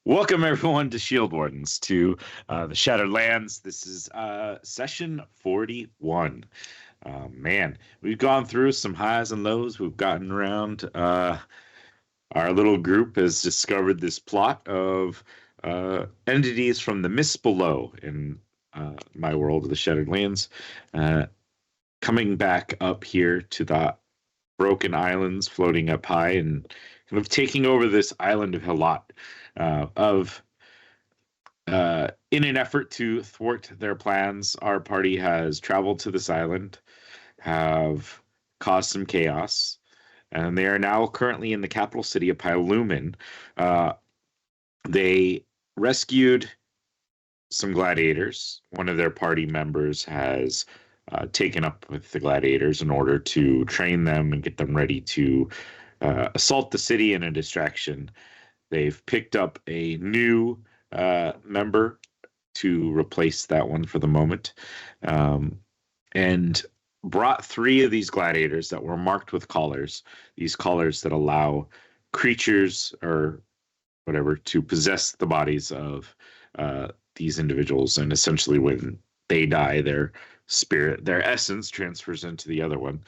Welcome everyone to Shield Wardens to the Shattered Lands. This is session 41. Man, we've gone through some highs and lows. We've gotten around. Our little group has discovered this plot of entities from the mists below in my world of the Shattered Lands, coming back up here to the broken islands floating up high and kind of taking over this island of Helot. In an effort to thwart their plans, our party has traveled to this island, have caused some chaos, and they are now currently in the capital city of Pylumen. Uh, they rescued some gladiators. One of their party members has taken up with the gladiators in order to train them and get them ready to assault the city in a distraction. They've picked up a new member to replace that one for the moment, and brought three of these gladiators that were marked with collars, these collars that allow creatures or whatever to possess the bodies of these individuals. And essentially, when they die, their spirit, their essence transfers into the other one.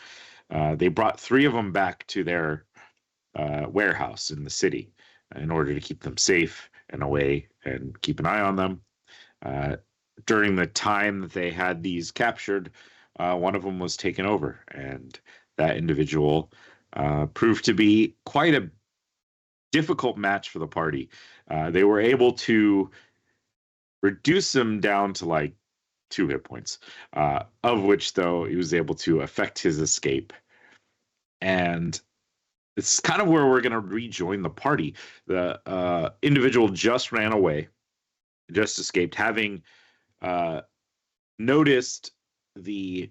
They brought three of them back to their warehouse in the city in order to keep them safe and away and keep an eye on them. During the time that they had these captured, one of them was taken over, and that individual proved to be quite a difficult match for the party. They were able to reduce him down to like 2 hit points, of which, though, he was able to affect his escape. And it's kind of where we're going to rejoin the party. The individual just ran away, just escaped, having noticed the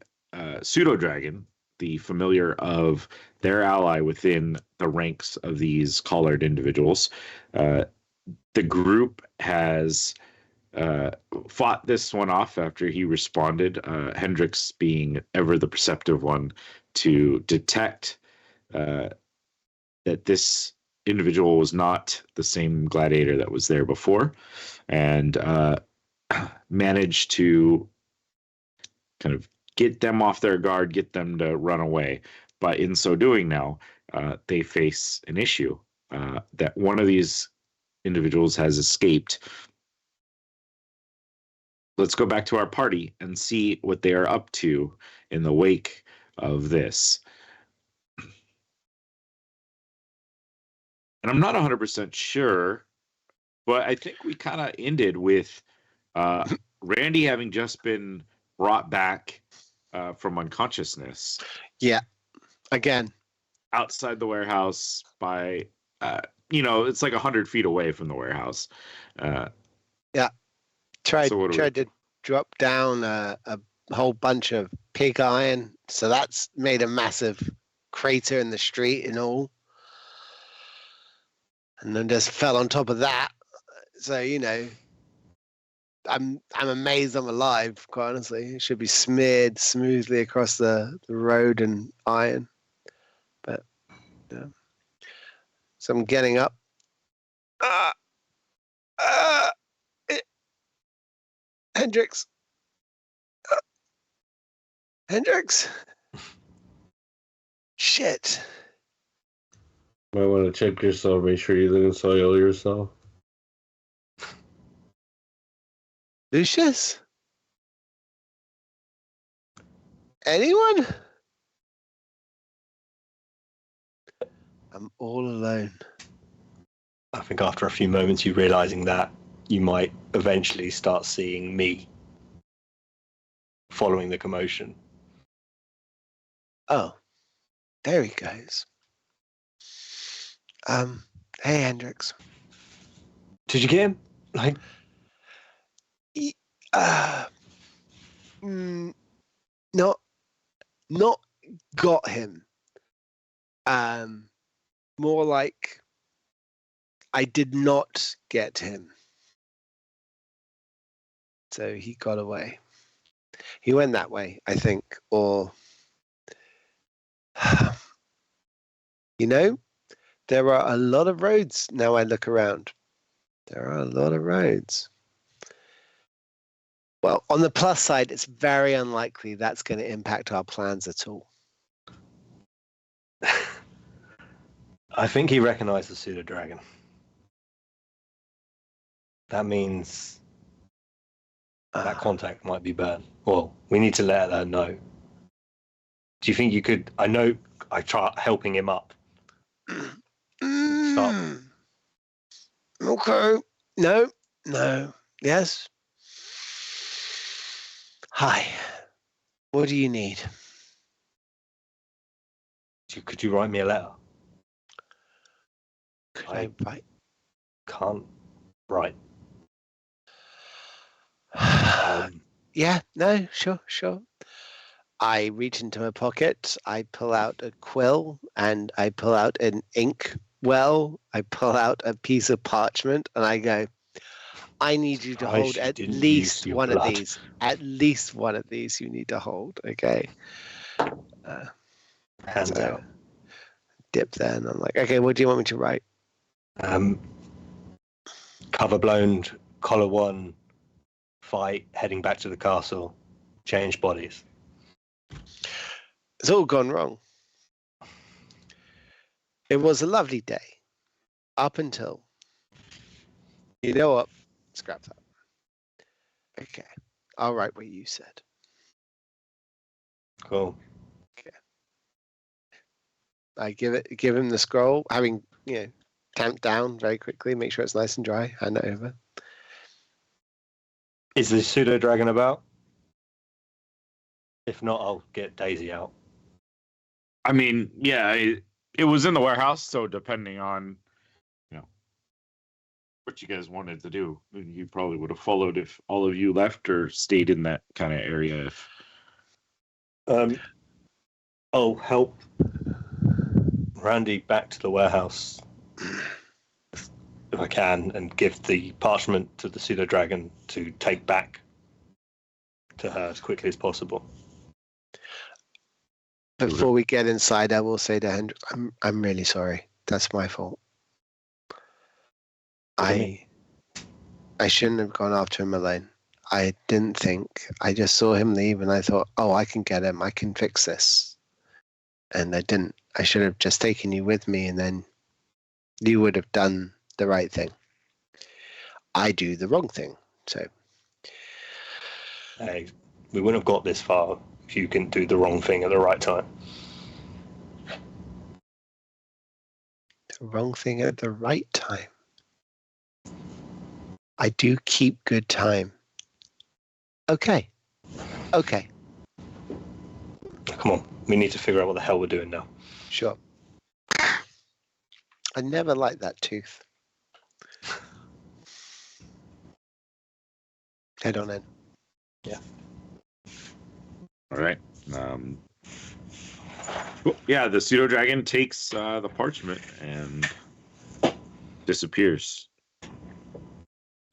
pseudo dragon, the familiar of their ally within the ranks of these collared individuals. The group has fought this one off after he responded, Hendrix being ever the perceptive one to detect that this individual was not the same gladiator that was there before, and managed to kind of get them off their guard, get them to run away. But in so doing now, they face an issue that one of these individuals has escaped. Let's go back to our party and see what they are up to in the wake of this. And I'm not 100% sure, but I think we kind of ended with Randy having just been brought back from unconsciousness. Yeah, again. Outside the warehouse by, it's like 100 feet away from the warehouse. Yeah. Tried to drop down a whole bunch of pig iron. So that's made a massive crater in the street and all. And then just fell on top of that. So, I'm amazed I'm alive, quite honestly. It should be smeared smoothly across the road and iron. But, yeah. So I'm getting up. Hendrix. Hendrix. Shit. Might want to check yourself, make sure you didn't soil yourself. Lucius? Anyone? I'm all alone. I think after a few moments, you realizing that you might eventually start seeing me following the commotion. Oh, there he goes. Hey, Hendrix. Did you get him? Not got him. More like I did not get him. So he got away. He went that way, I think, or there are a lot of roads now I look around. There are a lot of roads. Well, on the plus side, it's very unlikely that's going to impact our plans at all. I think he recognized the pseudo dragon. That means that contact might be bad. Well, we need to let her know. Do you think you could? I know I try helping him up. Stop. Okay. No. Yes. Hi. What do you need? Could you write me a letter? Could I write? Can't write. Yeah, no, sure. I reach into my pocket, I pull out a quill, and I pull out an ink well. I pull out a piece of parchment, and I go, I need you to hold at least one of these. At least one of these you need to hold, okay? Hands out. Dip there, and I'm like, okay, what do you want me to write? Cover blown, collar one, fight, heading back to the castle, change bodies. It's all gone wrong. It was a lovely day. Up until... You know what? Scrap that. Okay. I'll write what you said. Cool. Okay. I give him the scroll, having, tamped down very quickly, make sure it's nice and dry, hand it over. Is the pseudo dragon about? If not, I'll get Daisy out. I mean, yeah, it was in the warehouse, so depending on, what you guys wanted to do, you probably would have followed if all of you left or stayed in that kind of area. If I'll help Randy back to the warehouse if I can, and give the parchment to the pseudo dragon to take back to her as quickly as possible. Before we get inside, I will say to Hendrik, I'm really sorry. That's my fault. I shouldn't have gone after him alone. I didn't think. I just saw him leave and I thought, I can get him. I can fix this. And I didn't. I should have just taken you with me and then you would have done the right thing. I do the wrong thing. So. Hey, we wouldn't have got this far if you can do the wrong thing at the right time. The wrong thing at the right time. I do keep good time. Okay. Come on, we need to figure out what the hell we're doing now. Sure. I never liked that tooth. Head on in. Yeah. All right. Yeah, the pseudo dragon takes the parchment and disappears.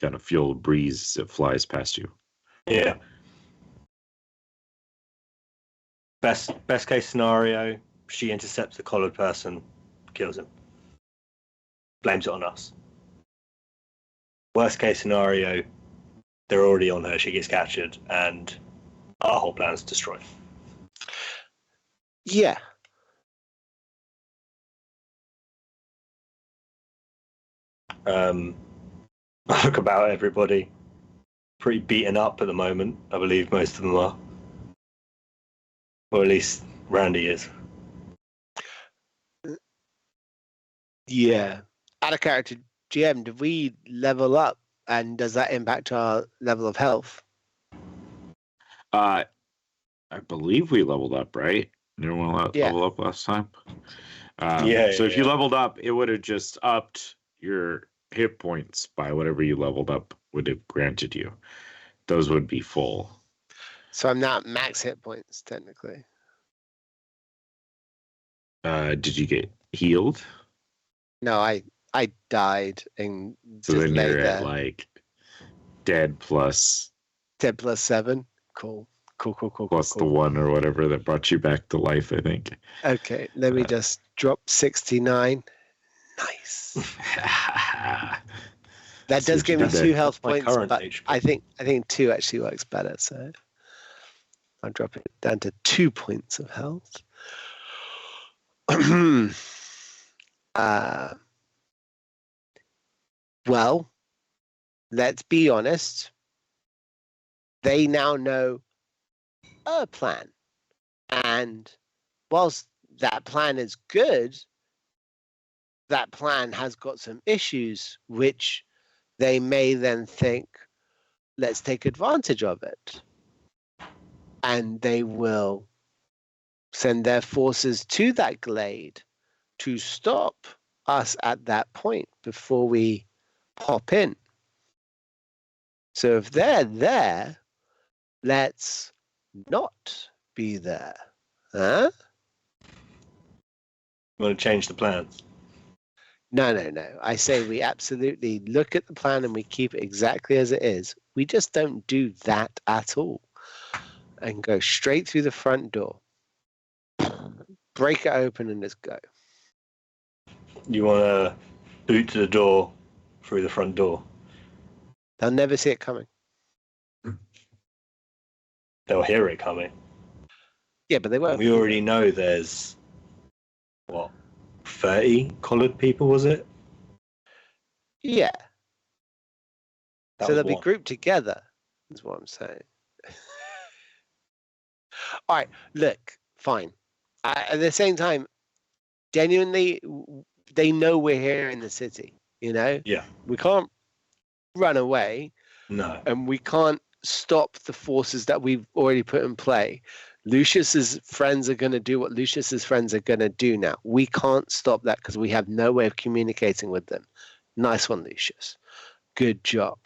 Kind of feel a breeze as it flies past you. Yeah. Best case scenario, she intercepts the collared person, kills him. Blames it on us. Worst case scenario, they're already on her, she gets captured, and our whole plan's destroyed. Yeah. Look about everybody. Pretty beaten up at the moment, I believe most of them are. Or at least Randy is. Yeah. Out of character, GM, did we level up and does that impact our level of health? I believe we leveled up, right? Everyone level up last time? If you leveled up, it would have just upped your hit points by whatever you leveled up would have granted you. Those would be full. So I'm not max hit points, technically. Did you get healed? No, I died and so just then lay you're there. at like dead plus 7. Cool. Plus the 1 or whatever that brought you back to life, I think. Okay, let me just drop 69. Nice. That See does what you give me did there. 2 health That's my points, current but HP. I think 2 actually works better. So I'll drop it down to 2 points of health. Well, let's be honest. They now know a plan. And whilst that plan is good, that plan has got some issues which they may then think, let's take advantage of it. And they will send their forces to that glade to stop us at that point before we hop in. So if they're there, let's not be there. Huh? You want to change the plans? No. I say we absolutely look at the plan and we keep it exactly as it is. We just don't do that at all. And go straight through the front door. Break it open and just go. You want to boot to the door through the front door? They'll never see it coming. They'll hear it coming. Yeah, but they won't. We already know there's, what, 30 collared people, was it? Yeah. That So was they'll be one. grouped together, is what I'm saying. All right, look, fine. At the same time, genuinely, they know we're here in the city, you know? Yeah. We can't run away, No. and we can't stop the forces that we've already put in play. Lucius's friends are going to do what Lucius's friends are going to do now. We can't stop that because we have no way of communicating with them. Nice one, Lucius. Good job.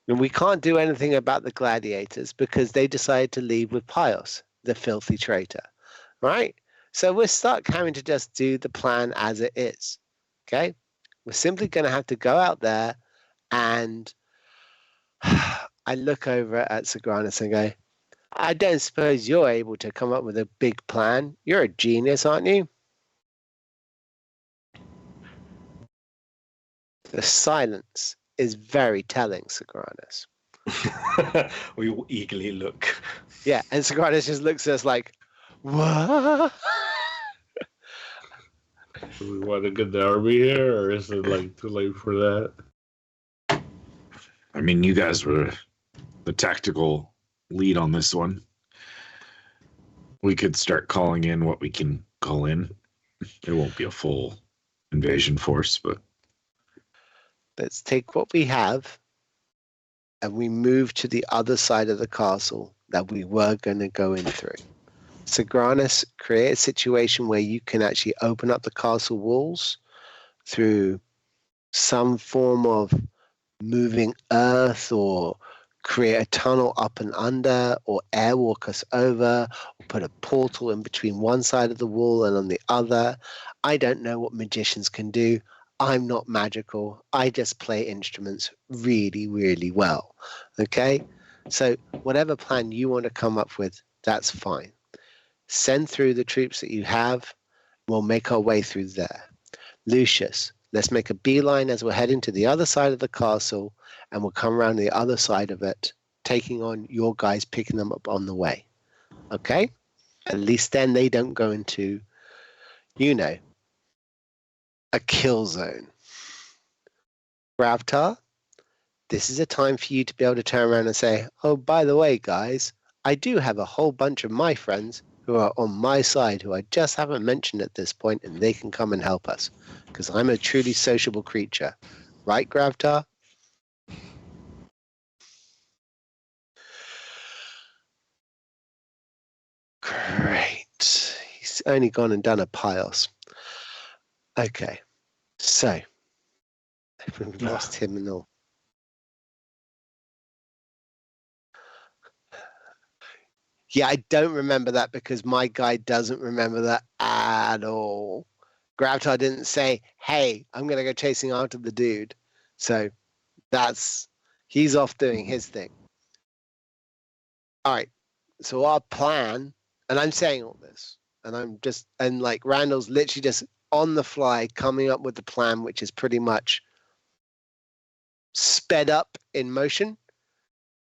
And we can't do anything about the gladiators because they decided to leave with Pios, the filthy traitor. Right? So we're stuck having to just do the plan as it is. Okay? We're simply going to have to go out there and I look over at Sagranus and go, I don't suppose you're able to come up with a big plan. You're a genius, aren't you? The silence is very telling, Sagranus. We all eagerly look. Yeah, and Sagranus just looks at us like, what? Do we want to get the army here, or is it like too late for that? I mean, you guys were the tactical lead on this one. We could start calling in what we can call in. It won't be a full invasion force, but Let's take what we have and we move to the other side of the castle that we were going to go in through. Sagranus, create a situation where you can actually open up the castle walls through some form of moving earth, or create a tunnel up and under, or airwalk us over, or put a portal in between one side of the wall and on the other. I don't know what magicians can do. I'm not magical. I just play instruments really, really well. Okay? So whatever plan you want to come up with, that's fine. Send through the troops that you have. We'll make our way through there. Lucius, let's make a beeline as we're heading to the other side of the castle, and we'll come around the other side of it, taking on your guys, picking them up on the way. Okay? At least then they don't go into, you know, a kill zone. Gravtar, this is a time for you to be able to turn around and say, oh, by the way, guys, I do have a whole bunch of my friends who are on my side who I just haven't mentioned at this point, and they can come and help us because I'm a truly sociable creature. Right, Gravtar? Great. He's only gone and done a Pios. Okay. So, we've lost him and all. Yeah, I don't remember that because my guy doesn't remember that at all. Gravtar didn't say, hey, I'm going to go chasing after the dude. So he's off doing his thing. All right. So our plan, and I'm saying all this, and like Randall's literally just on the fly coming up with the plan, which is pretty much sped up in motion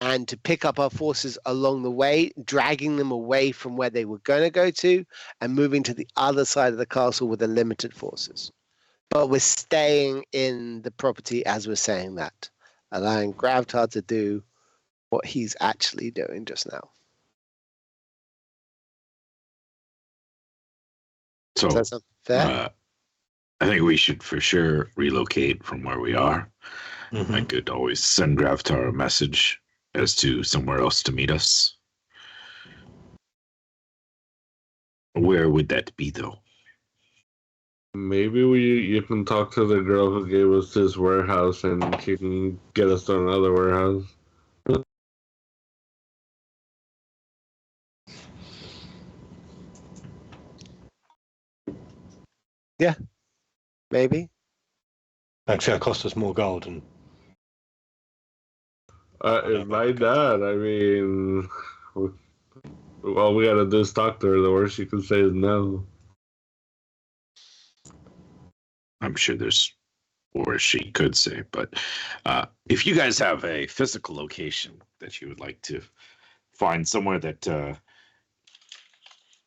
and to pick up our forces along the way, dragging them away from where they were going to go to and moving to the other side of the castle with the limited forces. But we're staying in the property as we're saying that, allowing Gravtar to do what he's actually doing just now. So Does that sound fair? I think we should for sure relocate from where we are. I could always send Gravtar a message as to somewhere else to meet us. Where would that be, though? Maybe you can talk to the girl who gave us this warehouse, and she can get us to another warehouse. Yeah, maybe. Actually, that cost us more gold. And If like that, I mean, all we gotta do is talk to her. The worst she can say is no. I'm sure there's worse she could say, but if you guys have a physical location that you would like to find somewhere that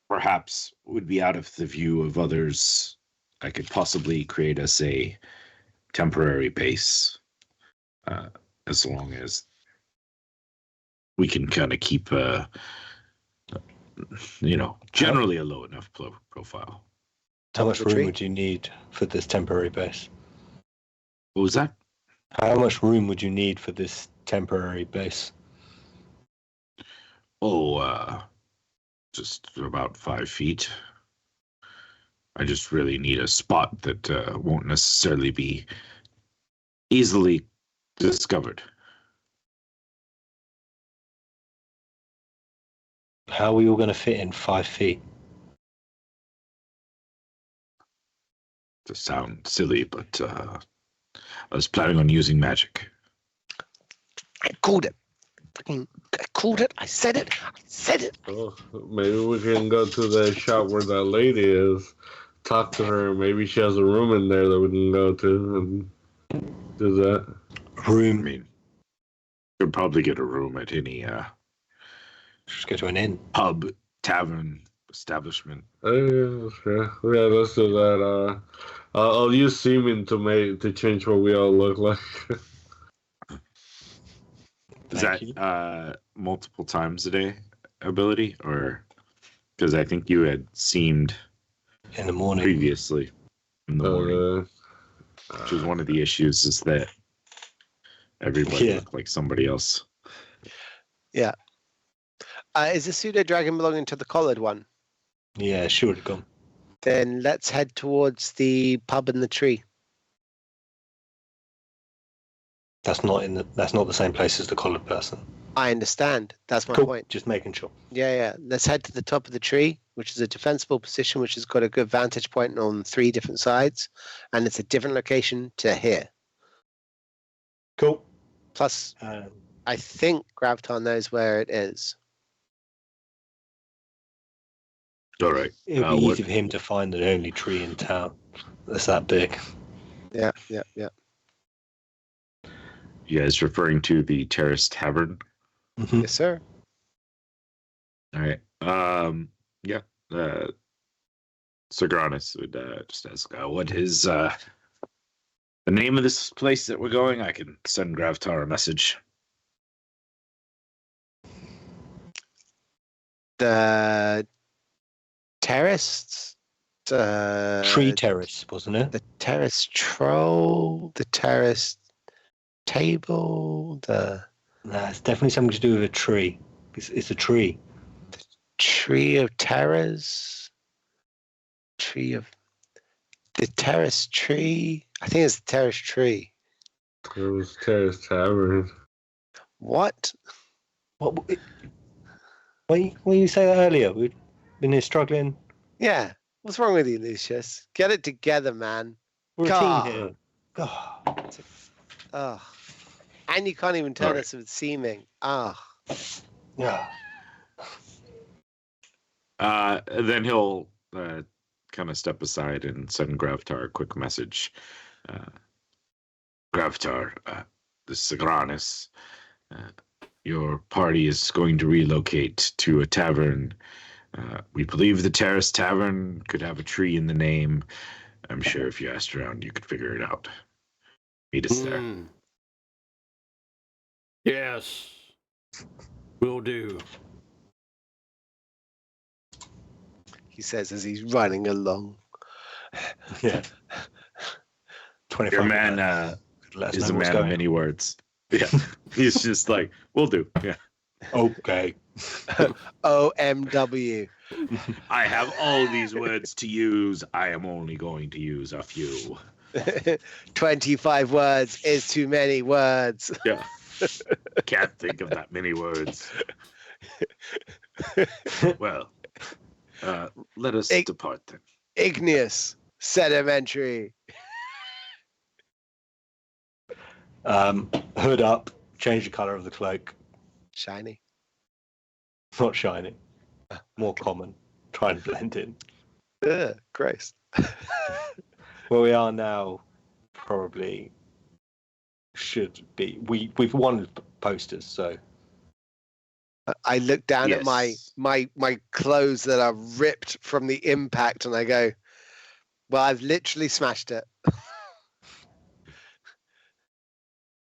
perhaps would be out of the view of others, I could possibly create us a temporary base, as long as we can kind of keep, generally a low enough profile. how much the room tree? would you need for this temporary base? What was that? How much room would you need for this temporary base? Oh, just about 5 feet. I just really need a spot that won't necessarily be easily discovered. How are we all going to fit in 5 feet? To sound silly, but I was planning on using magic. I called it. I called it. I said it. Oh, maybe we can go to the shop where that lady is, talk to her. Maybe she has a room in there that we can go to and do that. I Room. mean, could probably get a room at any Just go to an inn. pub, tavern, establishment. Oh, yeah, sure. Yeah, let's do that. I'll use seeming to change what we all look like. Is Thank that you. multiple times a day ability, or because I think you had seemed In the morning. previously in the morning, which was one of the issues, is that everybody looked like somebody else. Yeah. Is the pseudo dragon belonging to the collared one? Yeah, she would have gone. Then let's head towards the pub and the tree. That's not the same place as the collared person. I understand. That's my Cool. point. Just making sure. Yeah. Let's head to the top of the tree, which is a defensible position, which has got a good vantage point on 3 different sides, and it's a different location to here. Cool. Plus, I think Gravtar knows where it is. All right. It would be easy for him to find the only tree in town that's that big. Yeah. You guys referring to the Terrace Tavern? Mm-hmm. Yes, sir. All right. Yeah. Sir Granis would just ask, what is the name of this place that we're going? I can send Gravtar a message. The terrace? Tree terrace, wasn't it? The terrace troll? The terrace table? Nah, it's definitely something to do with a tree. It's a tree. Tree of terrors? The terrace tree? I think it's the terrace tree. It was Terrace Tavern. What? When you say that earlier, we've been here struggling. Yeah. What's wrong with you, Lucius? Get it together, man. We're God. a team here. God. Oh. And you can't even turn Alright. us with seeming. Oh. Yeah. Then he'll kind of step aside and send Gravtar a quick message. Gravtar, the Sagranis. Your party is going to relocate to a tavern. We believe the Terrace Tavern could have a tree in the name. I'm sure if you asked around, you could figure it out. Meet us there. Yes, will do. He says as he's running along. Yeah. 25 Your man let us is know a what's man of going many words. Yeah, he's just like, we'll do. Yeah, on. Okay. OMW. I have all these words to use. I am only going to use a few. 25 words is too many words. Yeah, can't think of that many words. Well, let us depart then. Igneous, sedimentary. Hood up, change the colour of the cloak. Shiny. Not shiny. More common. Try and blend in. Ugh, gross. Where we are now probably should be. We've won posters, so I look down at Yes. my clothes that are ripped from the impact and I go, well, I've literally smashed it.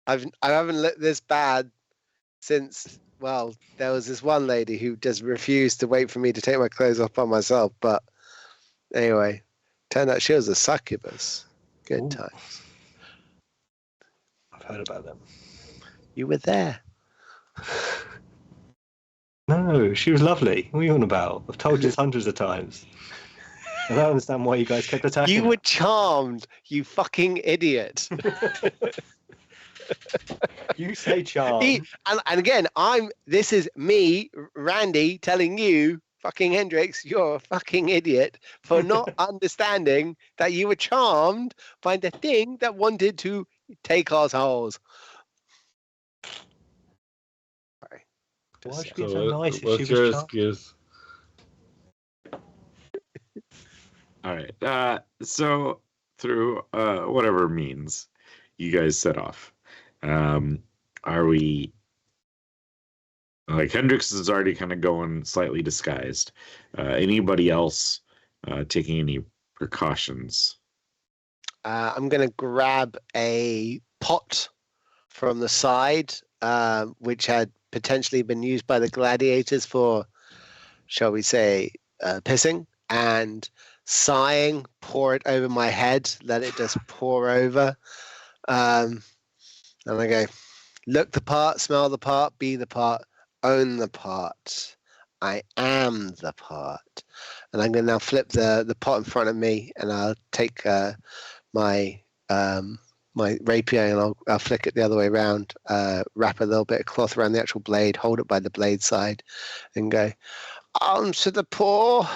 I haven't looked this bad since, well, there was this one lady who just refused to wait for me to take my clothes off by myself. But anyway, turned out she was a succubus. Good Ooh. times. I've heard about them. You were there. No, she was lovely. What are you on about? I've told you this hundreds of times. I don't understand why you guys kept attacking You her. were charmed, you fucking idiot. You say charm. And again, this is me, Randy, telling you, fucking Hendrix, you're a fucking idiot for not understanding that you were charmed by the thing that wanted to take our souls. Sorry. Why Just is she being So so nice if what's she your was charmed? excuse? All right. So through whatever means, you guys set off. Are we like Hendrix is already kind of going slightly disguised? Anybody else taking any precautions? I'm going to grab a pot from the side, which had potentially been used by the gladiators for, shall we say, pissing, and sighing, pour it over my head, let it just pour over. And I go, look the part, smell the part, be the part, own the part. I am the part. And I'm going to now flip the pot in front of me, and I'll take my rapier and I'll flick it the other way around, wrap a little bit of cloth around the actual blade, hold it by the blade side, and go, arms for the poor,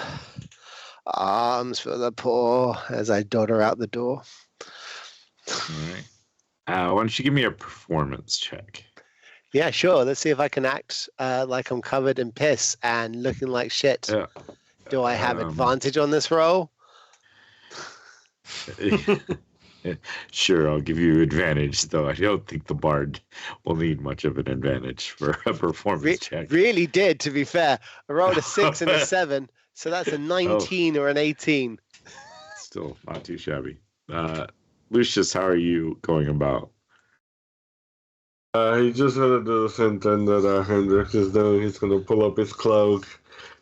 arms for the poor, as I dodder out the door. All right. Why don't you give me a performance check? Yeah, sure. Let's see if I can act like I'm covered in piss and looking like shit. Yeah. Do I have advantage on this roll? Sure, I'll give you advantage, though I don't think the bard will need much of an advantage for a performance check. Really did, to be fair. I rolled a 6 and a 7, so that's a 19 or an 18. Still not too shabby. Lucius, how are you going about? He's just gonna do the same thing that Hendrix is doing. He's gonna pull up his cloak,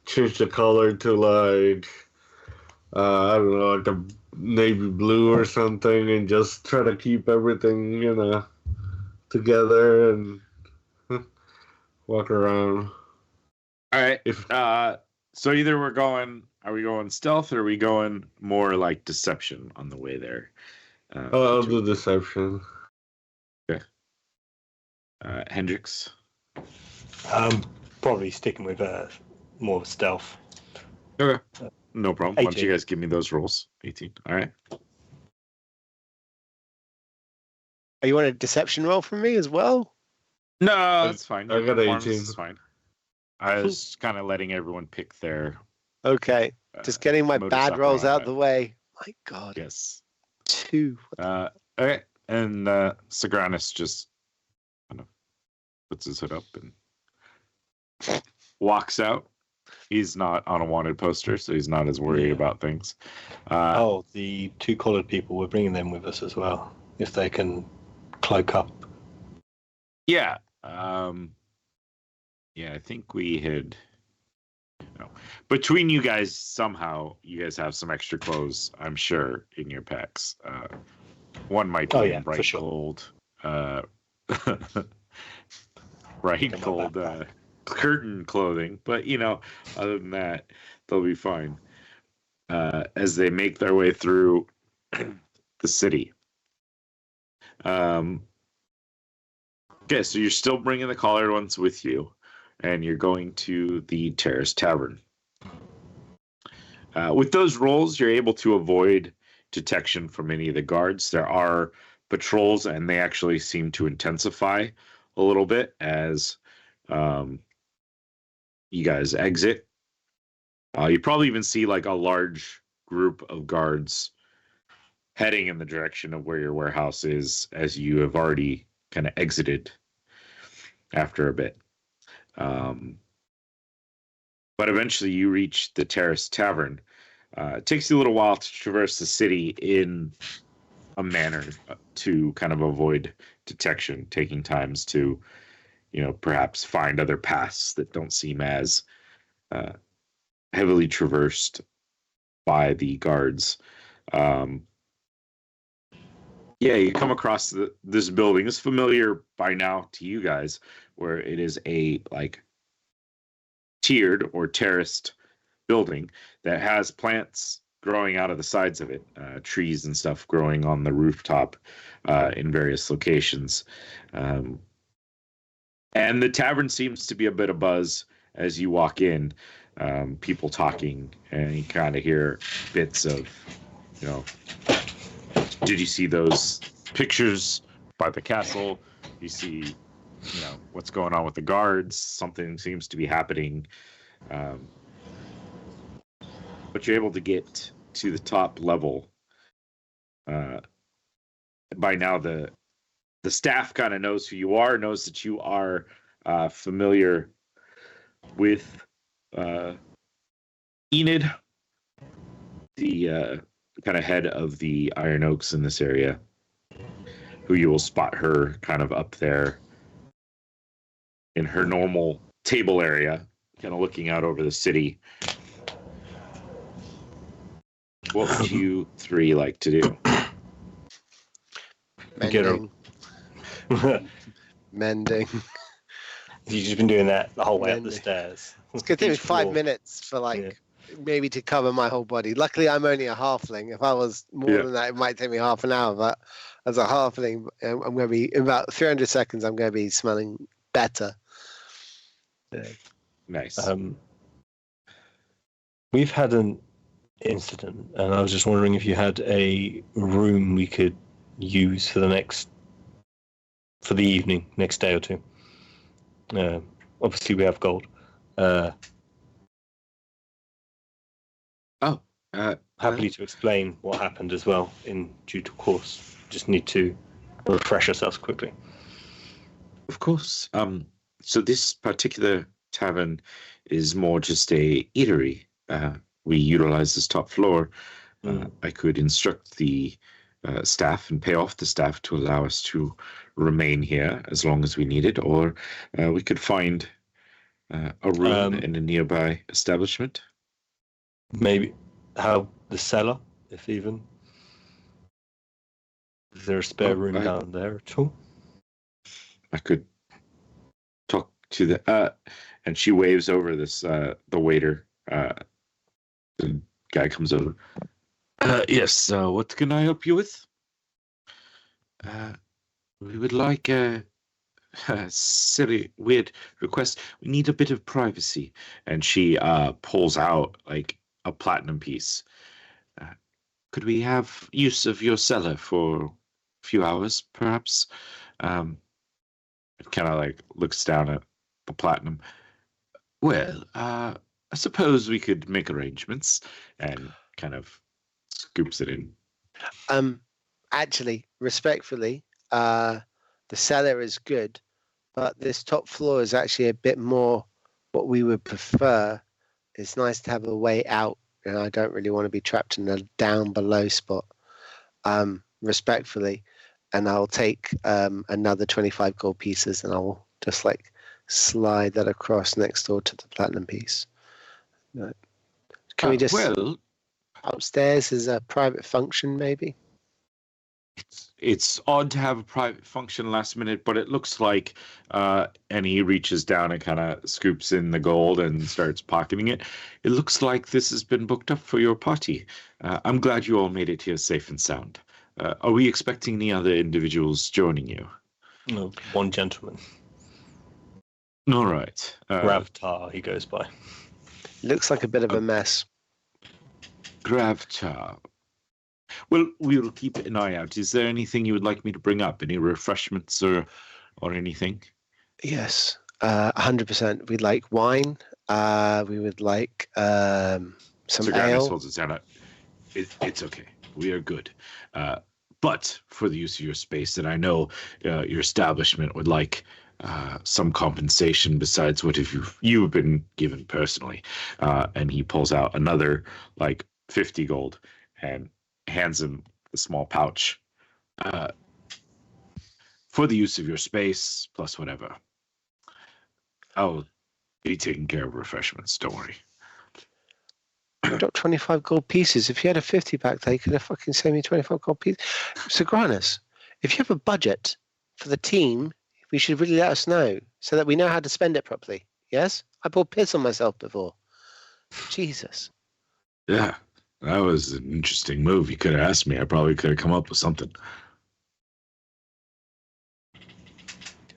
change the color to like I don't know, like a navy blue or something, and just try to keep everything, together and walk around. All right. If So either are we going stealth, or are we going more like deception on the way there? I'll do deception. Hendrix. Probably sticking with more stealth. Okay. No problem. Why don't 18. you guys give me those rolls? 18. All right. Are you want a deception roll from me as well? No, that's fine. I got Performance 18. is fine. I was kind of letting everyone pick their. Okay. Just getting my modus bad rolls out operandi. the way. My God. Yes. 2. Okay. And Sagranis just puts his hood up and walks out. He's not on a wanted poster, so he's not as worried about things. The 2 collared people, we're bringing them with us as well, if they can cloak up. Yeah. I think we had... No. Between you guys, somehow, you guys have some extra clothes, I'm sure, in your packs. One might be in bright gold. Bright gold curtain clothing. But, other than that, they'll be fine. As they make their way through the city. Okay, so you're still bringing the collared ones with you, and you're going to the Terrace Tavern. With those rolls, you're able to avoid detection from any of the guards. There are patrols, and they actually seem to intensify a little bit as you guys exit. You probably even see like a large group of guards heading in the direction of where your warehouse is, as you have already kind of exited after a bit. But eventually you reach the Terrace Tavern. It takes you a little while to traverse the city in a manner to kind of avoid detection, taking times to, perhaps find other paths that don't seem as heavily traversed by the guards. You come across this building. It's familiar by now to you guys, where it is a tiered or terraced building that has plants growing out of the sides of it, trees and stuff growing on the rooftop in various locations. And the tavern seems to be a bit of buzz as you walk in, people talking, and you kind of hear bits of, did you see those pictures by the castle? You see, what's going on with the guards? Something seems to be happening. But you're able to get to the top level. By now, the staff kind of knows who you are, knows that you are familiar with Enid, the kind of head of the Iron Oaks in this area, who you will spot her kind of up there in her normal table area, kind of looking out over the city. What would you 3 like to do? Mending. You've just been doing that the whole way up the stairs. It's going to take me 5 minutes for maybe to cover my whole body. Luckily, I'm only a halfling. If I was more than that, it might take me half an hour. But as a halfling, I'm going to be in about 300 seconds. I'm going to be smelling better. Yeah. Nice. We've had an incident, and I was just wondering if you had a room we could use for the evening, next day or two. Obviously, we have gold. Happy to explain what happened as well in due course. Just need to refresh ourselves quickly. Of course. So this particular tavern is more just a eatery. We utilize this top floor. I could instruct the staff and pay off the staff to allow us to remain here as long as we needed, or we could find a room in a nearby establishment. Maybe the cellar, if even. Is there a spare room down there at all? I could talk to the and she waves over this the waiter. The guy comes over. Yes, what can I help you with? We would like a silly, weird request. We need a bit of privacy. And she pulls out like a platinum piece. Could we have use of your cellar for a few hours, perhaps? It kind of looks down at the platinum. Well, I suppose we could make arrangements, and kind of scoops it in. Actually, respectfully, the cellar is good, but this top floor is actually a bit more what we would prefer. It's nice to have a way out, and I don't really want to be trapped in a down below spot. Respectfully, and I'll take another 25 gold pieces, and I'll just like slide that across next door to the platinum piece. Can we just upstairs as a private function, maybe? It's odd to have a private function last minute, but it looks like, and he reaches down and kind of scoops in the gold and starts pocketing it. It looks like this has been booked up for your party. I'm glad you all made it here safe and sound. Are we expecting any other individuals joining you? No, one gentleman. All right. Ravtar, he goes by. Looks like a bit of a mess. Gravtar. Well, we will keep an eye out. Is there anything you would like me to bring up? Any refreshments or anything? Yes, 100%. We'd like wine. We would like some Sir Grannis ale. holds his hand up. It's okay. We are good. But for the use of your space, and I know your establishment would like some compensation besides what you've been given personally. And he pulls out another like 50 gold and hands him a small pouch. For the use of your space, plus whatever. I'll be taking care of refreshments, don't worry. I got 25 gold pieces. If you had a 50 back there, you could have fucking saved me 25 gold pieces. So, Granus, if you have a budget for the team, we should really let us know so that we know how to spend it properly. Yes? I poured piss on myself before. Jesus. Yeah, that was an interesting move. You could have asked me. I probably could have come up with something.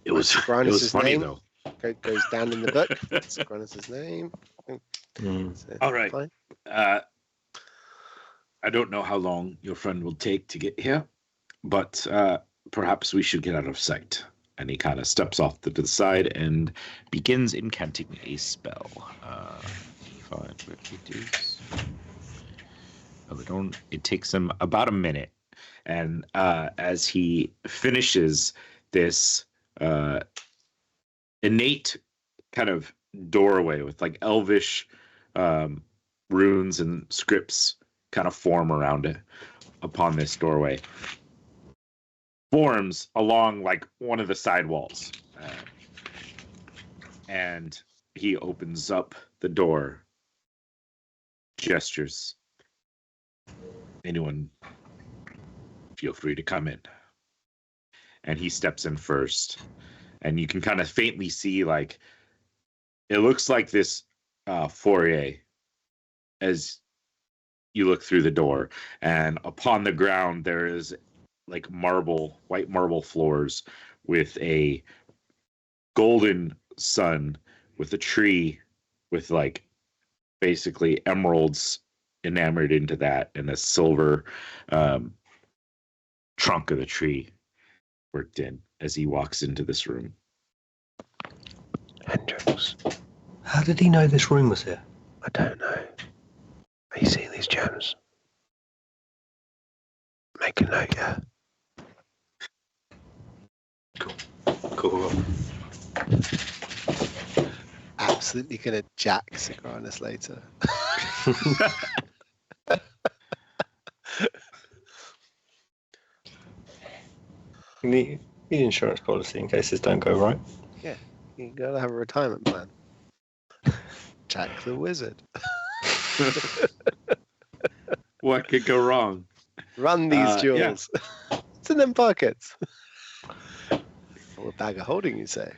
It was funny, name? though. Goes down in the book. That's Granus' name. So, All right. fine. I don't know how long your friend will take to get here, but perhaps we should get out of sight. And he kind of steps off to the side and begins incanting a spell. 5 reduce. It takes him about a minute. And as he finishes this innate kind of doorway with like elvish runes and scripts kind of form around it upon this doorway, forms along like one of the side walls, and he opens up the door, gestures, anyone feel free to come in, and he steps in first, and you can kind of faintly see like it looks like this foyer as you look through the door, and upon the ground there is like white marble floors with a golden sun with a tree with like basically emeralds enamored into that and a silver trunk of the tree worked in as he walks into this room. Hendrix, How did he know this room was here? I don't know. Are you seeing these gems? Make a note, yeah. Cool. Absolutely gonna jack Sigranus later. You need insurance policy in case this don't go right. Yeah, you gotta have a retirement plan. Jack the wizard. What could go wrong? Run these Yeah. jewels. It's in them pockets. Full of bag of holding, you say?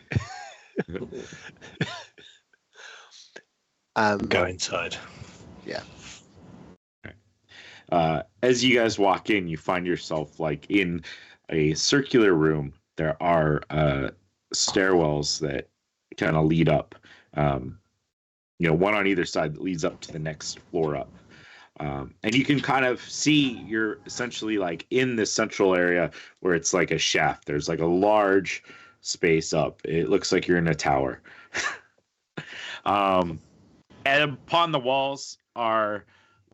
Go inside. Yeah. As you guys walk in, you find yourself like in a circular room. There are stairwells that kind of lead up, one on either side that leads up to the next floor up. And you can kind of see you're essentially like in this central area where it's like a shaft. There's like a large space up. It looks like you're in a tower. And upon the walls are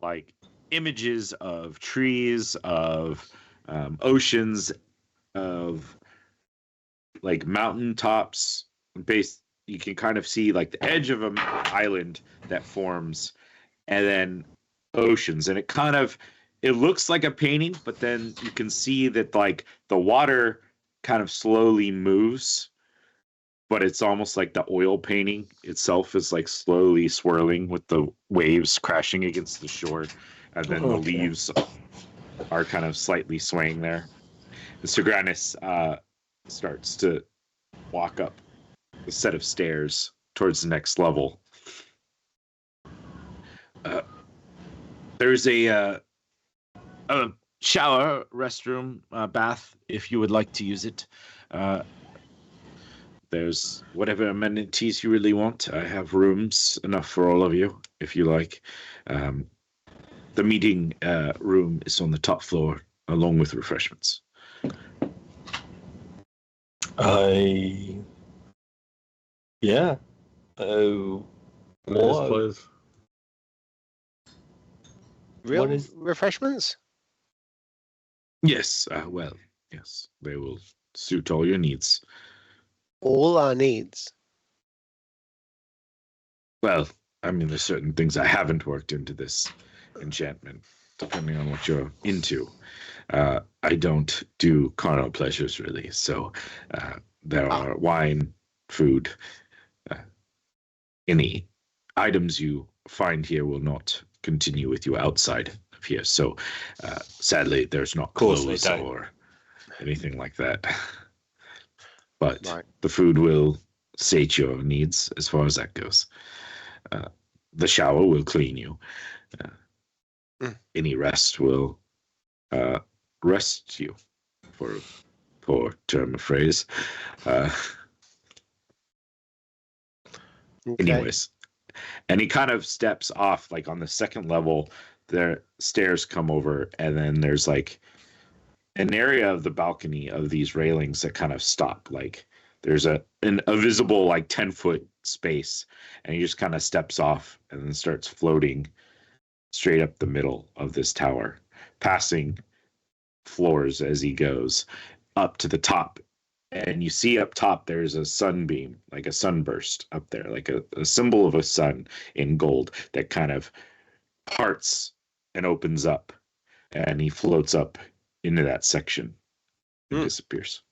like images of trees, of oceans, of like mountain tops. Base, you can kind of see like the edge of an island that forms, and then oceans, and it looks like a painting, but then you can see that like the water kind of slowly moves, but it's almost like the oil painting itself is like slowly swirling with the waves crashing against the shore, and then the leaves are kind of slightly swaying there. And Segranis starts to walk up a set of stairs towards the next level. There's a shower, restroom, bath, if you would like to use it. There's whatever amenities you really want. I have rooms enough for all of you, if you like. The meeting room is on the top floor, along with refreshments. Yeah. Oh. Yes, please. Real refreshments? Yes, yes, they will suit all your needs. All our needs. Well, I mean, there's certain things I haven't worked into this enchantment, depending on what you're into. I don't do carnal pleasures, really, so there are wine, food. Any items you find here will not continue with you outside of here, so sadly, there's not clothes or anything like that. But the food will sate your needs as far as that goes. The shower will clean you. Any rest will rest you, for a poor term of phrase. Anyways, and he kind of steps off, like on the second level, the stairs come over, and then there's like an area of the balcony of these railings that kind of stop. Like there's a visible like 10-foot space, and he just kind of steps off and then starts floating straight up the middle of this tower, passing floors as he goes up to the top. And you see up top there's a sunbeam, like a sunburst up there, like a symbol of a sun in gold that kind of parts and opens up, and he floats up into that section and disappears.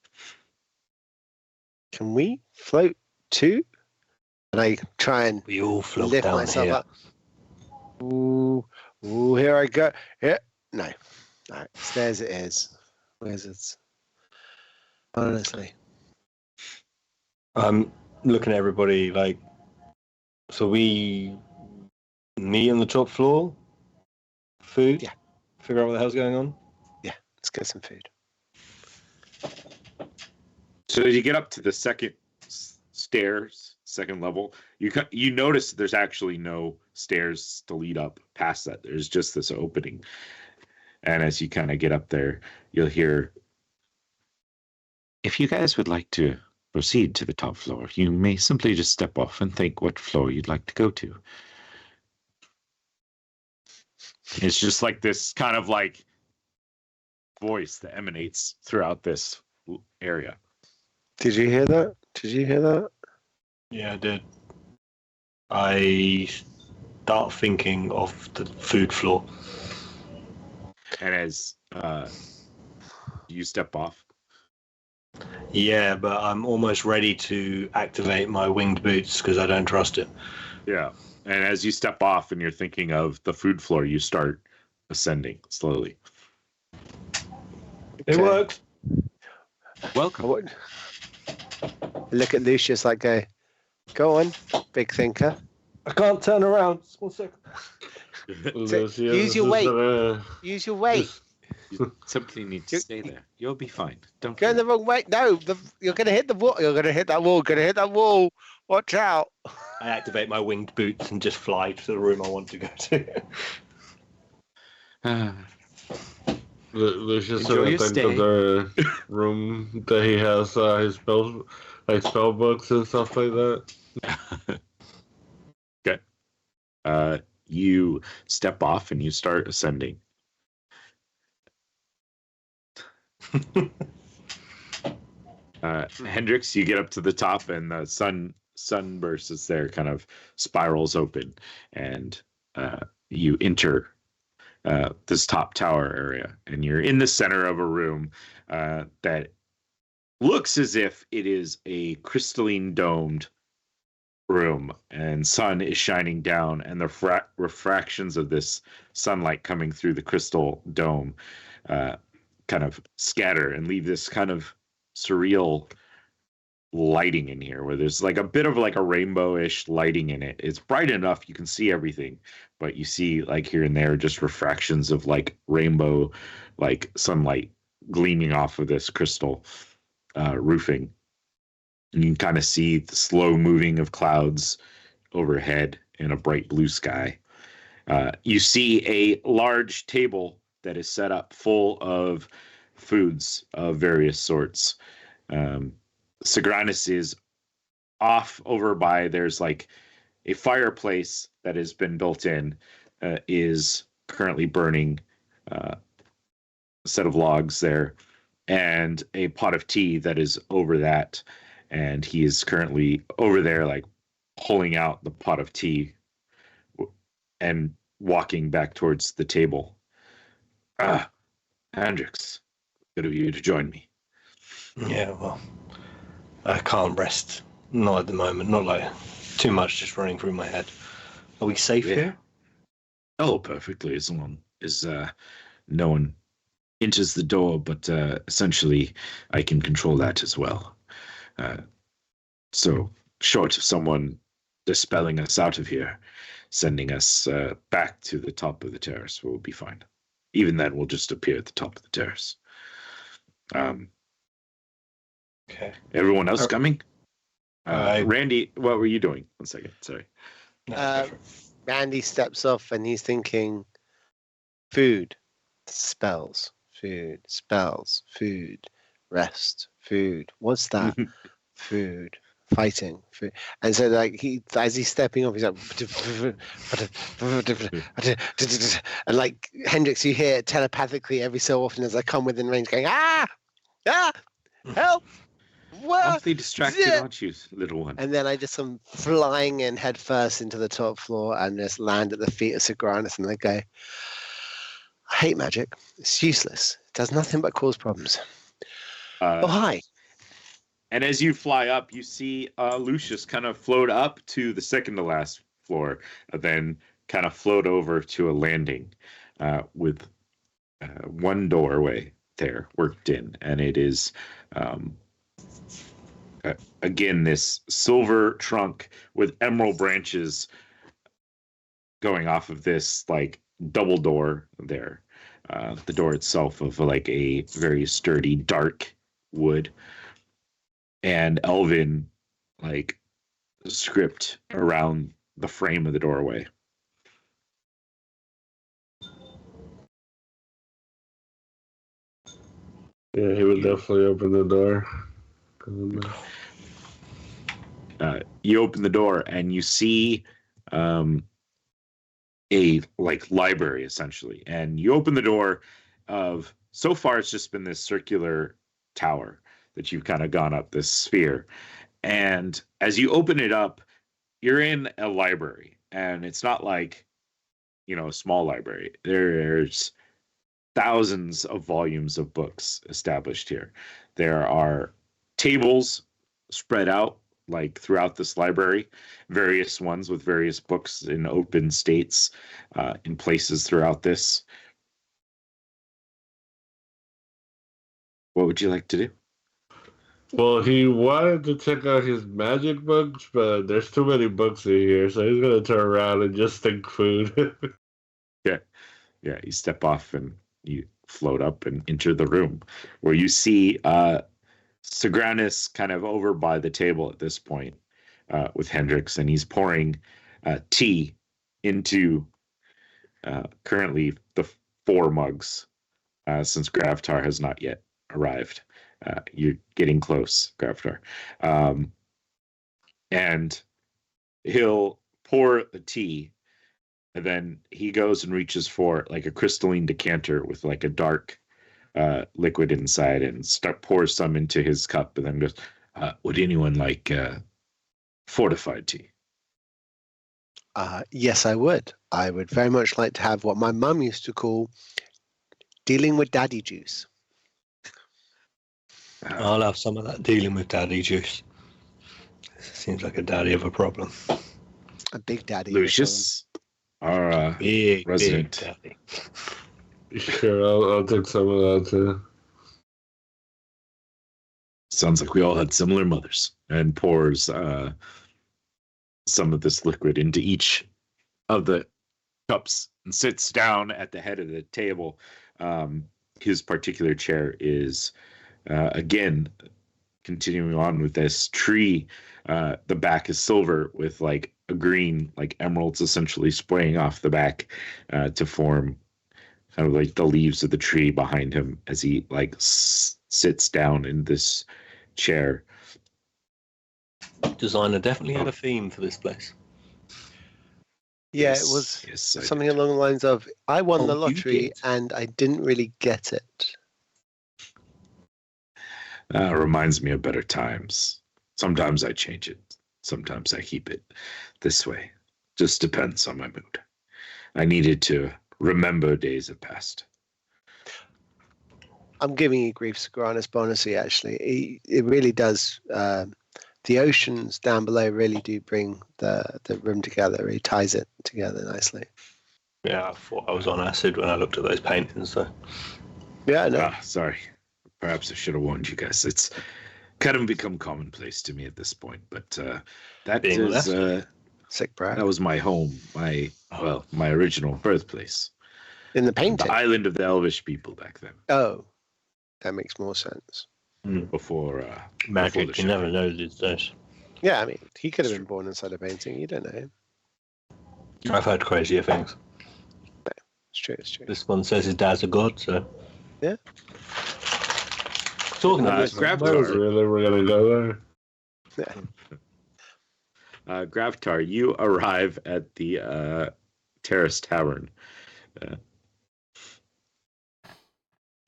Can we float too? And I try and we all float lift down myself here. up. Ooh, here I go. Here, no, stairs it is. Where's it? Honestly, I'm looking at everybody like, so we meet on the top floor. Food. Yeah. Figure out what the hell's going on. Yeah, let's get some food. So as you get up to the second stairs, second level, you notice there's actually no stairs to lead up past that. There's just this opening. And as you kind of get up there, you'll hear, if you guys would like to proceed to the top floor, you may simply just step off and think what floor you'd like to go to. It's just like this kind of like voice that emanates throughout this area. Did you hear that? Did you hear that? Yeah, I did. I start thinking of the food floor. And as you step off. Yeah, but I'm almost ready to activate my winged boots because I don't trust it. Yeah. And as you step off and you're thinking of the food floor, you start ascending slowly. It works. Welcome. Look at Lucius like go on, big thinker. I can't turn around. Just 1 second. Use your weight. Use your weight. You simply need to stay there. You'll be fine. Don't go the wrong way. No, you're going to hit the wall. You're going to hit that wall. Going to hit that wall. Watch out. I activate my winged boots and just fly to the room I want to go to. There's just Enjoy your think stay. of the room that he has his spell books and stuff like that. Okay. You step off and you start ascending. Hendrix, you get up to the top, and the sunburst is there, kind of spirals open, and you enter this top tower area, and you're in the center of a room that looks as if it is a crystalline domed room, and sun is shining down, and the refractions of this sunlight coming through the crystal dome kind of scatter and leave this kind of surreal lighting in here, where there's like a bit of like a rainbowish lighting in it. It's bright enough you can see everything, but you see like here and there just refractions of like rainbow, like sunlight gleaming off of this crystal roofing. And you can kind of see the slow moving of clouds overhead in a bright blue sky. You see a large table that is set up full of foods of various sorts. Sagranus is off over by, there's like a fireplace that has been built in, is currently burning a set of logs there, and a pot of tea that is over that. And he is currently over there, like pulling out the pot of tea and walking back towards the table. Hendrix, good of you to join me. Yeah, well, I can't rest. Not at the moment. Not like too much just running through my head. Are we safe here? Oh, perfectly, as long as no one enters the door, but essentially I can control that as well. So short of someone dispelling us out of here, sending us back to the top of the terrace, we'll be fine. Even then, we'll just appear at the top of the terrace. Okay. Everyone else coming? I- Randy, what were you doing? 1 second, sorry. No, Randy steps off and he's thinking, food, spells, food, rest, food. What's that? Food, fighting, food. And so like as he's stepping off, he's like, and like Hendrix, you hear telepathically every so often as I come within range going, help! What? Awfully distracted, aren't you, little one? And then I just come flying in head first into the top floor and just land at the feet of Sagranus, and I go, I hate magic. It's useless. It does nothing but cause problems. Oh, hi. And as you fly up, you see Lucius kind of float up to the second to last floor, and then kind of float over to a landing with one doorway there worked in. And it is, again, this silver trunk with emerald branches going off of this like double door there. The door itself of like a very sturdy, dark wood. And elven like script around the frame of the doorway. Yeah, he would definitely open the door. You open the door and you see a like library essentially, and you open the door of, so far it's just been this circular tower that you've kind of gone up, this sphere. And as you open it up, you're in a library, and it's not like, you know, a small library. There's thousands of volumes of books established here. There are tables spread out like throughout this library, various ones with various books in open states in places throughout this. What would you like to do? Well, he wanted to check out his magic books, but there's too many books in here, so he's gonna turn around and just think food. Yeah, you step off and you float up and enter the room, where you see Sagranus kind of over by the table at this point with Hendrix, and he's pouring tea into currently the 4 mugs, since Gravtar has not yet arrived. You're getting close, Gravtar. And he'll pour the tea, and then he goes and reaches for like a crystalline decanter with like a dark liquid inside and pours some into his cup, and then goes, "Would anyone like fortified tea?" Yes, I would. I would very much like to have what my mum used to call dealing with daddy juice. I'll have some of that dealing with daddy juice. Seems like a daddy of a problem. A big daddy. Lucius, our Big resident. daddy. Sure, I'll take some of that too. Sounds like we all had similar mothers. And pours some of this liquid into each of the cups and sits down at the head of the table. His particular chair is, again, continuing on with this tree. The back is silver with like a green, like emeralds essentially spraying off the back to form kind of like the leaves of the tree behind him as he like sits down in this chair. Designer definitely had a theme for this place. Yeah, Yes, it was yes, I something did. along the lines of, I won the Oh, you lottery did. and I didn't really get it. Reminds me of better times. Sometimes I change it. Sometimes I keep it this way. Just depends on my mood. I needed to remember days of past. I'm giving you grief Sagranus bonusy, actually. It really does. The oceans down below really do bring the room together. He ties it together nicely. Yeah, I thought I was on acid when I looked at those paintings, though. Yeah, no. Sorry. Perhaps I should have warned you guys. It's kind of become commonplace to me at this point, but that Being is Sick brat. that was my home, my original birthplace. In the painting. The island of the Elvish people back then. Oh, that makes more sense. Before Magic, before you never know these days. Yeah, I mean, he could have been born inside a painting. You don't know. I've heard crazier things. It's true, it's true. This one says his dad's a god, so. Yeah. Talking of this, Graftar. where is it? Really, we're gonna go there? Yeah. Graftar, you arrive at the Terrace Tavern.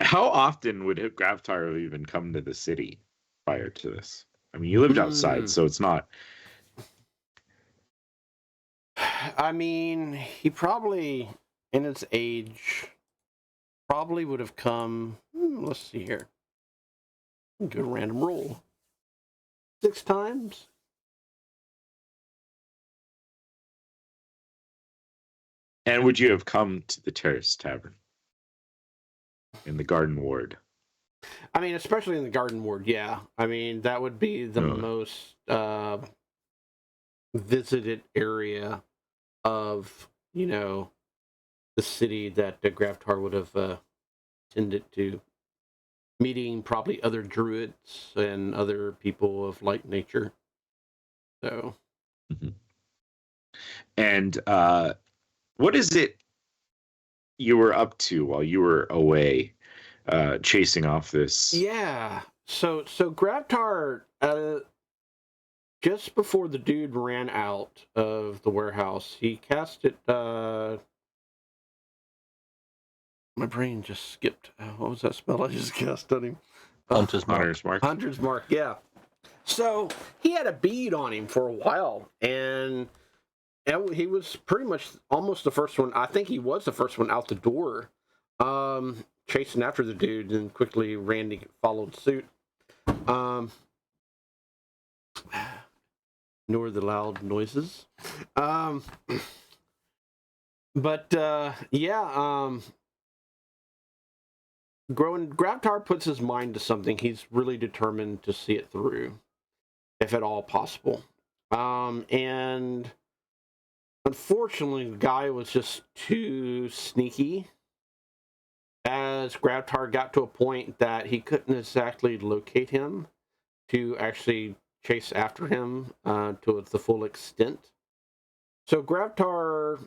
How often would Graftar have even come to the city prior to this? I mean, you lived outside, so it's not. I mean, he probably, in his age, probably would have come. Let's see here. Good random roll. 6 times. And would you have come to the Terrace Tavern in the Garden Ward? I mean, especially in the Garden Ward, yeah. I mean, that would be the most visited area of, the city that Graftar would have tended to, meeting probably other druids and other people of like nature. So. Mm-hmm. And what is it you were up to while you were away chasing off this? Yeah. So Graftar, just before the dude ran out of the warehouse, he casted. My brain just skipped. What was that spell I just cast on him? Hunter's Mark. Hunter's Mark. Hunter's Mark, yeah. So he had a bead on him for a while, and he was pretty much almost the first one. I think he was the first one out the door, chasing after the dude, and quickly Randy followed suit. Ignore the loud noises. Graftar puts his mind to something. He's really determined to see it through, if at all possible. And unfortunately, the guy was just too sneaky. As Graftar got to a point that he couldn't exactly locate him to actually chase after him to the full extent. So Graftar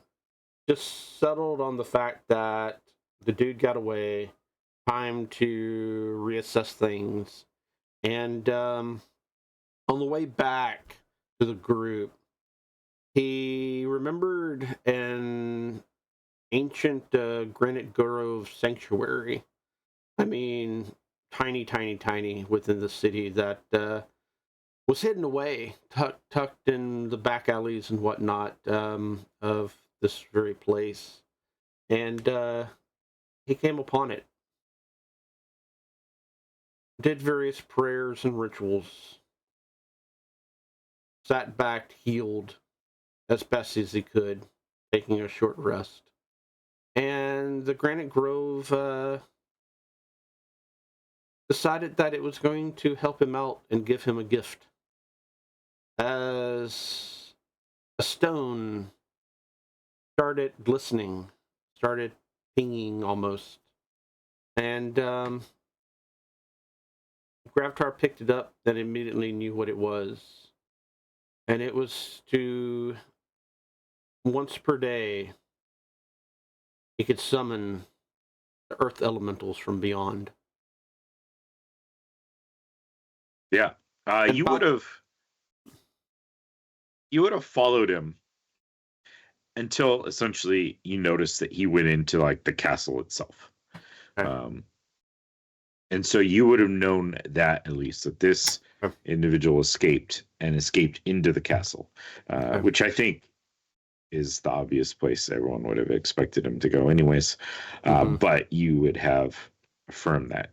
just settled on the fact that the dude got away. Time to reassess things. And on the way back to the group, he remembered an ancient granite grove sanctuary I mean, tiny within the city that was hidden away, tucked in the back alleys and whatnot of this very place. And he came upon it, did various prayers and rituals, sat back, healed as best as he could, taking a short rest. And the Granite Grove decided that it was going to help him out and give him a gift. As a stone started glistening, started pinging almost, and Gravtar picked it up and immediately knew what it was. And it was to, once per day, he could summon the earth elementals from beyond. Yeah. You would have followed him until essentially you noticed that he went into like the castle itself. Okay. And so you would have known that at least that this Okay. individual escaped into the castle, Okay. which I think is the obvious place everyone would have expected him to go anyways. But you would have affirmed that.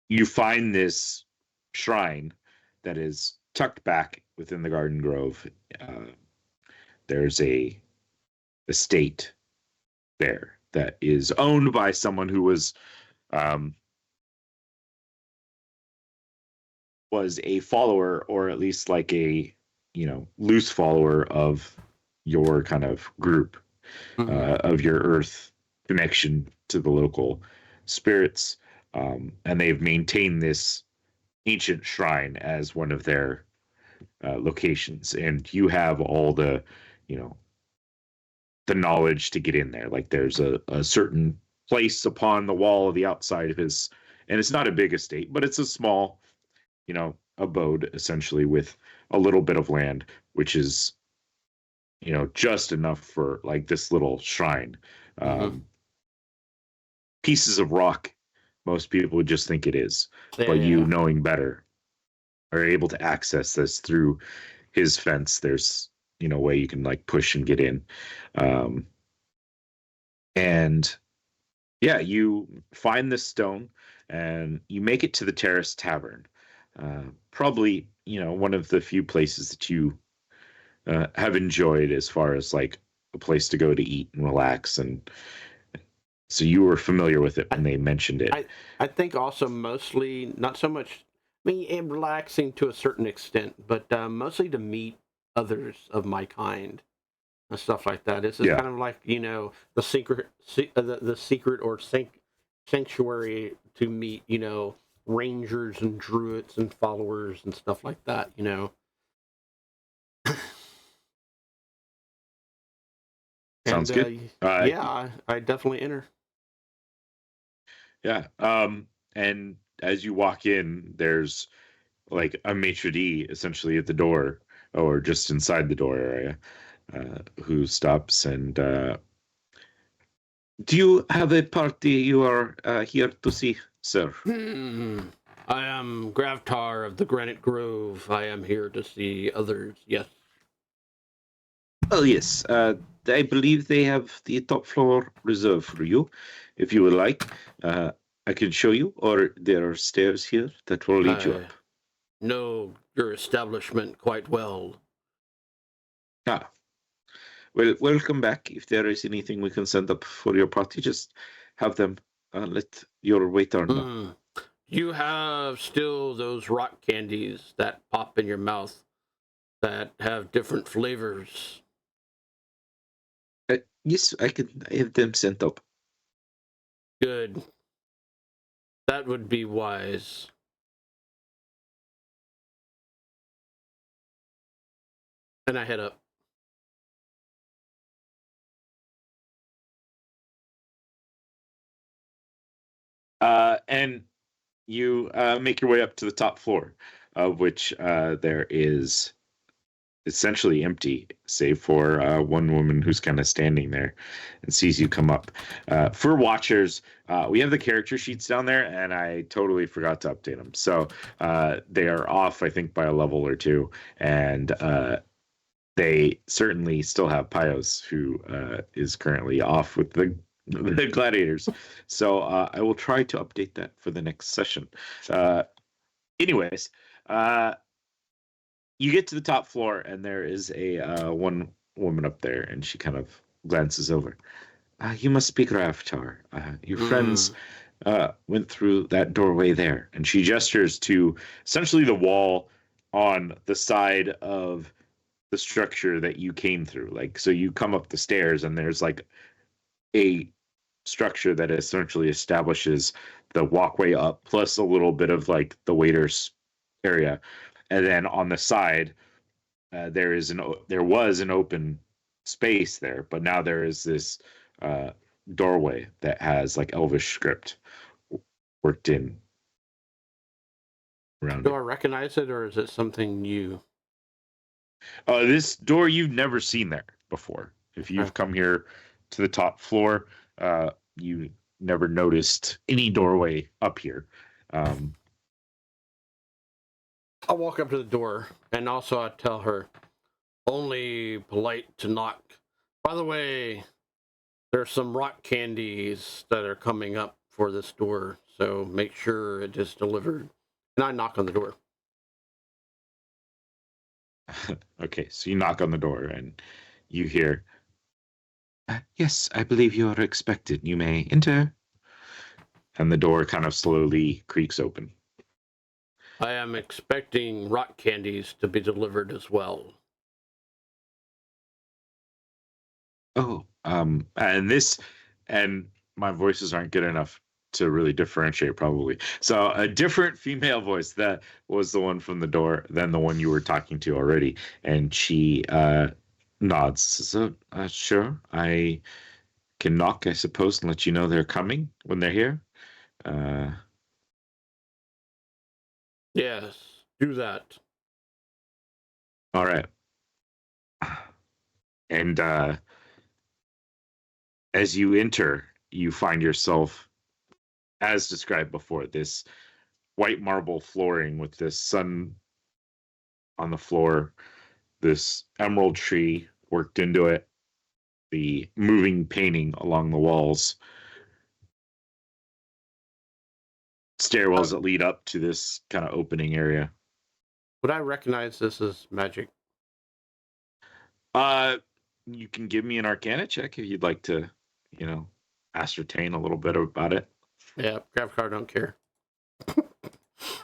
You find this shrine that is tucked back within the garden grove. There's a estate there that is owned by someone who was a follower, or at least like a loose follower of your kind of group, of your earth connection to the local spirits, and they've maintained this ancient shrine as one of their locations, and you have all the the knowledge to get in there. Like there's a certain place upon the wall of the outside of his, and it's not a big estate, but it's a small abode essentially with a little bit of land, which is just enough for like this little shrine. Pieces of rock, most people would just think it is, but you knowing better are able to access this through his fence. There's a way you can like push and get in, and yeah, you find this stone and you make it to the Terrace Tavern. Probably one of the few places that you have enjoyed as far as like a place to go to eat and relax, and so you were familiar with it when they mentioned it. I think also mostly not so much. I mean, relaxing to a certain extent, but mostly to meet others of my kind and stuff like that. This is kind of like the secret or sanctuary to meet rangers and druids and followers and stuff like that. Sounds good. Yeah, I definitely enter. Yeah. And as you walk in, there's like a maitre d' essentially at the door, or just inside the door area, who stops and do you have a party you are here to see, sir? I am Gravtar of the Granite Grove. I am here to see others, yes. Oh, yes. I believe they have the top floor reserved for you. If you would like, I can show you, or there are stairs here that will lead you up. Know your establishment quite well. Well, welcome back. If there is anything we can send up for your party, just have them let your waiter know. You have still those rock candies that pop in your mouth that have different flavors. Yes, I have them sent up. Good. That would be wise. And I head up. And you make your way up to the top floor, of which there is essentially empty, save for one woman who's kind of standing there and sees you come up. For watchers, we have the character sheets down there, and I totally forgot to update them. So they are off, I think, by a level or two, and they certainly still have Pios, who is currently off with the gladiators. So I will try to update that for the next session. Anyways, you get to the top floor, and there is a one woman up there, and she kind of glances over. You must be Graftar. Your friends went through that doorway there. And she gestures to essentially the wall on the side of the structure that you came through. Like, so you come up the stairs, and there's like a structure that essentially establishes the walkway up, plus a little bit of like the waiters area. And then on the side, there was an open space there, but now there is this doorway that has like Elvish script worked in around Do it. I recognize it, or is it something new? This door you've never seen there before. If you've come here to the top floor, you never noticed any doorway up here. I'll walk up to the door, and also I tell her, only polite to knock. By the way, there's some rock candies that are coming up for this door, so make sure it is delivered. And I knock on the door. Okay, so you knock on the door, and you hear, yes, I believe you are expected. You may enter. And the door kind of slowly creaks open. I am expecting rock candies to be delivered as well. Oh, and my voices aren't good enough to really differentiate, probably. So a different female voice that was the one from the door than the one you were talking to already, and she nods. So sure, I can knock, I suppose, and let you know they're coming when they're here. Yes, do that. All right. And as you enter, you find yourself, as described before, this white marble flooring with this sun on the floor, this emerald tree worked into it, the moving painting along the walls, stairwells that lead up to this kind of opening area. Would I recognize this as magic? You can give me an Arcana check if you'd like to, ascertain a little bit about it. Yeah, Graftar don't care.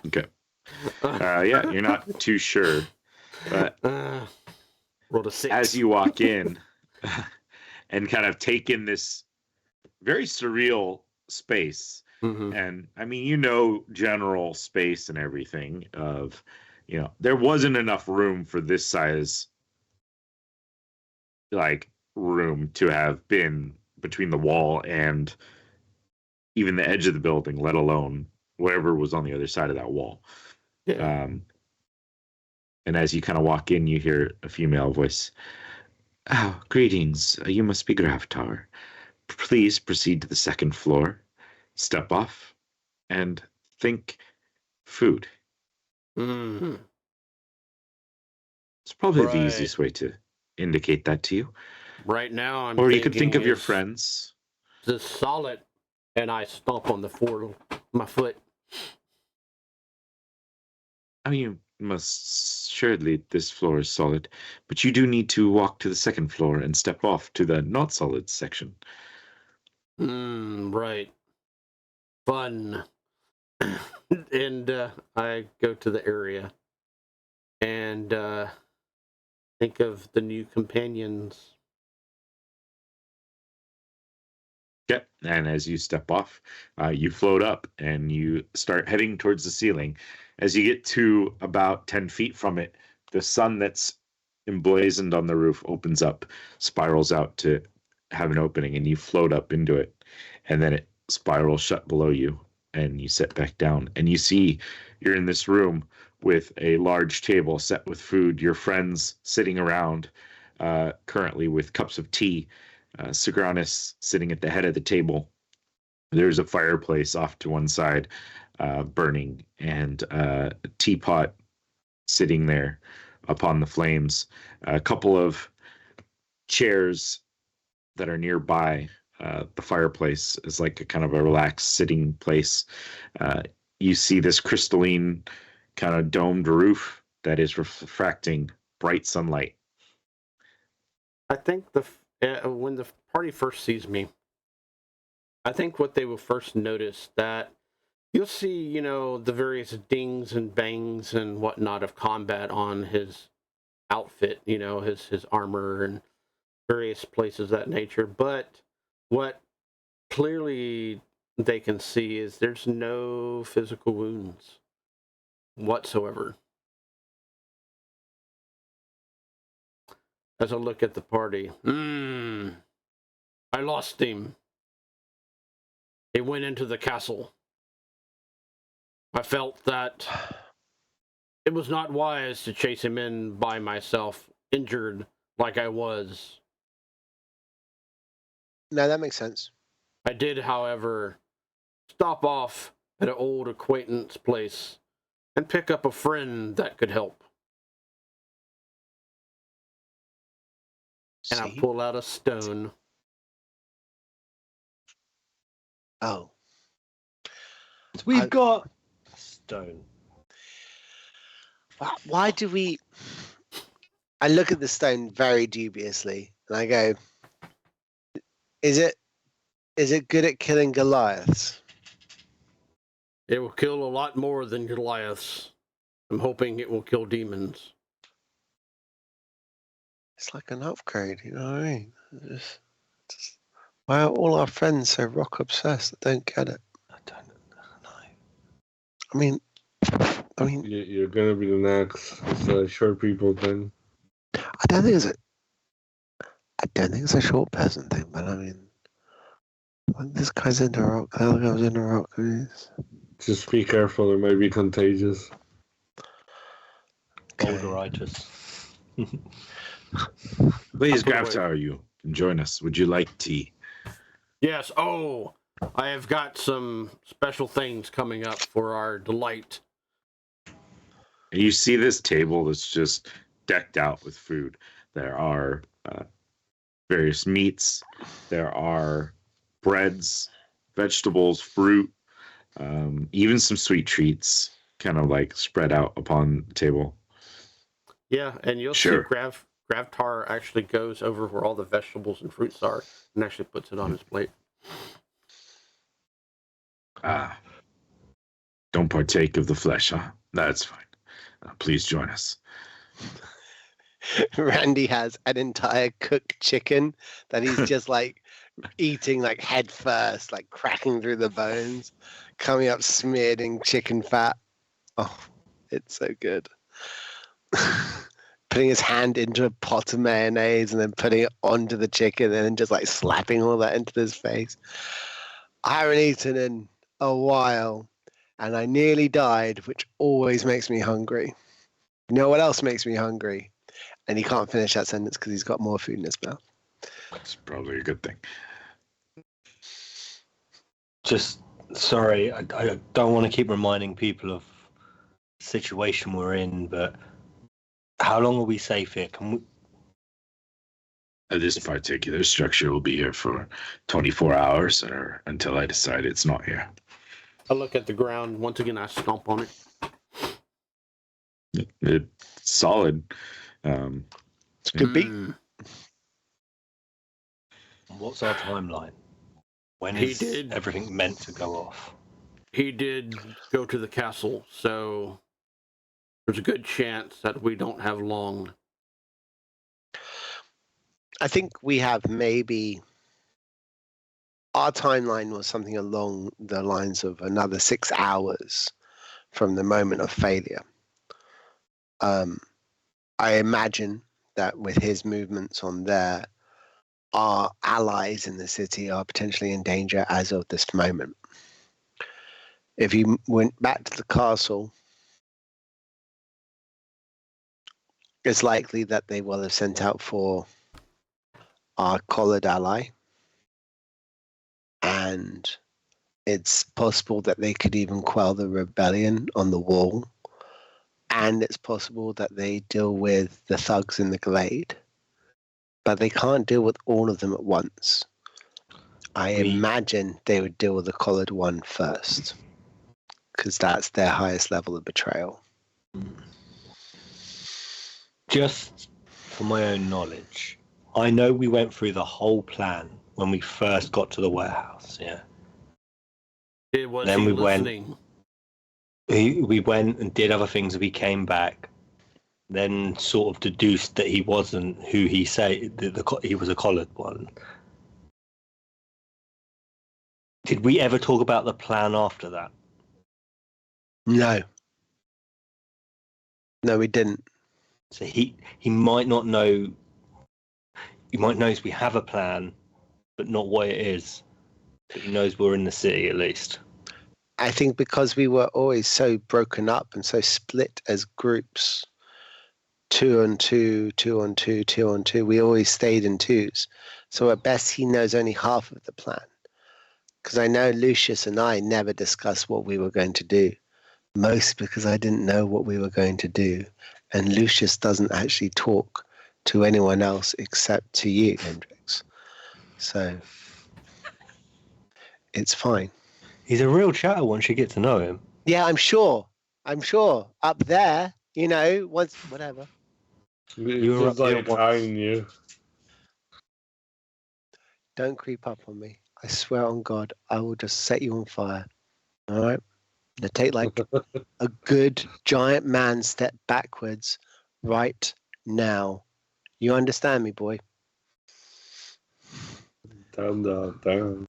Okay. Yeah, you're not too sure, but rolled a 6. as you walk in and kind of take in this very surreal space, and I mean, general space and everything of, there wasn't enough room for this size, like, room to have been between the wall and even the edge of the building, let alone whatever was on the other side of that wall. Yeah. And as you kind of walk in, you hear a female voice. Oh, greetings. You must be Graftar. Please proceed to the second floor, step off, and think food. Mm-hmm. It's probably the Right. easiest way to indicate that to you. Right now, I'm Or you could think thinking of your is friends. this solid, and I stomp on the floor with my foot. Oh, you must assuredly, this floor is solid, but you do need to walk to the second floor and step off to the not solid section. Right. Fun. And I go to the area and think of the new companions. Yeah, and as you step off, you float up and you start heading towards the ceiling. As you get to about 10 feet from it, the sun that's emblazoned on the roof opens up, spirals out to have an opening, and you float up into it. And then it spirals shut below you, and you sit back down. And you see you're in this room with a large table set with food, your friends sitting around, currently with cups of tea. Sigranis sitting at the head of the table. There's a fireplace off to one side, burning, and a teapot sitting there upon the flames. A couple of chairs that are nearby. The fireplace is like a kind of a relaxed sitting place. You see this crystalline kind of domed roof that is refracting bright sunlight. I think when the party first sees me, I think what they will first notice that you'll see, the various dings and bangs and whatnot of combat on his outfit, his armor and various places of that nature. But what clearly they can see is there's no physical wounds whatsoever. As I look at the party, I lost him. He went into the castle. I felt that it was not wise to chase him in by myself, injured like I was. No, that makes sense. I did, however, stop off at an old acquaintance place and pick up a friend that could help. And I pull out a stone. Oh. We've got a stone. Why do we... I look at the stone very dubiously, and I go, is it good at killing Goliaths? It will kill a lot more than Goliaths. I'm hoping it will kill demons. It's like an upgrade, you know what I mean? Just, why are all our friends so rock obsessed? I don't get it. I don't know. I mean, You're gonna be the next. It's a short people thing. I don't think it's a short person thing, but I mean, like, this guy's into rock, the other guy was into rock. Just be careful, it might be contagious. Boulderitis. Please, Graftar, you can join us. Would you like tea? Yes. Oh, I have got some special things coming up for our delight. And you see this table that's just decked out with food. There are various meats. There are breads, vegetables, fruit, even some sweet treats kind of like spread out upon the table. Yeah, and you'll see Gravtar actually goes over where all the vegetables and fruits are and actually puts it on his plate. Don't partake of the flesh, huh? That's fine. Please join us. Randy has an entire cooked chicken that he's just like eating like head first, like cracking through the bones, coming up smeared in chicken fat. Oh, it's so good. Putting his hand into a pot of mayonnaise and then putting it onto the chicken and then just like slapping all that into his face. I haven't eaten in a while and I nearly died, which always makes me hungry. You know what else makes me hungry? And he can't finish that sentence because he's got more food in his mouth. That's probably a good thing. Just, sorry, I don't want to keep reminding people of the situation we're in, but how long are we safe here? Can we... This particular structure will be here for 24 hours or until I decide it's not here. I look at the ground. Once again, I stomp on it. It's solid. It's a good beat. What's our timeline? When is everything meant to go off? He did go to the castle, so there's a good chance that we don't have long. I think we have maybe... Our timeline was something along the lines of another 6 hours from the moment of failure. I imagine that with his movements on there, our allies in the city are potentially in danger as of this moment. If you went back to the castle It's likely that they will have sent out for our collared ally. And it's possible that they could even quell the rebellion on the wall. And it's possible that they deal with the thugs in the glade. But they can't deal with all of them at once. I imagine they would deal with the collared one first. Because that's their highest level of betrayal. Just for my own knowledge, I know we went through the whole plan when we first got to the warehouse, yeah. Then we listening? We went and did other things. We came back, then sort of deduced that he wasn't who he said. He was a collared one. Did we ever talk about the plan after that? No. No, we didn't. So he might not know. He might know we have a plan, but not what it is. But he knows we're in the city at least. I think because we were always so broken up and so split as groups, 2 on 2, 2 on 2, 2 on 2, we always stayed in twos. So at best, he knows only half of the plan. Because I know Lucius and I never discussed what we were going to do. Most because I didn't know what we were going to do. And Lucius doesn't actually talk to anyone else except to you, Hendrix. So it's fine. He's a real chatter once you get to know him. Yeah, I'm sure. Up there, once, whatever. You were like eyeing you. Don't creep up on me. I swear on God, I will just set you on fire. All right? Now take like a good giant man step backwards right now. You understand me, boy? Down.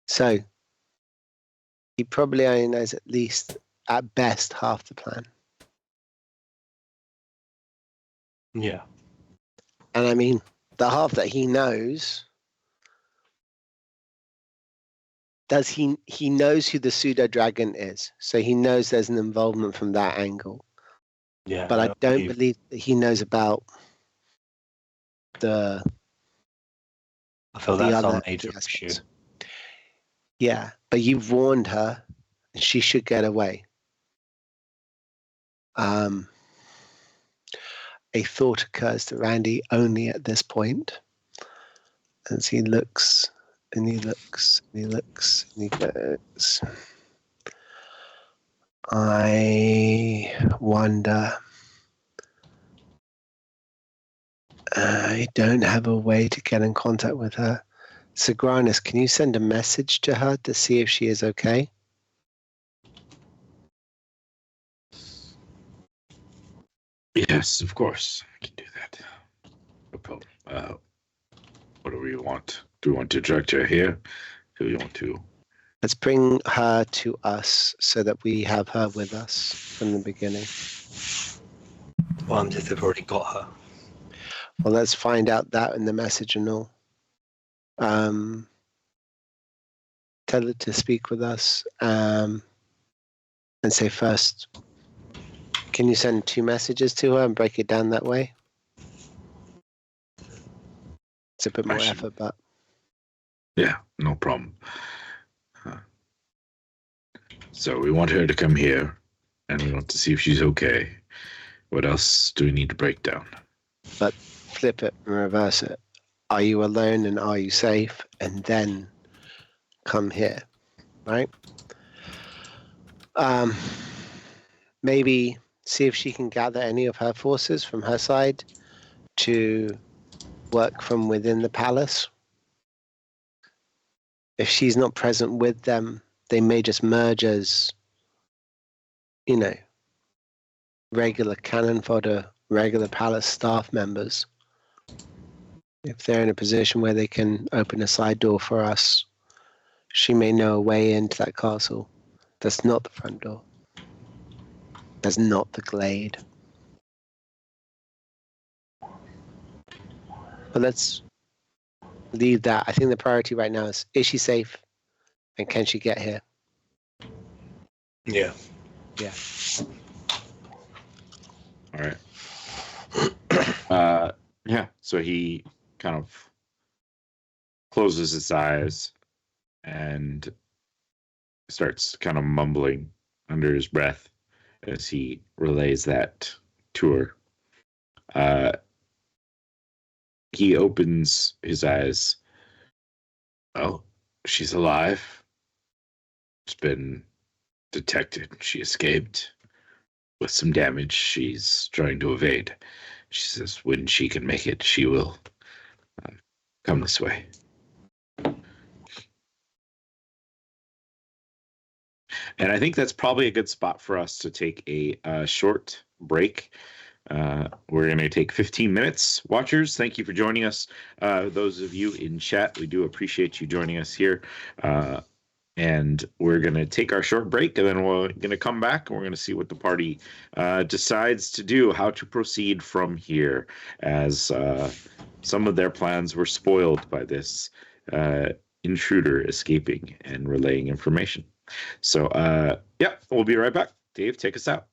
So, he probably only knows at least, at best, half the plan. Yeah. And I mean, the half that he knows, he knows who the pseudo dragon is. So he knows there's an involvement from that angle. Yeah. But I don't believe that he knows about I feel that's our major issue. Yeah, but you've warned her, and she should get away. A thought occurs to Randy only at this point, as he looks, and he looks, and he looks, and he goes, I wonder. I don't have a way to get in contact with her. Sagranus, can you send a message to her to see if she is okay? Yes, of course. I can do that. No problem. What do we want? Do we want to direct her here? Do we want to? Let's bring her to us so that we have her with us from the beginning. Well, I'm just they've already got her. Well, let's find out that in the message and all. Tell her to speak with us and say first, can you send 2 messages to her and break it down that way? It's a bit more effort, but... Yeah, no problem. So we want her to come here, and we want to see if she's okay. What else do we need to break down? But flip it and reverse it. Are you alone and are you safe? And then come here, right? Maybe see if she can gather any of her forces from her side to work from within the palace. If she's not present with them, they may just merge as, regular cannon fodder, regular palace staff members. If they're in a position where they can open a side door for us, she may know a way into that castle. That's not the front door. That's not the glade. But let's leave that. I think the priority right now is she safe? And can she get here? Yeah. Yeah. All right. Yeah. So he kind of closes his eyes and starts kind of mumbling under his breath as he relays that tour. He opens his eyes. Oh, she's alive. It's been detected. She escaped with some damage. She's trying to evade. She says when she can make it, she will come this way. And I think that's probably a good spot for us to take a short break. We're going to take 15 minutes. Watchers, thank you for joining us. Those of you in chat, we do appreciate you joining us here. And we're going to take our short break, and then we're going to come back, and we're going to see what the party decides to do, how to proceed from here, as some of their plans were spoiled by this intruder escaping and relaying information. So, yeah, we'll be right back. Dave, take us out.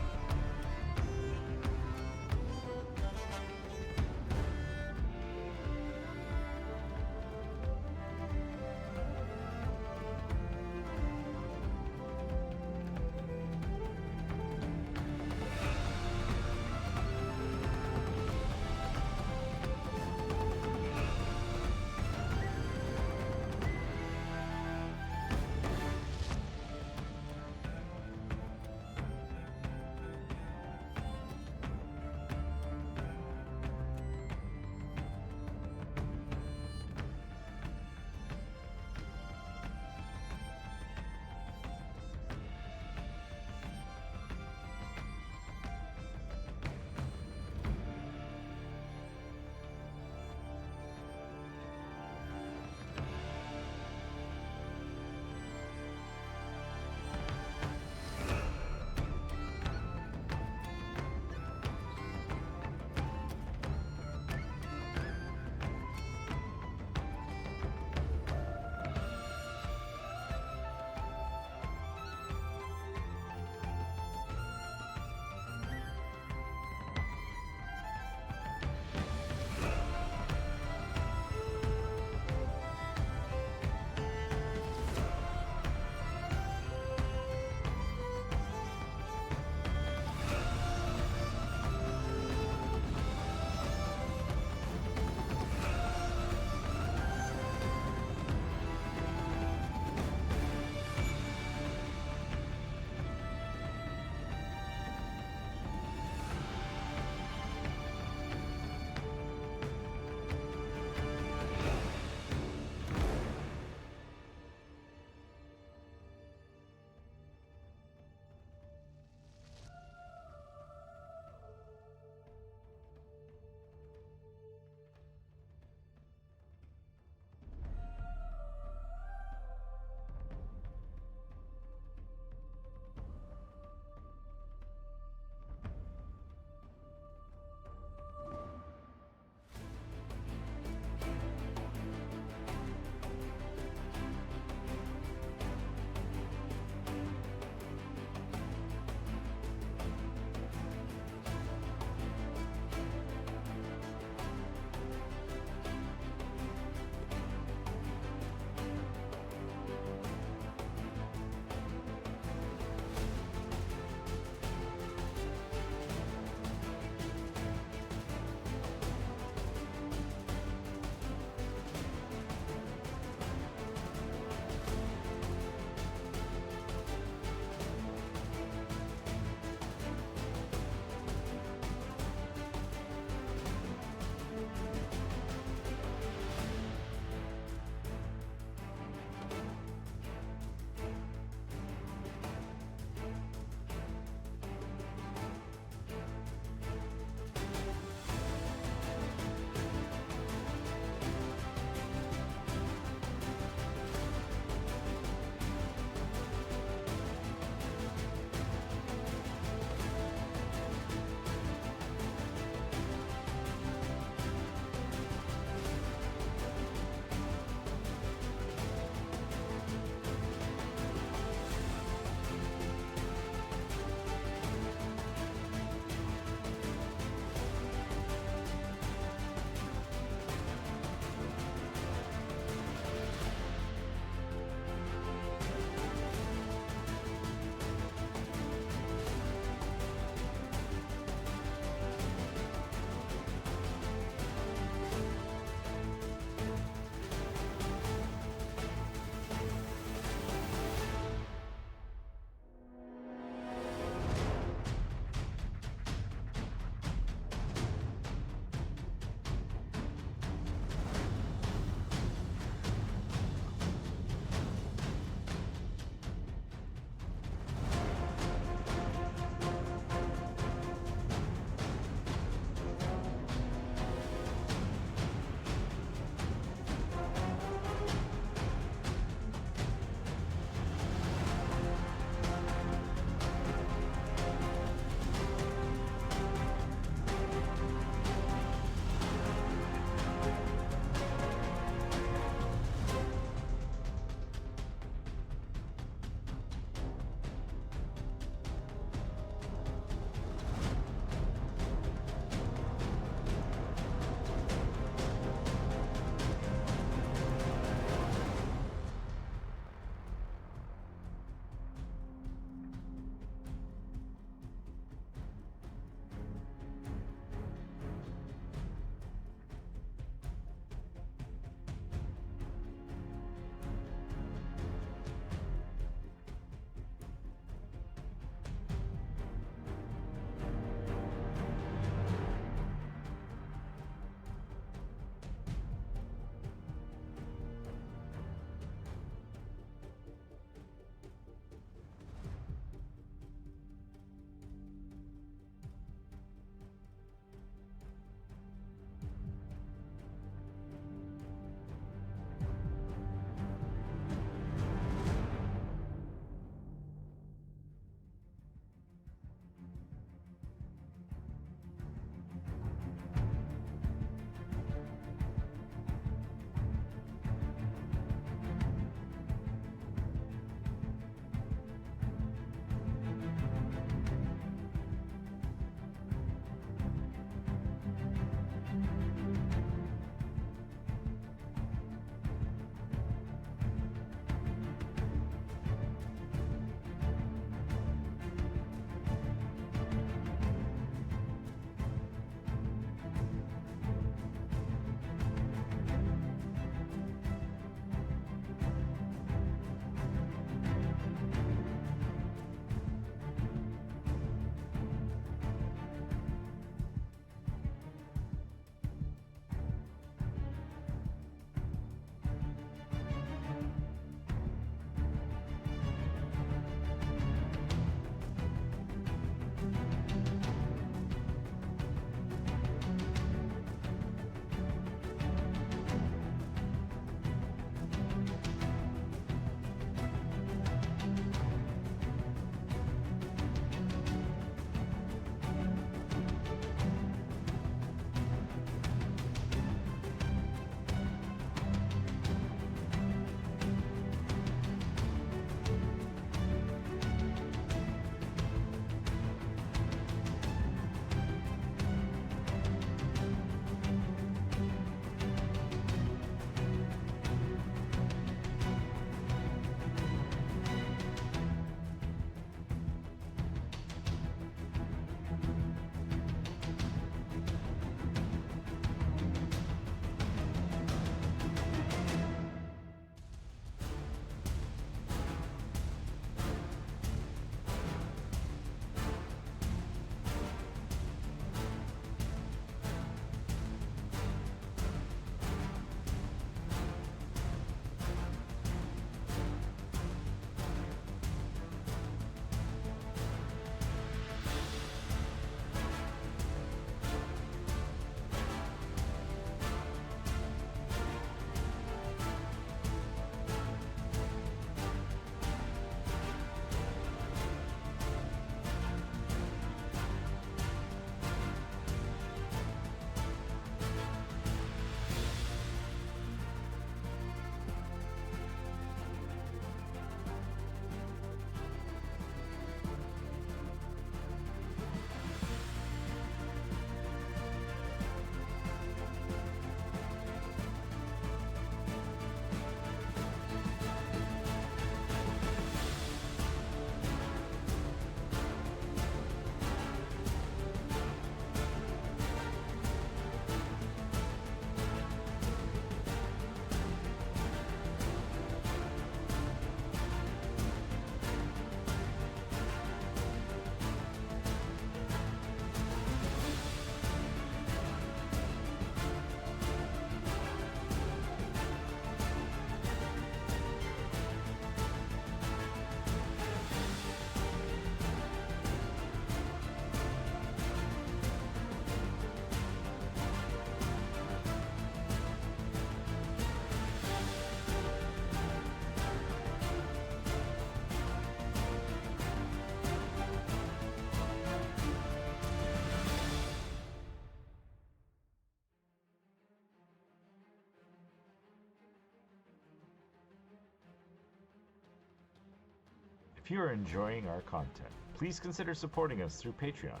If you are enjoying our content, please consider supporting us through Patreon.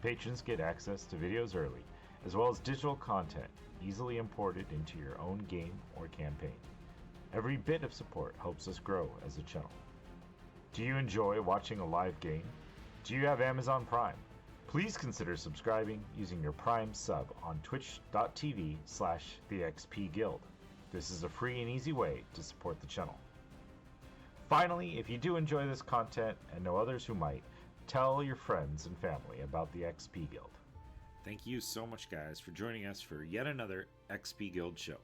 Patrons get access to videos early, as well as digital content easily imported into your own game or campaign. Every bit of support helps us grow as a channel. Do you enjoy watching a live game? Do you have Amazon Prime? Please consider subscribing using your Prime sub on twitch.tv/thexpguild. This is a free and easy way to support the channel. Finally, if you do enjoy this content and know others who might, tell your friends and family about the XP Guild. Thank you so much, guys, for joining us for yet another XP Guild show.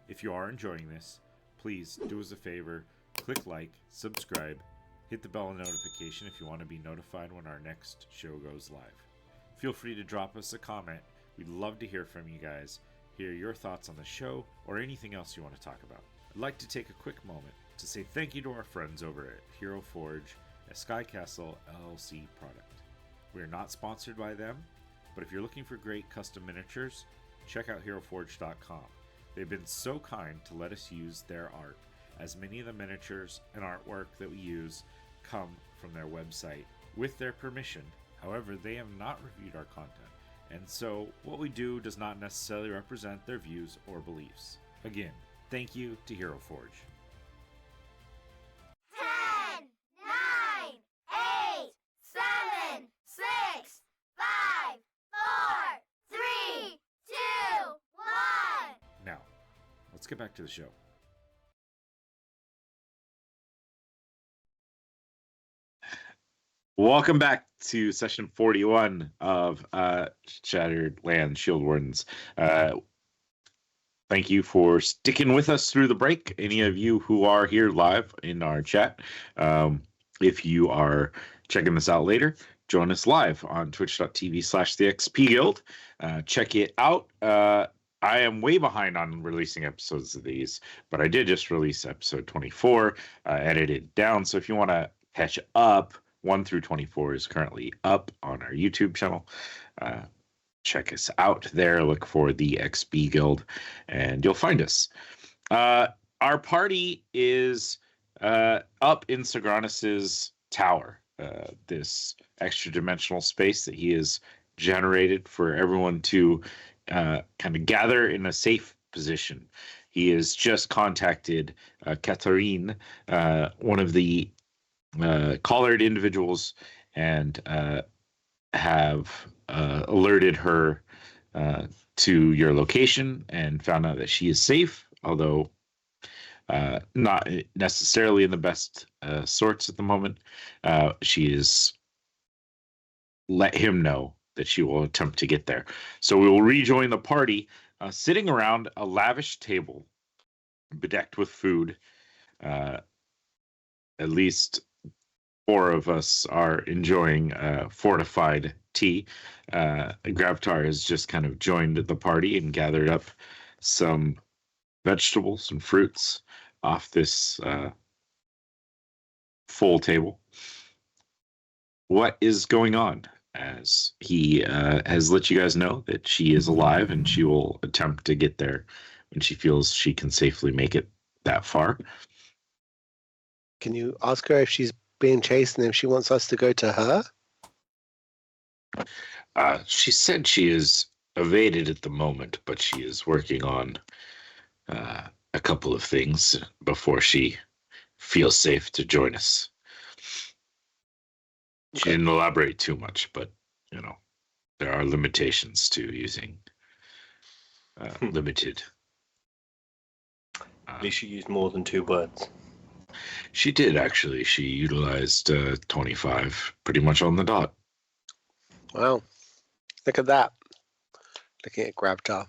If you are enjoying this, please do us a favor, click like, subscribe, hit the bell notification if you want to be notified when our next show goes live. Feel free to drop us a comment. We'd love to hear from you guys, hear your thoughts on the show, or anything else you want to talk about. I'd like to take a quick moment to say thank you to our friends over at Hero Forge, a Sky Castle LLC product. We are not sponsored by them, but if you're looking for great custom miniatures, check out HeroForge.com. They've been so kind to let us use their art, as many of the miniatures and artwork that we use come from their website with their permission. However, they have not reviewed our content, and so what we do does not necessarily represent their views or beliefs. Again, thank you to Hero Forge. 10, 9, 8, 7, 6, 5, 4, 3, 2, 1. Now, let's get back to the show. Welcome back to session 41 of Shattered Land Shield Wardens. Thank you for sticking with us through the break. Any of you who are here live in our chat, if you are checking this out later, join us live on twitch.tv/thexpguild. Check it out. I am way behind on releasing episodes of these, but I did just release episode 24, edited down. So if you want to catch up, 1 through 24 is currently up on our YouTube channel. Check us out there. Look for the XP Guild, and you'll find us. Our party is up in Sagranis's tower, this extra-dimensional space that he has generated for everyone to kind of gather in a safe position. He has just contacted Catherine, one of the collared individuals, and have alerted her to your location and found out that she is safe, although not necessarily in the best sorts at the moment. She is let him know that she will attempt to get there. So we will rejoin the party sitting around a lavish table bedecked with food. At least 4 of us are enjoying fortified tea. Gravtar has just kind of joined the party and gathered up some vegetables and fruits off this full table. What is going on? As he has let you guys know that she is alive and she will attempt to get there when she feels she can safely make it that far. Can you ask her if she's being chased and if she wants us to go to her? She said she is evaded at the moment, but she is working on a couple of things before she feels safe to join us. She didn't elaborate too much, but, you know, there are limitations to using limited. At least she used more than 2 words. She did, actually. She utilized 25 pretty much on the dot. Wow. Look at that. Looking at Gravtar.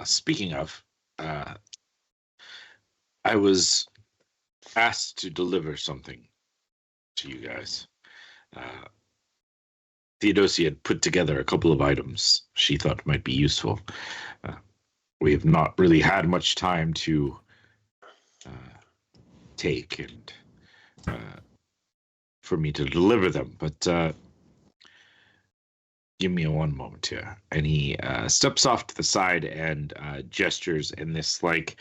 Speaking of, I was asked to deliver something to you guys. Theodosia had put together a couple of items she thought might be useful. We have not really had much time to take and for me to deliver them, but give me one moment here. And he steps off to the side and gestures in this like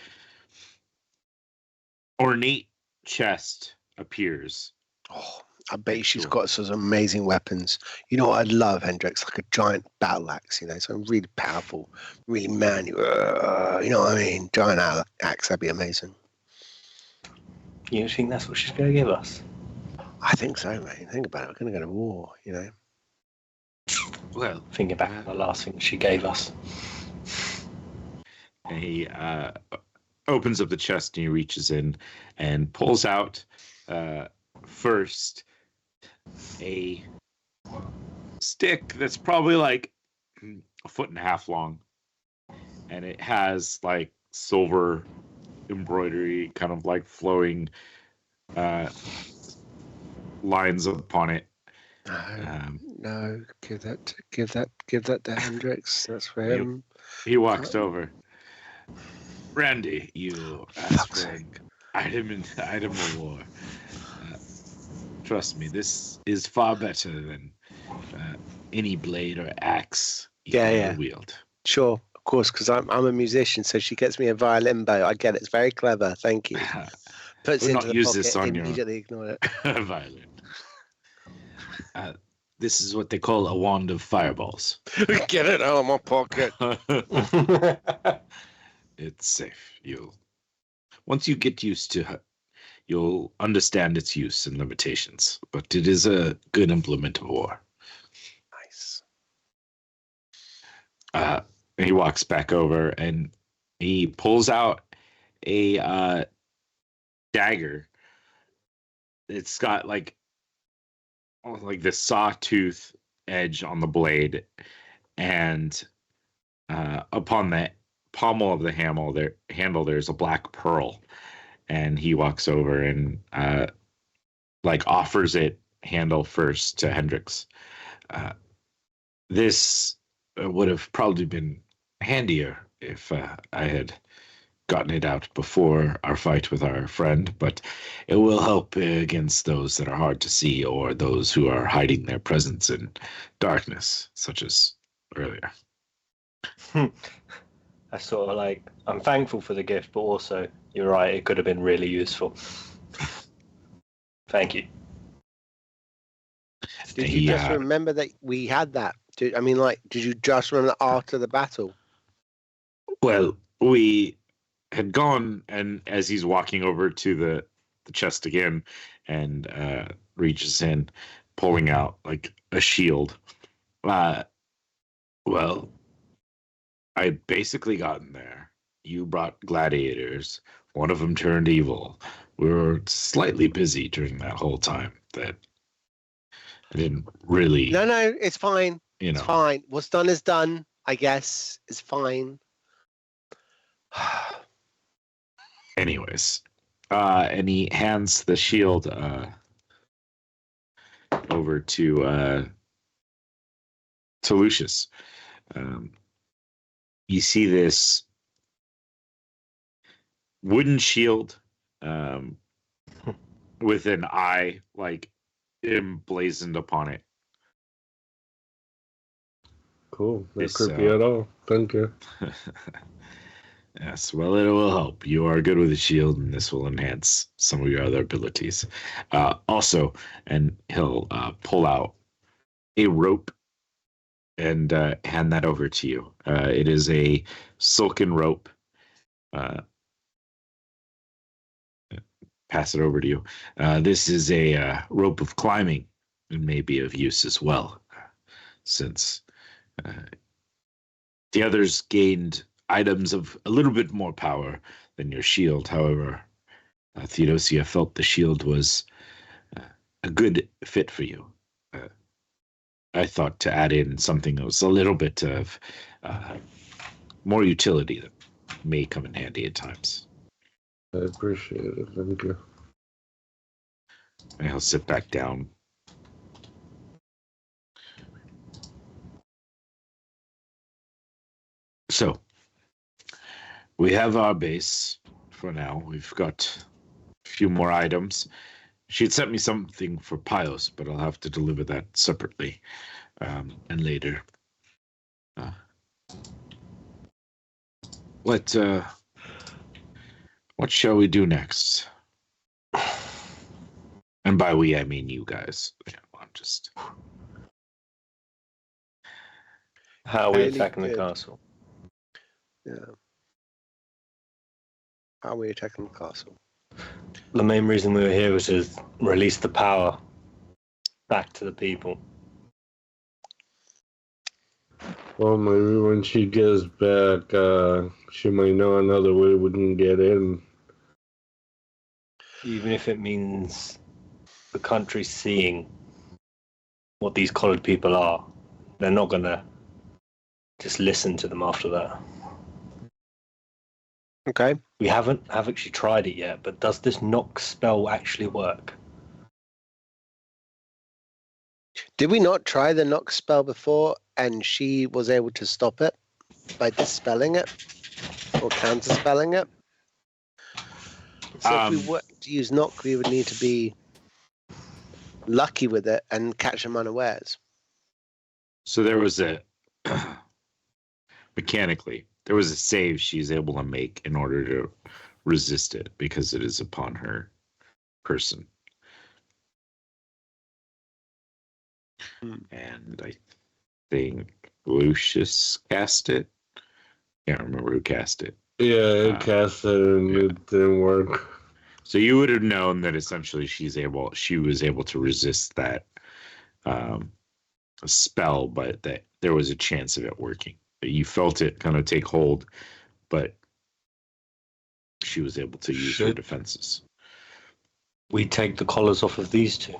ornate chest appears. Oh, I bet she's got some amazing weapons. You know what I'd love, Hendrix? Like a giant battle axe, something really powerful, really manly. You know what I mean? Giant axe, that'd be amazing. You think that's what she's going to give us? I think so, mate. Think about it. We're going to go to war, Well, Thinking back to the last thing she gave us. and he opens up the chest and he reaches in and pulls out first a stick that's probably like a foot and a half long, and it has like silver embroidery, kind of like flowing lines upon it. No, give that to Hendrix. That's for him. He walks over. Randy, you asked for an item of war. Trust me, this is far better than any blade or axe you can ever wield. Sure, of course, because I'm a musician, so she gets me a violin bow. I get it. It's very clever. Thank you. Puts it into the pocket, this on immediately ignore it. your violin. This is what they call a wand of fireballs. Get it out of my pocket. It's safe. Once you get used to it, you'll understand its use and limitations. But it is a good implement of war. Nice. He walks back over and he pulls out a dagger. It's got like this sawtooth edge on the blade, and upon the pommel of the handle there's a black pearl, and he walks over and offers it handle first to Hendrix. This would have probably been handier if I had gotten it out before our fight with our friend, but it will help against those that are hard to see or those who are hiding their presence in darkness, such as earlier. I sort of like, I'm thankful for the gift, but also, you're right, it could have been really useful. Thank you. Did you just remember that we had that? Did you just remember after the battle? Well, we had gone, and as he's walking over to the chest again and reaches in, pulling out like a shield. Well, I basically gotten there. You brought gladiators. One of them turned evil. We were slightly busy during that whole time that I didn't really... No, it's fine. It's fine. What's done is done, I guess. It's fine. Anyways, and he hands the shield over to Lucius. You see this wooden shield with an eye like emblazoned upon it. Cool. Not creepy at all. Thank you. Yes, well, it will help. You are good with a shield, and this will enhance some of your other abilities. Also, and he'll pull out a rope and hand that over to you. It is a silken rope. Pass it over to you. This is a rope of climbing and may be of use as well, since the others gained items of a little bit more power than your shield. However, Theodosia felt the shield was a good fit for you. I thought to add in something that was a little bit of more utility that may come in handy at times. I appreciate it. Thank you. And he'll sit back down. So, we have our base for now. We've got a few more items. She had sent me something for Pios, but I'll have to deliver that separately and later. What shall we do next? And by we, I mean you guys. Yeah, I'm just. How are we Really attacking the good. castle? Yeah. How are we attacking the castle? The main reason we were here was to release the power back to the people. Well, maybe when she gets back, she might know another way we can get in. Even if it means the country seeing what these collared people are, they're not going to just listen to them after that. Okay. We haven't actually tried it yet, but does this knock spell actually work? Did we not try the knock spell before and she was able to stop it by dispelling it or counterspelling it? So if we were to use knock, we would need to be lucky with it and catch them unawares. So there was a mechanically there was a save she's able to make in order to resist it because it is upon her person. And I think Lucius cast it. Can't remember who cast it. Yeah, it cast it and it didn't work. So you would have known that essentially she was able to resist that spell, but that there was a chance of it working. You felt it kind of take hold, but she was able to use her defenses. We take the collars off of these two.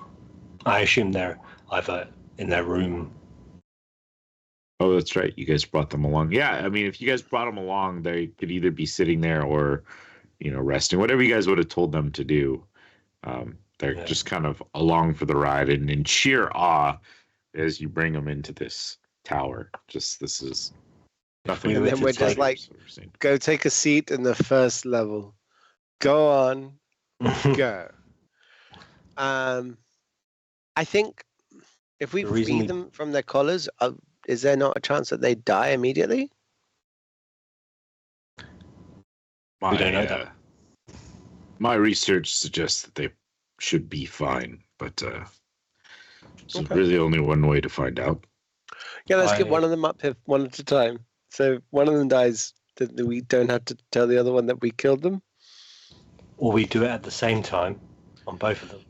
I assume they're either in their room. Oh, that's right. You guys brought them along. Yeah, I mean, if you guys brought them along, they could either be sitting there or, resting. Whatever you guys would have told them to do. They're just kind of along for the ride and in sheer awe as you bring them into this tower. This is nothing. And then we're just like, go take a seat in the first level. Go on. Go. I think if we free them from their collars, is there not a chance that they die immediately? We don't know that. My research suggests that they should be fine, but there's really only one way to find out. Yeah, let's get one of them up here one at a time. So one of them dies, that we don't have to tell the other one that we killed them. Or we do it at the same time on both of them.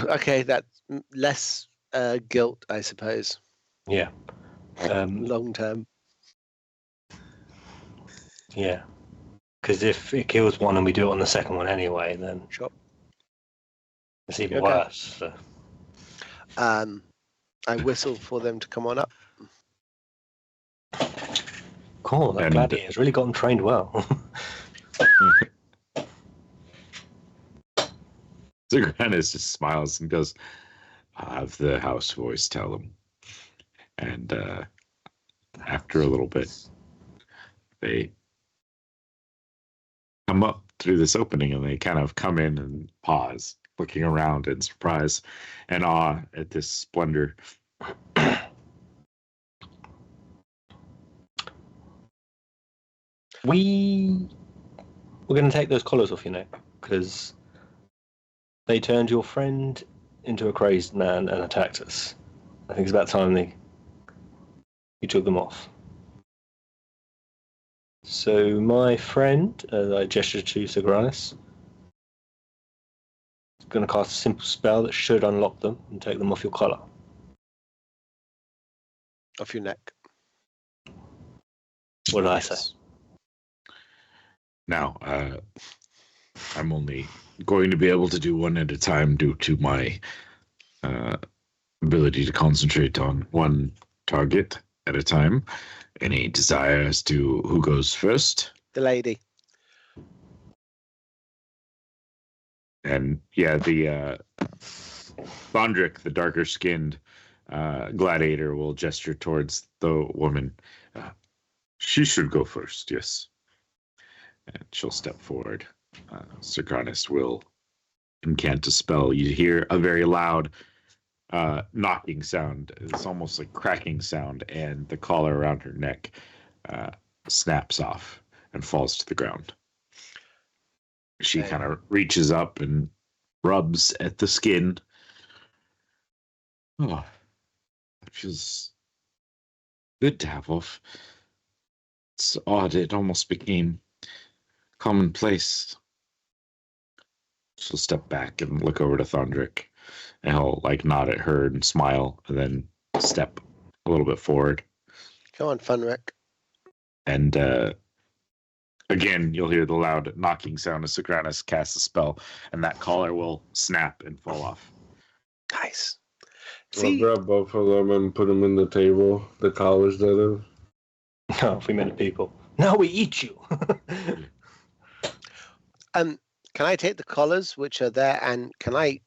Okay, that's less guilt, I suppose. Yeah. Long term. Yeah. Because if it kills one and we do it on the second one anyway, then sure. It's even worse. So. I whistle for them to come on up. Cool, that gladiator's really gotten trained well. Zagranus just smiles and goes, "I'll have the house voice tell him." And after a little bit, they come up through this opening and they kind of come in and pause, looking around in surprise and awe at this splendor. We're going to take those collars off your neck because they turned your friend into a crazed man and attacked us. I think it's about time you took them off. So my friend, I gesture to Zagranus, is going to cast a simple spell that should unlock them and take them off your collar. Off your neck. What did I say? Now, I'm only going to be able to do one at a time due to my ability to concentrate on one target at a time. Any desire as to who goes first? The lady. And yeah, the Bondrick, the darker skinned gladiator, will gesture towards the woman. She should go first, yes. And she'll step forward. Zagranus will incant a spell. You hear a very loud knocking sound. It's almost like cracking sound, and the collar around her neck snaps off and falls to the ground. She kind of reaches up and rubs at the skin. Oh, it feels good to have off. It's odd. It almost became commonplace. She'll step back and look over to Thondrick, and he'll like nod at her and smile, and then step a little bit forward. Come on, Funrick. And again, you'll hear the loud knocking sound as Sagranus casts a spell, and that collar will snap and fall off. Nice. I'll See, grab both of them and put them in the table. The collars, that is. No, if we meant people. Now we eat you. can I take the collars which are there and can I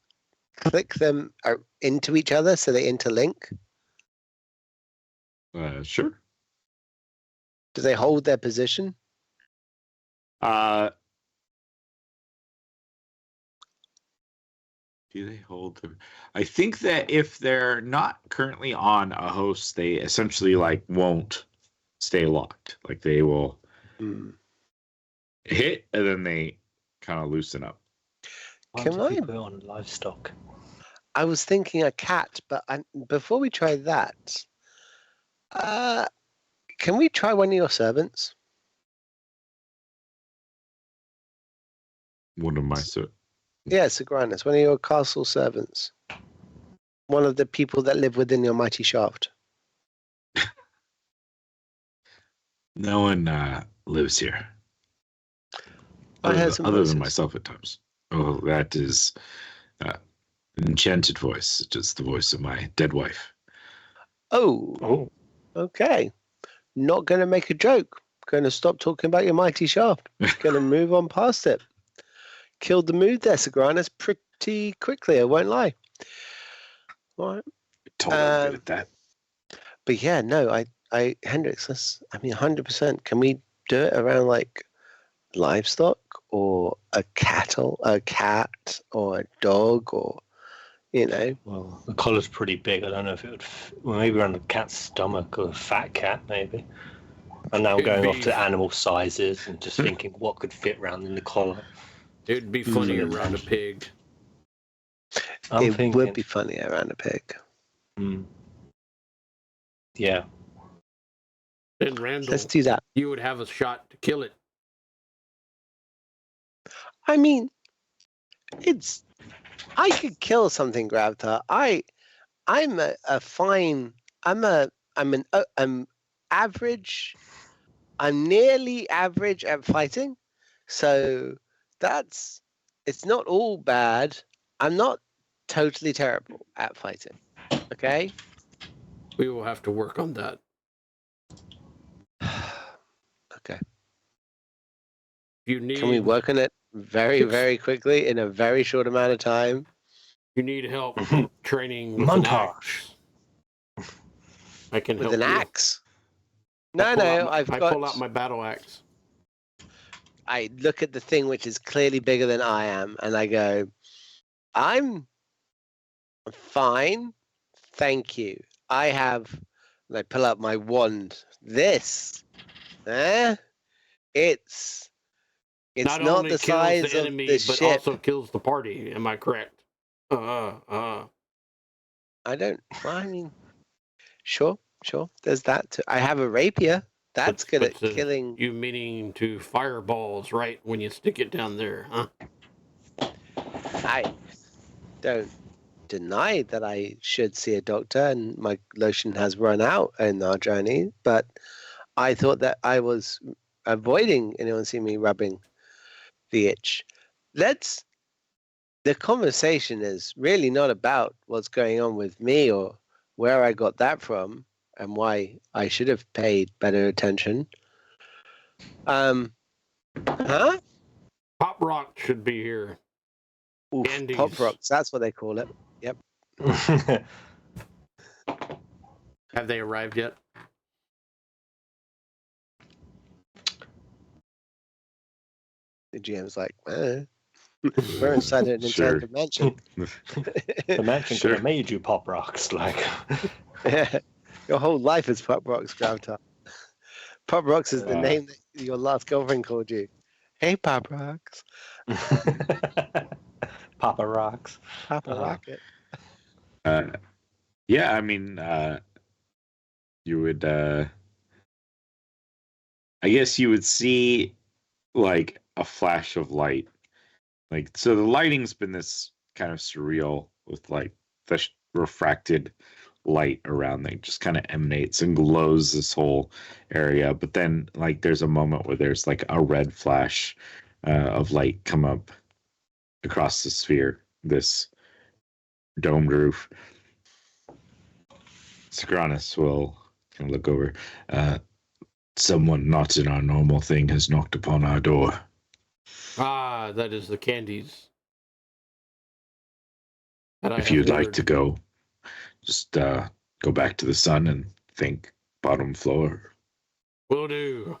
click them into each other so they interlink? Sure. Do they hold their position? Do they hold them? I think that if they're not currently on a host, they essentially like won't stay locked. Like they will hit and then they kind of loosen up. Can Why I- don't we put it on livestock? I was thinking a cat, but before we try that, can we try one of your servants? One of my Yeah, Sagranus, one of your castle servants. One of the people that live within your mighty shaft. no one lives here. I heard some other voices. than myself at times. Oh, that is an enchanted voice. It is the voice of my dead wife. Oh, Oh, okay. Not going to make a joke. Going to stop talking about your mighty shaft. Going to move on past it. Killed the mood there, Sagranus, pretty quickly. I won't lie. All right. Told I'm good at that. But yeah, no, Hendrix, 100%. Can we do it around like livestock or a cat or a dog or, well, the collar's pretty big. I don't know if it would. Well, maybe around the cat's stomach or a fat cat, maybe. And now I'm It'd going off be- to animal sizes and just thinking what could fit around in the collar. It'd be funny around a pig. I'm it thinking, would be funny around a pig. Yeah. Then Randall, Let's do that. you would have a shot to kill it. I mean, I could kill something, Gravtar. I'm average. I'm nearly average at fighting, so it's not all bad. I'm not totally terrible at fighting. Okay. We will have to work on that. Okay. You need. Can we work on it very, very quickly in a very short amount of time? You need help training with Montage. an axe. I can With help an you. axe? No, I pull out my battle axe. I look at the thing which is clearly bigger than I am, and I go, I'm fine, thank you. And I pull out my wand. It's not only the kills size the of enemy, the but ship. also kills the party. Am I correct? I mean, sure. There's that too. I have a rapier. That's good at killing. You meaning to fireballs, right? When you stick it down there, huh? I don't deny that I should see a doctor, and my lotion has run out in our journey, but I thought that I was avoiding anyone seeing me rubbing the itch. The conversation is really not about what's going on with me or where I got that from and why I should have paid better attention. Huh? Pop Rock should be here. Oof, Candies. Pop rocks, that's what they call it. Yep. Have they arrived yet? The GM's like, we're inside an Sure. enchanted mansion. The mansion Sure. could have made you pop rocks, like. Your whole life is Pop Rocks, Gravtar. Pop Rocks is the Wow. name that your last girlfriend called you. Hey, Pop Rocks. Pop Papa Rocks. Papa Rocket. Yeah, I mean, you would. I guess you would see like a flash of light. Like, so the lighting's been this kind of surreal with like the refracted light around that just kind of emanates and glows this whole area. But then, like, there's a moment where there's like a red flash of light come up across the sphere, this domed roof. Socrates will kind of look over. Someone not in our normal thing has knocked upon our door. Ah, that is the candies. That I If have you'd like ordered. to go, just go back to the sun and think bottom floor. Will do.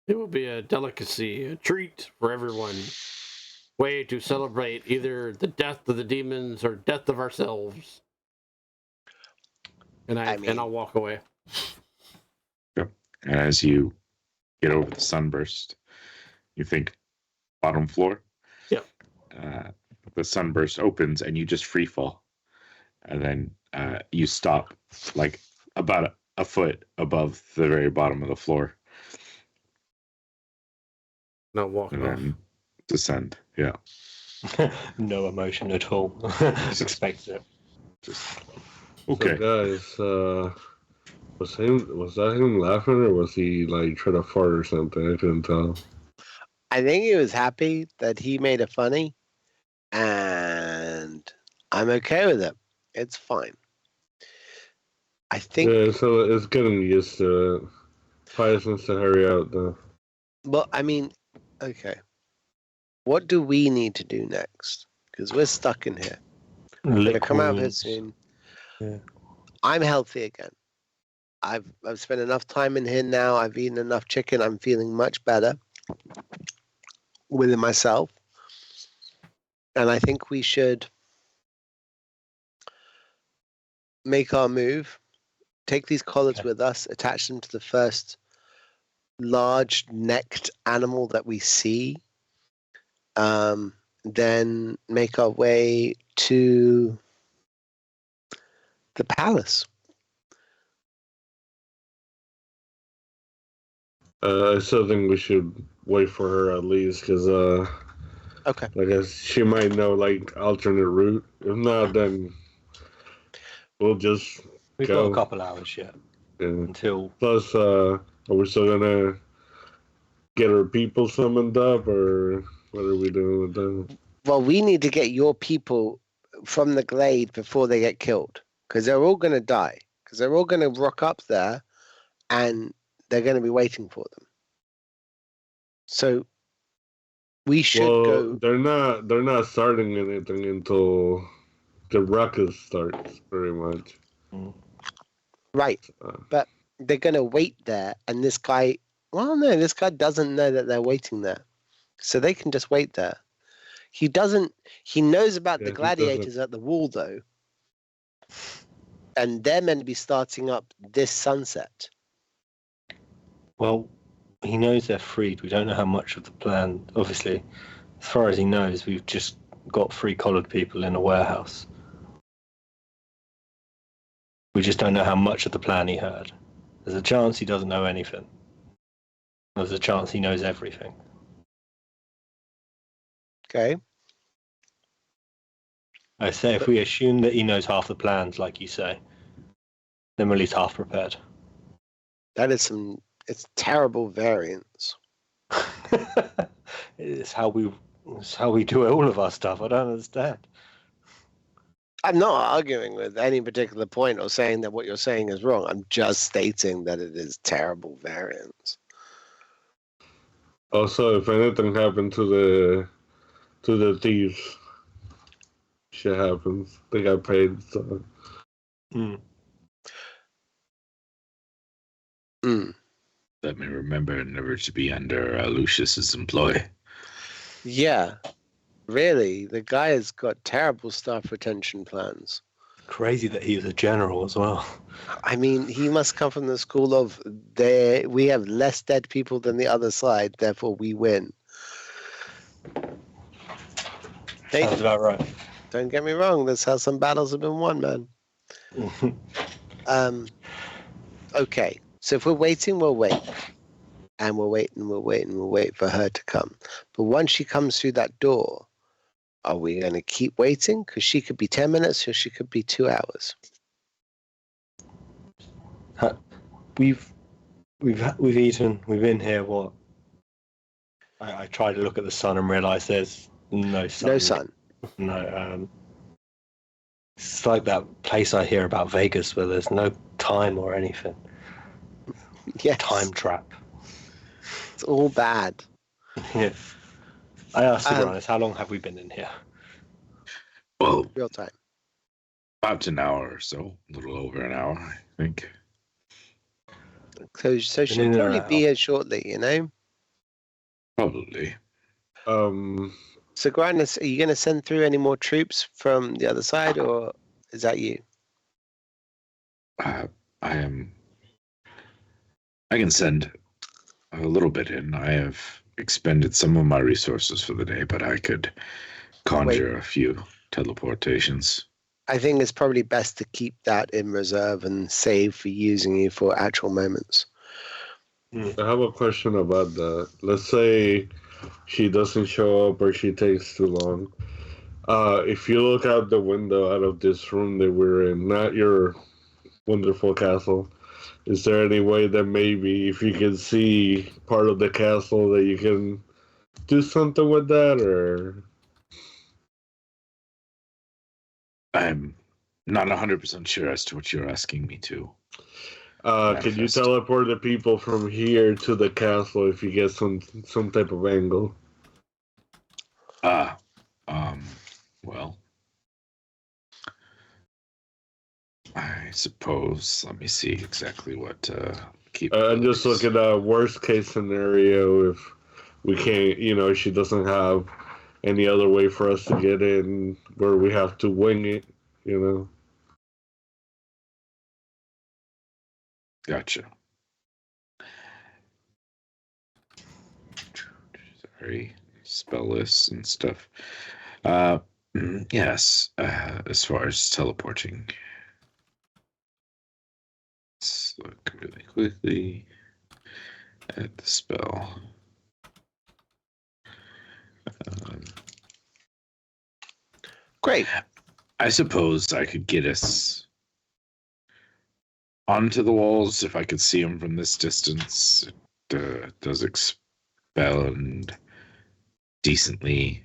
It will be a delicacy, a treat for everyone. Way to celebrate either the death of the demons or death of ourselves. And I'll walk away. Yep. And as you get over the sunburst, you think bottom floor. Yep. The sunburst opens and you just free fall, and then you stop like about a foot above the very bottom of the floor, And I'll walk and off. then descend. Yeah. No emotion at all. Expect it. Just Okay. So guys, was that him laughing, or was he like trying to fart or something? I couldn't tell. I think he was happy that he made it funny, and I'm okay with it. It's fine. I think. Yeah, so it's getting used to it. Pius wants to hurry out though. Well, I mean, okay. What do we need to do next? Because we're stuck in here. We're gonna come out of here soon. Yeah. I'm healthy again. I've spent enough time in here now. I've eaten enough chicken. I'm feeling much better within myself. And I think we should make our move, take these collars with us, attach them to the first large-necked animal that we see, then make our way to the palace. I still think we should wait for her at least, because Okay. I guess she might know like alternate route. If not, then we'll just We've go. got a couple hours yet Yeah. until. Plus, are we still gonna get our people summoned up, or what are we doing with them? Well, we need to get your people from the glade before they get killed, because they're all going to die, because they're all going to rock up there, and they're going to be waiting for them. So we should go. They're not starting anything until the ruckus starts, pretty much. Right, but they're going to wait there, and this guy. Well, no, this guy doesn't know that they're waiting there, so they can just wait there. He doesn't. He knows about the gladiators at the wall, though, and they're meant to be starting up this sunset. Well, he knows they're freed. We don't know how much of the plan. Obviously, as far as he knows, we've just got 3 collared people in a warehouse. We just don't know how much of the plan he heard. There's a chance he doesn't know anything. There's a chance he knows everything. Okay. I say, if we assume that he knows half the plans, like you say, then we're at least half prepared. That is some. It's terrible variance. It's how we do all of our stuff. I don't understand. I'm not arguing with any particular point or saying that what you're saying is wrong. I'm just stating that it is terrible variance. Also, if anything happened to the thieves, shit happens. They got paid, so. let me remember never to be under Lucius's employ. Yeah, really, the guy has got terrible staff retention plans. Crazy that he was a general as well. I mean, he must come from the school of we have less dead people than the other side, therefore we win. Hey, Sounds about right. don't get me wrong. That's how some battles have been won, man. Okay. So if we're waiting, we'll wait. And we'll wait and we'll wait and we'll wait for her to come. But once she comes through that door, are we going to keep waiting? Because she could be 10 minutes or she could be 2 hours. We've eaten. We've been here. What? I try to look at the sun and realise there's no sun. No sun. No. It's like that place I hear about Vegas where there's no time or anything. Yes. Time trap. It's all bad. Yeah. I asked Uranus, how long have we been in here? Well, Real time. about an hour or so, a little over an hour, I think. So she'll In or probably out? be here shortly, you know? Probably. So, Grandness, are you going to send through any more troops from the other side, or is that you? I can send a little bit in. I have expended some of my resources for the day, but I could conjure a few teleportations. I think it's probably best to keep that in reserve and save for using you for actual moments. I have a question about that. Let's say she doesn't show up or she takes too long. If you look out the window out of this room that we're in, not your wonderful castle, is there any way that maybe if you can see part of the castle that you can do something with that, or? I'm not 100% sure as to what you're asking me to. Can you Manifest. teleport the people from here to the castle if you get some type of angle? Well, I suppose. Let me see exactly what I'm just looking at worst case scenario if we can't, she doesn't have any other way for us to get in where we have to wing it. Gotcha. Sorry, spell lists and stuff. Yes, as far as teleporting. Let's look really quickly at the spell. Great. I suppose I could get us onto the walls if I could see them from this distance. It does expel and decently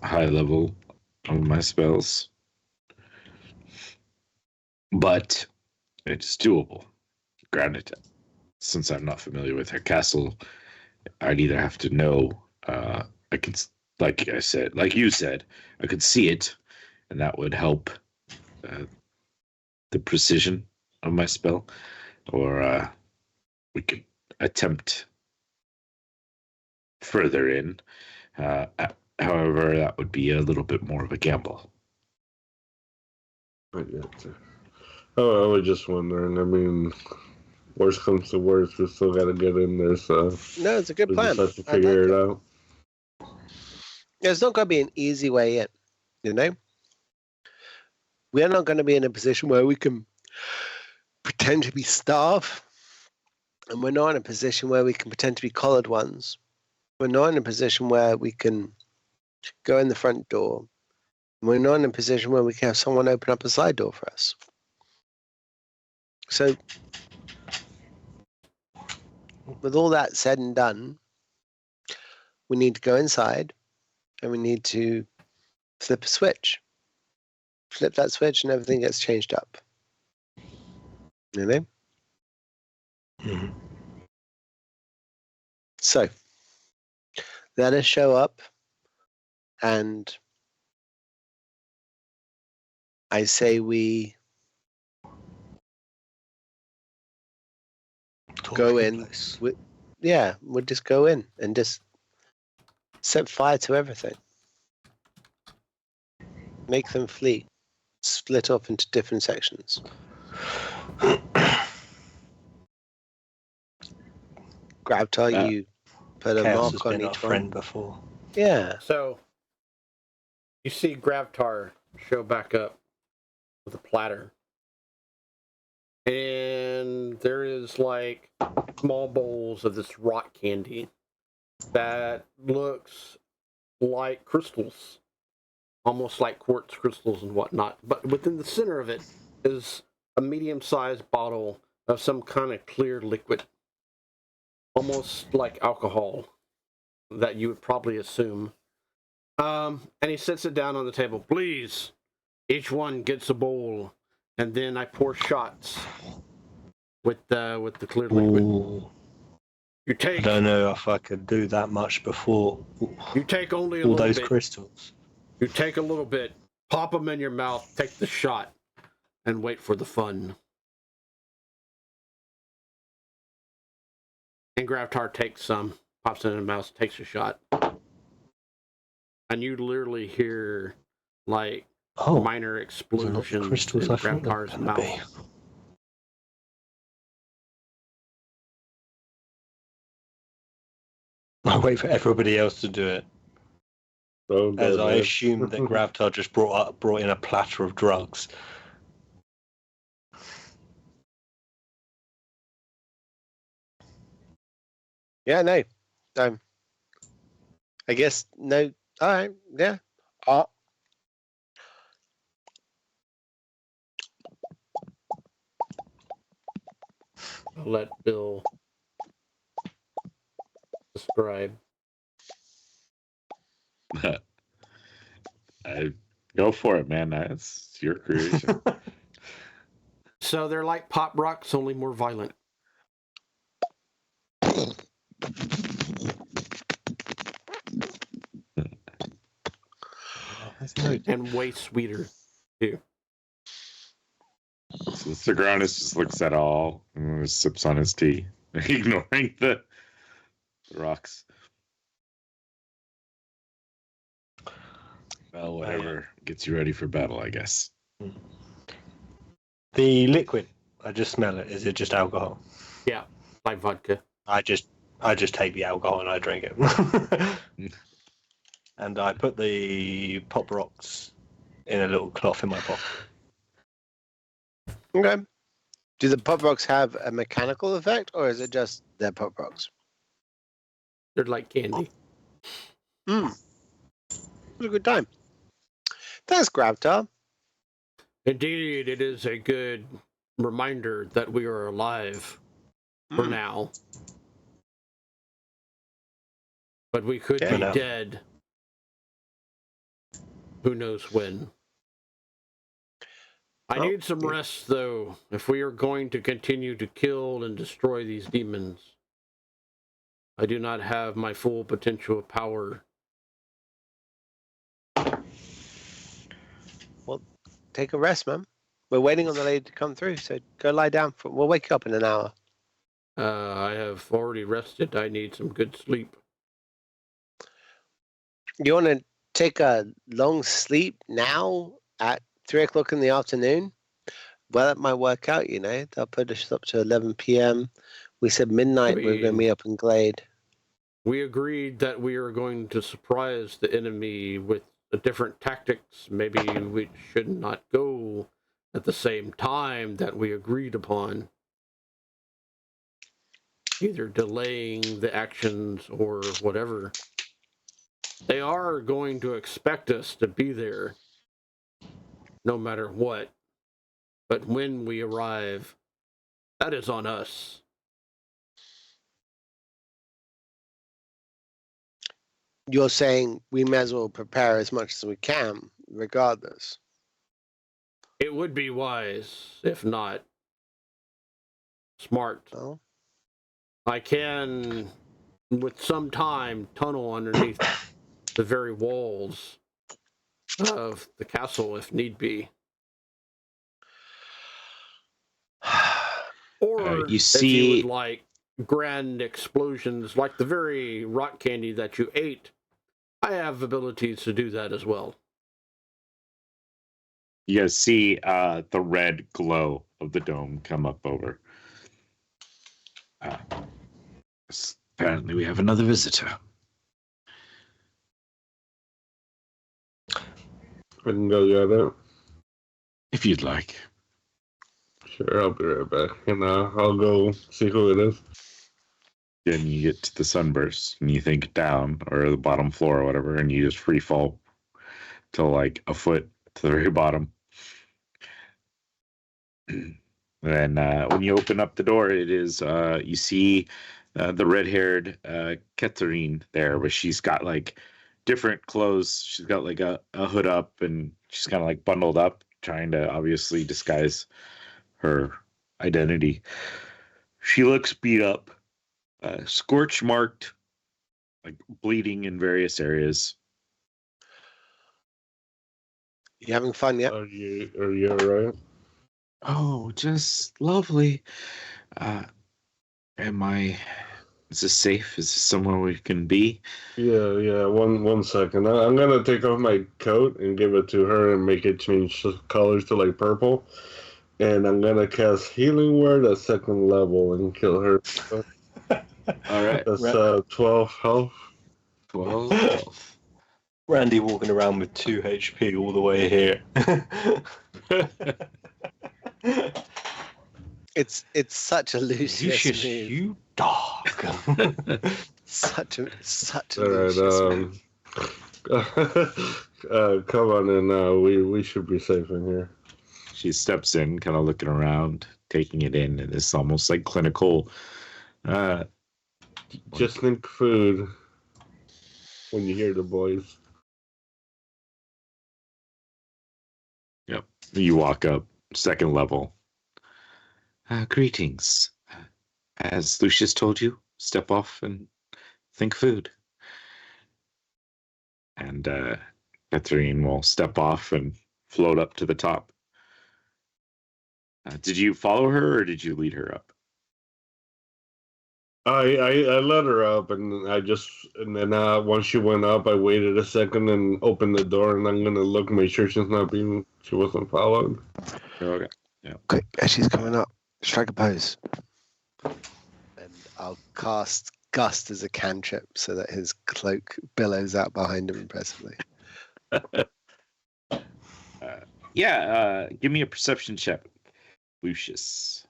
high level of my spells. But it's doable. Granted, since I'm not familiar with her castle, I'd either have to know, I could, like you said, I could see it, and that would help the precision of my spell, or we could attempt further in. However, that would be a little bit more of a gamble. I was just wondering. I mean, worst comes to worst, we still got to get in there, so No, it's a good we plan. just have to I figure like it it. out. There's not going to be an easy way in, you know? We're not going to be in a position where we can pretend to be staff, and we're not in a position where we can pretend to be collared ones. We're not in a position where we can go in the front door. We're not in a position where we can have someone open up a side door for us. So, with all that said and done, we need to go inside and we need to flip a switch. Flip that switch and everything gets changed up. You know? Mhm. So, let us show up, and I say we go Torch the in. place. We'll just go in and just set fire to everything. Make them flee. Split off into different sections. Grabtar, you put a Chaos has mark on been our each friend one. before. Yeah. So You see Gravtar show back up with a platter. And there is like small bowls of this rock candy that looks like crystals, almost like quartz crystals and whatnot. But within the center of it is a medium-sized bottle of some kind of clear liquid, almost like alcohol that you would probably assume. And he sets it down on the table. Please, each one gets a bowl, and then I pour shots with the clear liquid. Ooh, You I take don't know if I could do that much before you take only a all little those bit. crystals. You take a little bit, pop them in your mouth, take the shot, and wait for the fun. And Gravtar takes some, pops it in his mouth, takes a shot. And you literally hear, like, Oh, minor there's a explosions lot of in crystals I thought there were Gravtar's gonna mouth. be. I wait for everybody else to do it, Don't as do I that. assume that Gravtar just brought in a platter of drugs. Yeah, no. I guess no. All right. Yeah. I'll let Bill describe. Go for it, man. That's your creation. So they're like pop rocks, only more violent. And way sweeter, too. So Sigournus just looks at all and sips on his tea, ignoring the rocks. Well, whatever gets you ready for battle, I guess. The liquid, I just smell it. Is it just alcohol? Yeah, like vodka. I just take the alcohol and I drink it. And I put the pop rocks in a little cloth in my pocket. Okay. Do the pop rocks have a mechanical effect, or is it just their pop rocks? They're like candy. It was a good time. Thanks, Gravtar. Indeed, it is a good reminder that we are alive for now. But we could Yeah, be no. dead. Who knows when? I Well, need some rest, though, if we are going to continue to kill and destroy these demons. I do not have my full potential of power. Well, take a rest, man. We're waiting on the lady to come through, so go lie down. We'll wake you up in an hour. I have already rested. I need some good sleep. You want to take a long sleep now at 3 o'clock in the afternoon? Well, that might work out, you know. They'll put us up to 11 p.m. We said midnight we are going to meet up in Glade. We agreed that we are going to surprise the enemy with different tactics. Maybe we should not go at the same time that we agreed upon. Either delaying the actions or whatever. They are going to expect us to be there, no matter what. But when we arrive, that is on us. You're saying we may as well prepare as much as we can, regardless. It would be wise, if not smart. Well, I can, with some time, tunnel underneath the very walls of the castle if need be. Or You if see- you would like grand explosions like the very rock candy that you ate, I have abilities to do that as well. You guys see the red glow of the dome come up over. Apparently we have another visitor. I can go get it. If you'd like. Sure, I'll be right back. And I'll go see who it is. Then you get to the sunburst and you think down or the bottom floor or whatever, and you just free fall to like a foot to the very bottom. And when you open up the door, it is you see the red-haired Catherine there, but she's got like different clothes. She's got like a hood up, and she's kind of like bundled up, trying to obviously disguise her identity. She looks beat up, scorch marked, like bleeding in various areas. You having fun yet? Are you alright? Oh, just lovely. Am I? Is this safe? Is this somewhere we can be? Yeah. One second. I'm gonna take off my coat and give it to her and make it change colors to like purple. And I'm gonna cast Healing Word at 2nd level and kill her. All right. That's 12 health. 12 health. Randy walking around with 2 HP all the way here. It's such a Lucius Lucius, move. you dog. Such a All Lucius right. move. Come on in. We should be safe in here. She steps in, kind of looking around, taking it in, and it's almost like clinical. Just think food when you hear the boys. Yep. You walk up, 2nd level. Greetings. As Lucius told you, step off and think food. And Catherine will step off and float up to the top. Did you follow her or did you lead her up? I let her up, and then once she went up, I waited a second and opened the door, and I'm gonna look, make sure she wasn't followed. Okay. Quick, as she's coming up, strike a pose. And I'll cast Gust as a cantrip so that his cloak billows out behind him impressively. Give me a perception check, Lucius.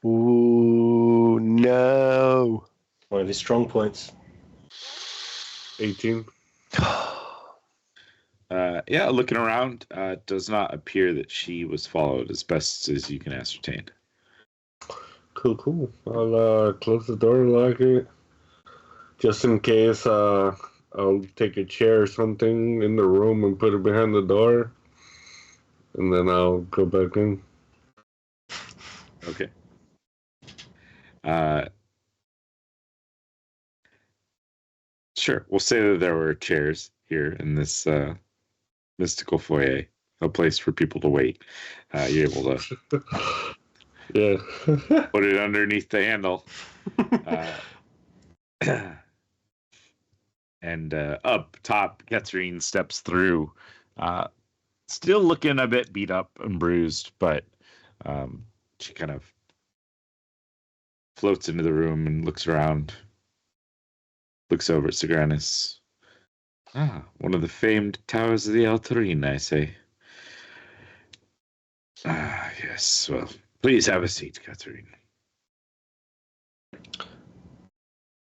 Ooh, no. One of his strong points. 18. Looking around, it does not appear that she was followed as best as you can ascertain. Cool. I'll close the door and lock it. Just in case, I'll take a chair or something in the room and put it behind the door. And then I'll go back in. Okay. Sure. We'll say that there were chairs here in this mystical foyer, a place for people to wait. You're able to Yeah. put it underneath the handle. And up top, Catherine steps through, still looking a bit beat up and bruised, but she kind of floats into the room and looks around, looks over at Sigranus. One of the famed towers of the Altarine, I say. Yes, well, please have a seat, Catherine.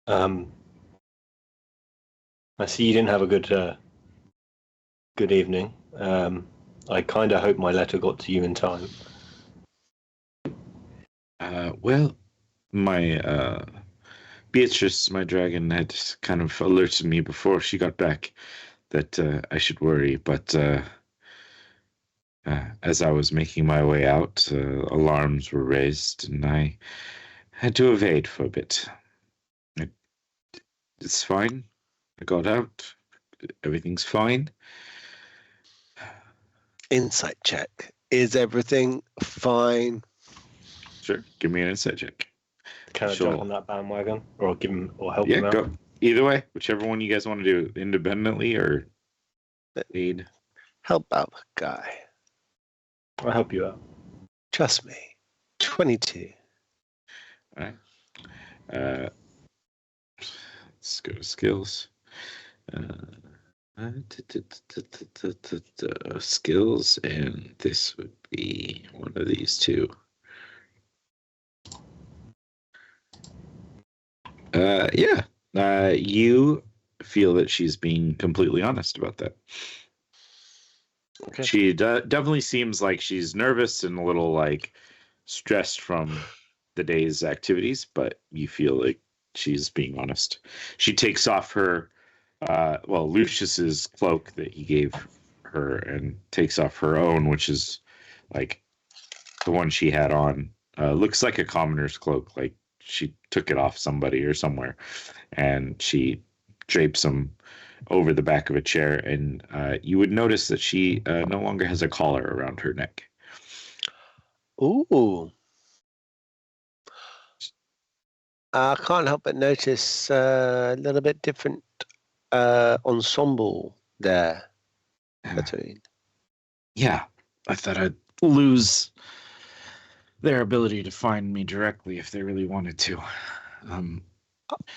I see you didn't have a good evening. I kind of hope my letter got to you in time. Well, my Beatrice, my dragon, had kind of alerted me before she got back that I should worry, but as I was making my way out, alarms were raised, and I had to evade for a bit. It's fine. I got out. Everything's fine. Insight check. Is everything fine? Sure. Give me an insight check. Can I Sure. jump on that bandwagon, or give him, or help him Yeah, out? go. Either way, whichever one you guys want to do, independently or aid. Help out the guy. I'll help you out. Trust me. 22. All right. Let's go to skills. Skills, and this would be one of these two. Yeah. You feel that she's being completely honest about that. Okay. She definitely seems like she's nervous and a little like stressed from the day's activities, but you feel like she's being honest. She takes off her, Lucius's cloak that he gave her and takes off her own, which is like the one she had on. Looks like a commoner's cloak, like she took it off somebody or somewhere, and she drapes them over the back of a chair, and you would notice that she no longer has a collar around her neck. Ooh. I can't help but notice a little bit different ensemble there. Between. Yeah, I thought I'd lose their ability to find me directly if they really wanted to.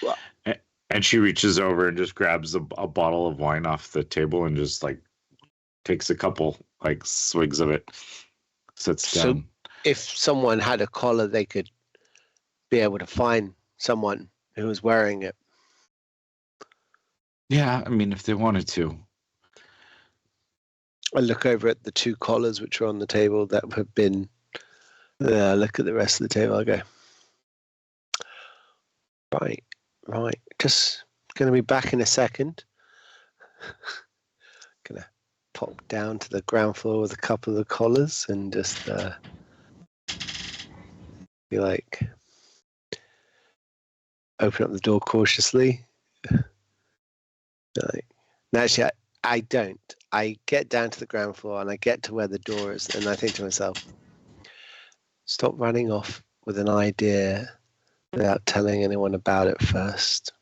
Well, And she reaches over and just grabs a bottle of wine off the table and just like takes a couple like swigs of it, sits So- down. if someone had a collar, they could be able to find someone who was wearing it. Yeah, I mean, if they wanted to. I look over at the two collars which are on the table that have been. Look at the rest of the table. I go, right. Just going to be back in a second. Going to pop down to the ground floor with a couple of the collars and just be like, open up the door cautiously. Like, no, actually, I don't. I get down to the ground floor and I get to where the door is, and I think to myself, stop running off with an idea without telling anyone about it first.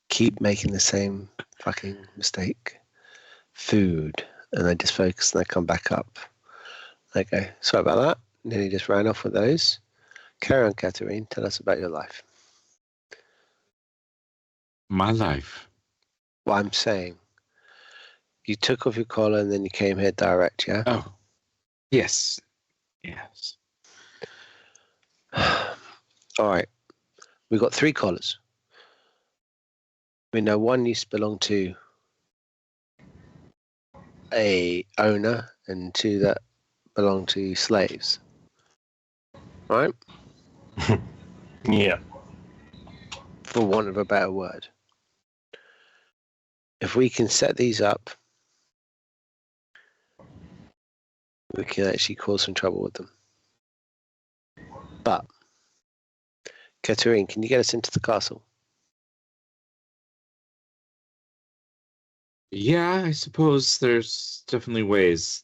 Keep making the same fucking mistake. Food. And I just focus and I come back up. I go, sorry about that. Nearly just ran off with those. Carry on, Catherine. Tell us about your life. My life. What I'm saying. You took off your collar and then you came here direct, yeah? Oh, yes. Yes. All right. We've got 3 collars. We know one used to belong to a owner and 2 that belong to slaves. Right? Yeah. For want of a better word. If we can set these up, we can actually cause some trouble with them. But, Katerine, can you get us into the castle? Yeah, I suppose there's definitely ways.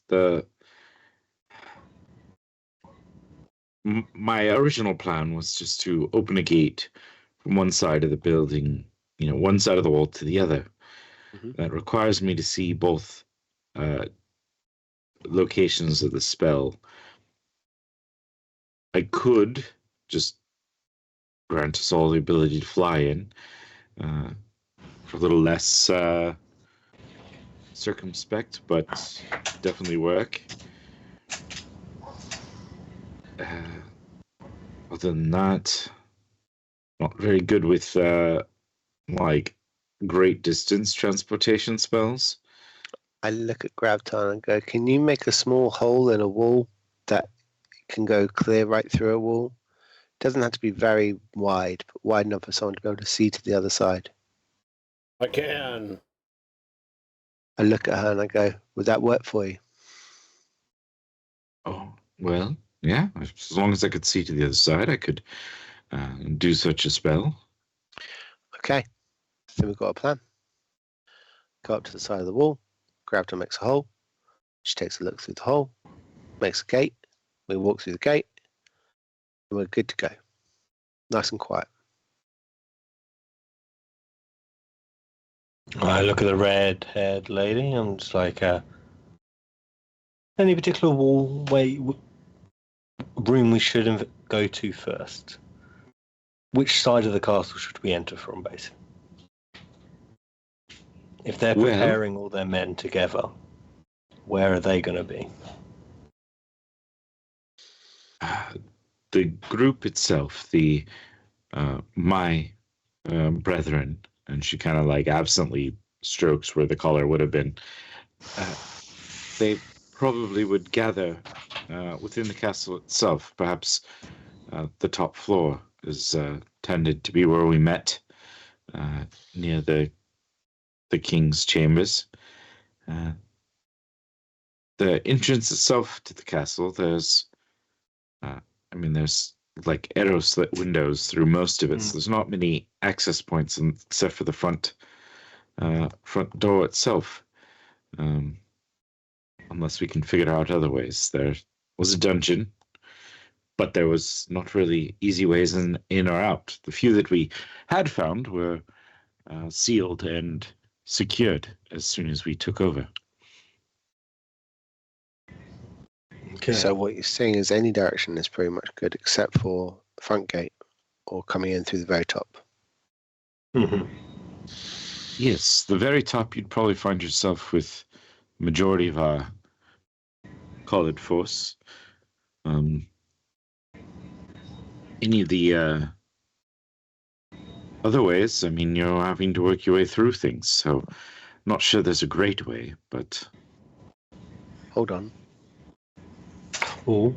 My original plan was just to open a gate from one side of the building, one side of the wall to the other. Mhm. That requires me to see both locations of the spell. I could just grant us all the ability to fly in for a little less circumspect, but definitely work. Other than that, not very good with like great distance transportation spells. I look at Gravton and go, can you make a small hole in a wall that can go clear right through a wall? It doesn't have to be very wide, but wide enough for someone to be able to see to the other side. I can. I look at her and I go, would that work for you? Oh, well, yeah. As long as I could see to the other side, I could do such a spell. Okay. Then we've got a plan. Go up to the side of the wall. Gravton makes a hole. She takes a look through the hole. Makes a gate. We walk through the gate. And we're good to go. Nice and quiet. I look at the red-haired lady. I'm just like, any particular room we should go to first? Which side of the castle should we enter from, basically? If they're Well- preparing all their men together, where are they going to be? The group itself, my brethren, and she kind of like absently strokes where the collar would have been. They probably would gather within the castle itself. Perhaps the top floor is tended to be where we met, near the king's chambers. The entrance itself to the castle, there's like arrow slit windows through most of it, so there's not many access points except for the front door itself. Unless we can figure out other ways. There was a dungeon, but there was not really easy ways in or out. The few that we had found were sealed and secured as soon as we took over. Okay. So what you're saying is any direction is pretty much good except for the front gate or coming in through the very top. Mhm. Yes, the very top, you'd probably find yourself with majority of our collared force. Any of the other ways, I mean, you're having to work your way through things, so not sure there's a great way, but Hold on. Oh,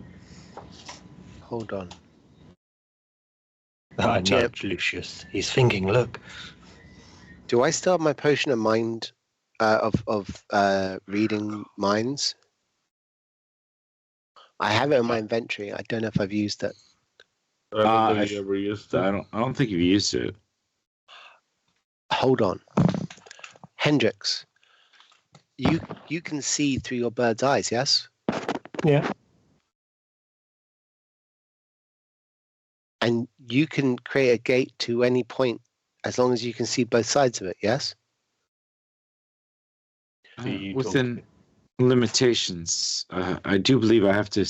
Hold on. I know, Jeb. Lucius. He's thinking, look. Do I still have my potion of mind of reading minds? I have it in my inventory. I don't know if I've used it. I don't think you ever used I it. don't think you've used it. Hold on. Hendrix, you can see through your bird's eyes, yes? Yeah. And you can create a gate to any point as long as you can see both sides of it, yes? Within limitations, I do believe I have to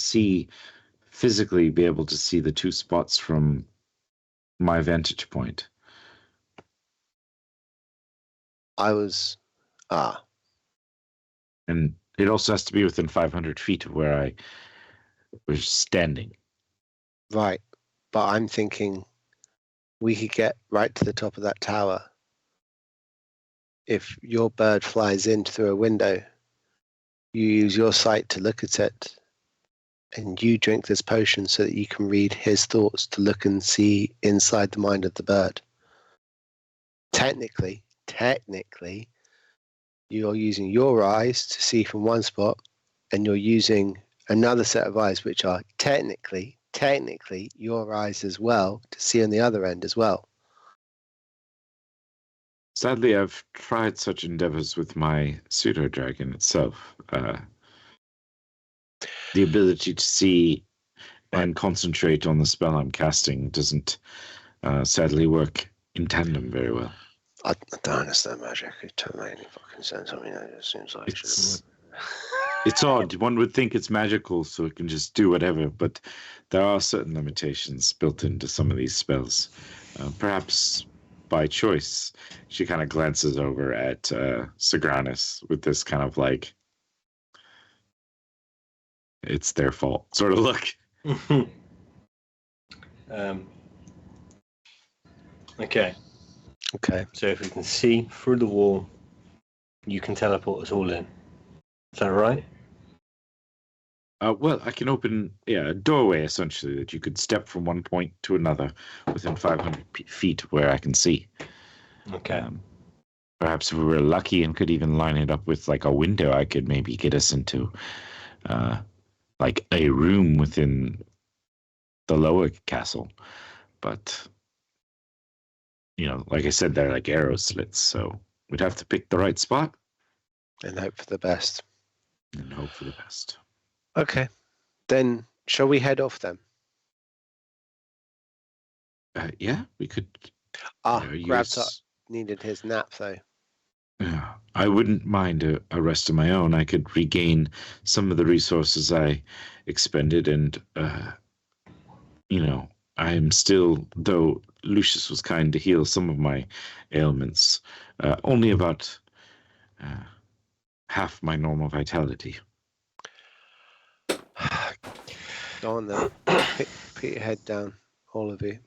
physically be able to see the two spots from my vantage point. And it also has to be within 500 feet of where I was standing. Right. But I'm thinking we could get right to the top of that tower. If your bird flies in through a window, you use your sight to look at it, and you drink this potion so that you can read his thoughts to look and see inside the mind of the bird. Technically, you're using your eyes to see from one spot, and you're using another set of eyes, which are technically your eyes as well, to see on the other end as well. Sadly, I've tried such endeavors with my pseudo-dragon itself. The ability to see and concentrate on the spell I'm casting doesn't sadly work in tandem very well. I don't understand magic. It doesn't make any fucking sense. I mean, it seems like It's odd. One would think it's magical, so it can just do whatever, but there are certain limitations built into some of these spells. Perhaps by choice. She kind of glances over at Sigranis with this kind of like, it's their fault sort of look. Okay. Okay. So if we can see through the wall, you can teleport us all in. Is that right? Well, I can open a doorway essentially that you could step from one point to another within 500 feet where I can see. Okay. Perhaps if we were lucky and could even line it up with like a window, I could maybe get us into like a room within the lower castle. But, like I said, they're like arrow slits, so we'd have to pick the right spot. And hope for the best. And hope for the best. Okay. Then shall we head off then? Yeah, we could. Grabtop needed his nap though. Yeah, I wouldn't mind a rest of my own. I could regain some of the resources I expended, and I am still, though Lucius was kind to heal some of my ailments, only about half my normal vitality. Go on then. Put your head down, all of you.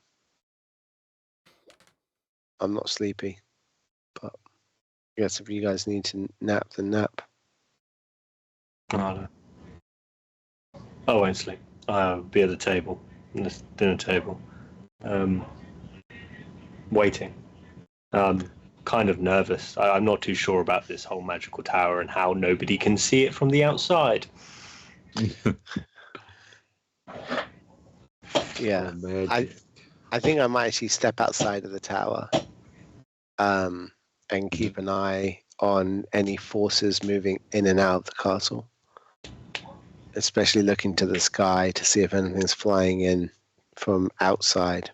I'm not sleepy, but I guess if you guys need to nap, then nap. I won't sleep. I'll be at the table, the dinner table, waiting. Kind of nervous. I'm not too sure about this whole magical tower and how nobody can see it from the outside. Yeah, Oh, I think I might actually step outside of the tower, and keep an eye on any forces moving in and out of the castle. Especially looking to the sky to see if anything's flying in from outside.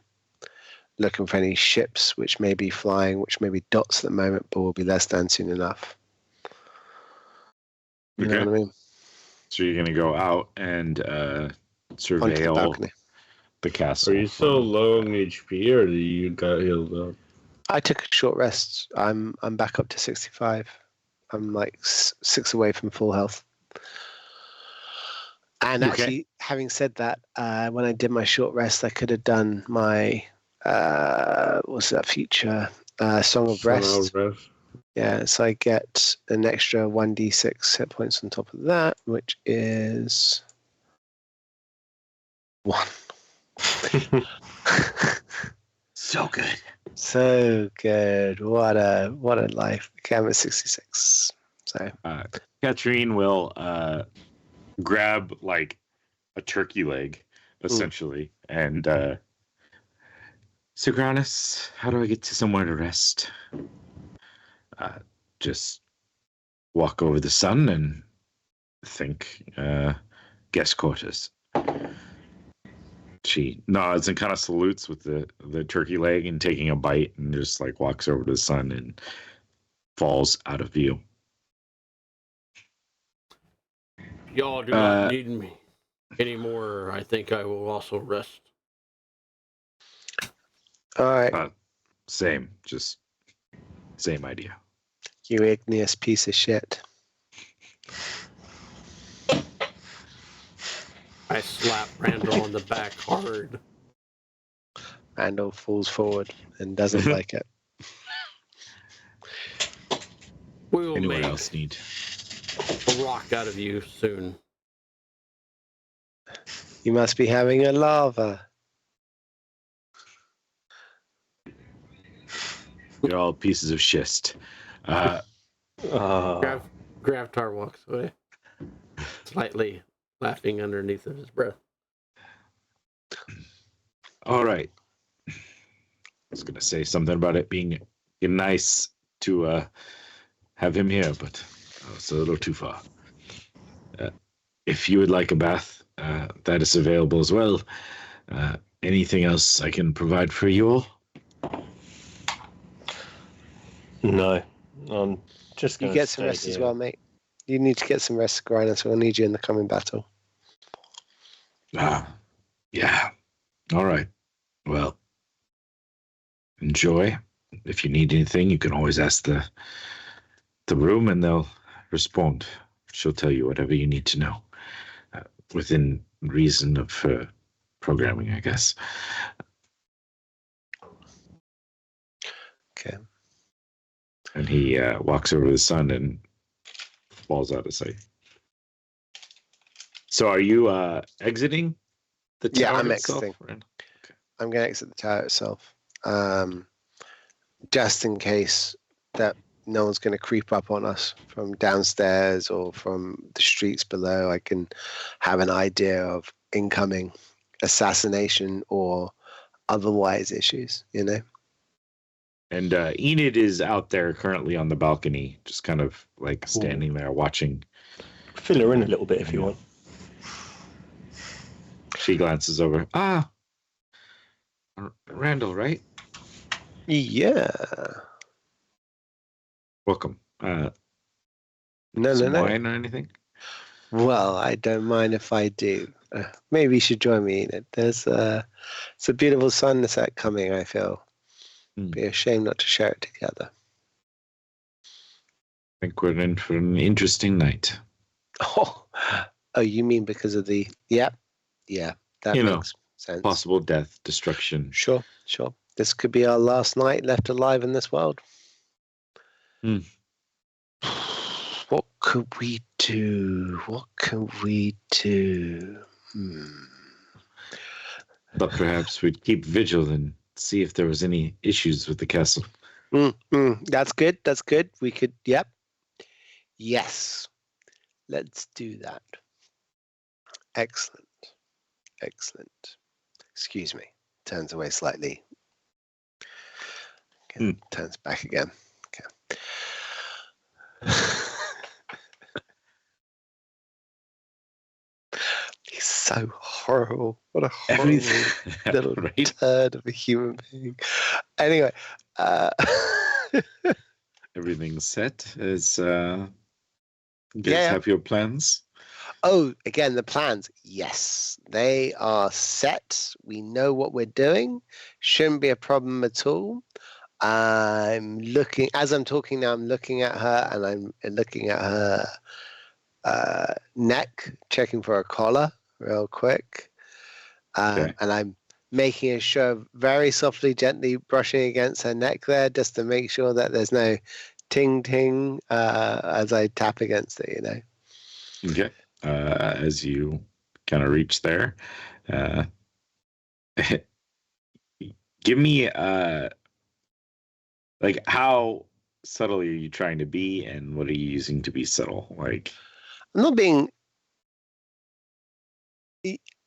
Looking for any ships which may be flying, which may be dots at the moment, but will be less than soon enough. You know Okay. what I mean? So you're gonna go out and Onto the surveil balcony. the castle. Are you so low on HP, or do you got healed up? I took a short rest. I'm back up to 65. I'm like 6 away from full health. And Okay. actually, having said that, when I did my short rest, I could have done my what's that feature? Song of Rest. Yeah, so I get an extra 1d6 hit points on top of that, which is 1. So good. So good. What a life. Okay, I'm at 66. So Katrine will grab like a turkey leg, essentially, and Sigranis, how do I get to somewhere to rest? Just walk over the sun and think guest quarters. She nods and kind of salutes with the turkey leg and taking a bite and just like walks over to the sun and falls out of view. Y'all do not need me anymore. I think I will also rest. all right, Same idea. you igneous piece of shit. I slap Randall on the back hard. Randall falls forward and doesn't like it. We will Anyone make else need? a rock out of you soon. You must be having a lava. You're all pieces of schist. Graftar walks away, slightly laughing underneath of his breath. All right. I was going to say something about it being nice to have him here, but it's a little too far. If you would like a bath, that is available as well. Anything else I can provide for you all? No, I'm just You going get some rest as well, mate. You need to get some rest, Grinder, so we'll need you in the coming battle. Yeah. All right. Well, enjoy. If you need anything, you can always ask the room and they'll respond. She'll tell you whatever you need to know. Within reason of programming, I guess. Okay. And he walks over to the sun and falls out of sight. So are you exiting the tower? Yeah, I'm itself, exiting. Rand? Okay. I'm going to exit the tower itself, just in case that no one's going to creep up on us from downstairs or from the streets below. I can have an idea of incoming assassination or otherwise issues, you know? And Enid is out there currently on the balcony, just kind of like standing there watching. Fill her in a little bit if you want. She glances over. Randall, right? Yeah. Welcome. No. Wine or anything? Well, I don't mind if I do. Maybe you should join me in it. It's a beautiful sunset coming, I feel. Be a shame not to share it together. think we're in for an interesting night. Oh, you mean because of the? Yeah, that You know, makes sense. Possible death, destruction. Sure. This could be our last night left alive in this world. Hmm. What could we do? Thought perhaps we'd keep vigil and see if there was any issues with the castle. That's good. We could, yep. Yes. Let's do that. Excellent. Excuse me. Turns away slightly. Okay, turns back again. Okay. He's so horrible. What a horrible little right? turd of a human being. Anyway, Everything's set. You guys have your plans? Oh, again, the plans. Yes, they are set. We know what we're doing. Shouldn't be a problem at all. I'm looking, as I'm talking now, I'm looking at her and I'm looking at her neck, checking for a collar real quick. Okay. And I'm making a show, very softly, gently brushing against her neck there, just to make sure that there's no ting ting as I tap against it, you know. Okay. As you kind of reach there, give me like how subtle are you trying to be, and what are you using to be subtle? Like, I'm not being.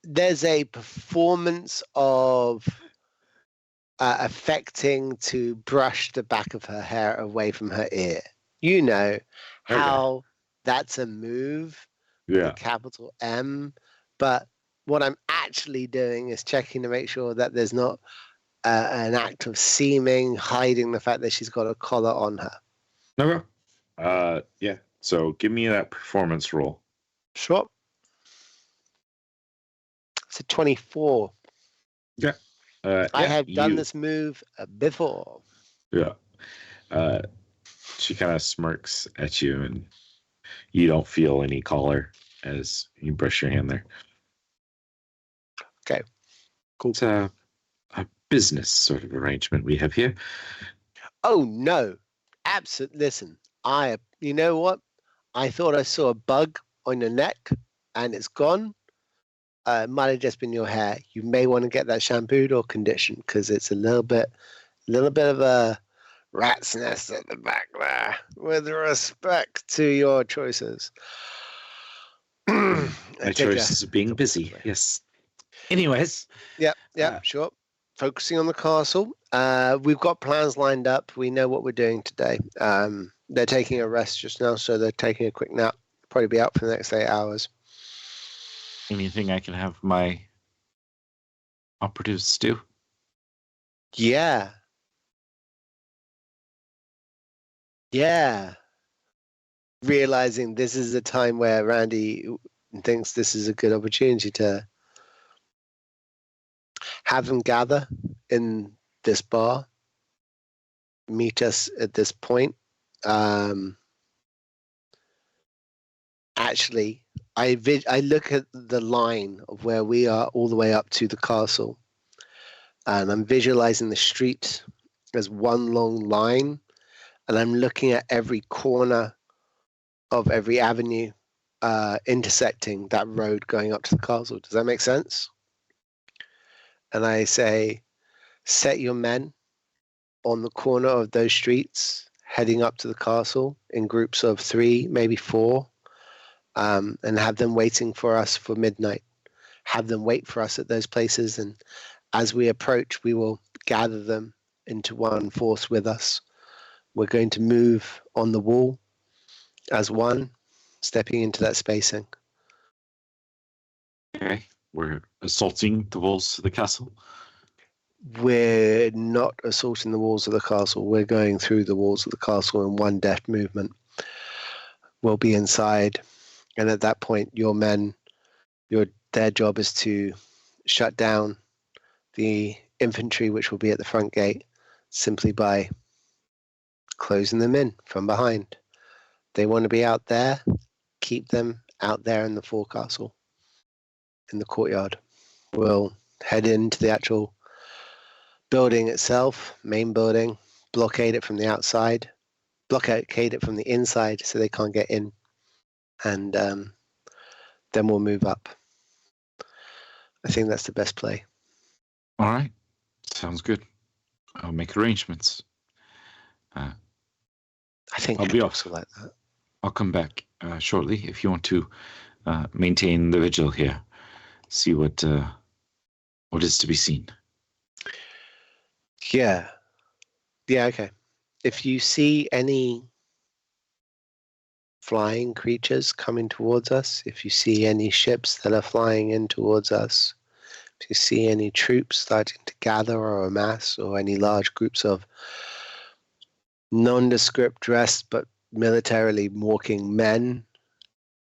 There's a performance of affecting to brush the back of her hair away from her ear. You know how that's a move. yeah. With a capital M, but what I'm actually doing is checking to make sure that there's not an act of seeming, hiding the fact that she's got a collar on her. Okay. Yeah. So give me that performance roll. Sure. It's a 24. Yeah. I have done this move before. Yeah. She kind of smirks at you, and you don't feel any collar as you brush your hand there. Okay. Cool. It's a business sort of arrangement we have here. Oh no. Absolutely. Listen, you know what? I thought I saw a bug on your neck and it's gone. It might have just been your hair. You may want to get that shampooed or conditioned because it's a little bit of a rat's nest at the back there. With respect to your choices. My choice is being busy. Yes. Anyways. Yeah, sure. Focusing on the castle. We've got plans lined up. We know what we're doing today. They're taking a rest just now, so they're taking a quick nap. Probably be out for the next 8 hours. Anything I can have my operatives do? Yeah. Realizing this is a time where Randy thinks this is a good opportunity to have them gather in this bar, meet us at this point. Actually, I look at the line of where we are all the way up to the castle, and I'm visualizing the street as one long line, and I'm looking at every corner of every avenue intersecting that road going up to the castle. Does that make sense? And I say, set your men on the corner of those streets heading up to the castle in groups of 3, maybe 4, and have them waiting for us for midnight. Have them wait for us at those places, and as we approach, we will gather them into one force with us. We're going to move on the wall as one, stepping into that spacing. Okay. We're assaulting the walls of the castle. We're not assaulting the walls of the castle. We're going through the walls of the castle in one deft movement. We'll be inside, and at that point, your men, their job is to shut down the infantry, which will be at the front gate, simply by closing them in from behind. they want to be out there, keep them out there in the forecastle, in the courtyard. We'll head into the actual building itself, main building, blockade it from the outside, blockade it from the inside so they can't get in, and then we'll move up. I think that's the best play. All right. Sounds good. I'll make arrangements. I think I'll be Hendrix off. will like that. I'll come back shortly if you want to maintain the vigil here. See what is to be seen. Yeah. Yeah, okay. If you see any flying creatures coming towards us, if you see any ships that are flying in towards us, if you see any troops starting to gather or amass, or any large groups of nondescript dressed but militarily walking men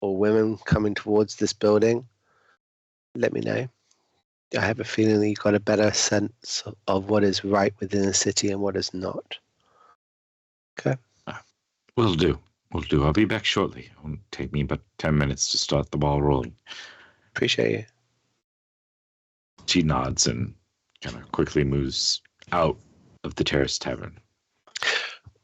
or women coming towards this building, let me know. I have a feeling that you've got a better sense of what is right within the city and what is not. Okay. Will do. Will do. I'll be back shortly. It won't take me but 10 minutes to start the ball rolling. Appreciate you. She nods and kind of quickly moves out of the Terrace Tavern.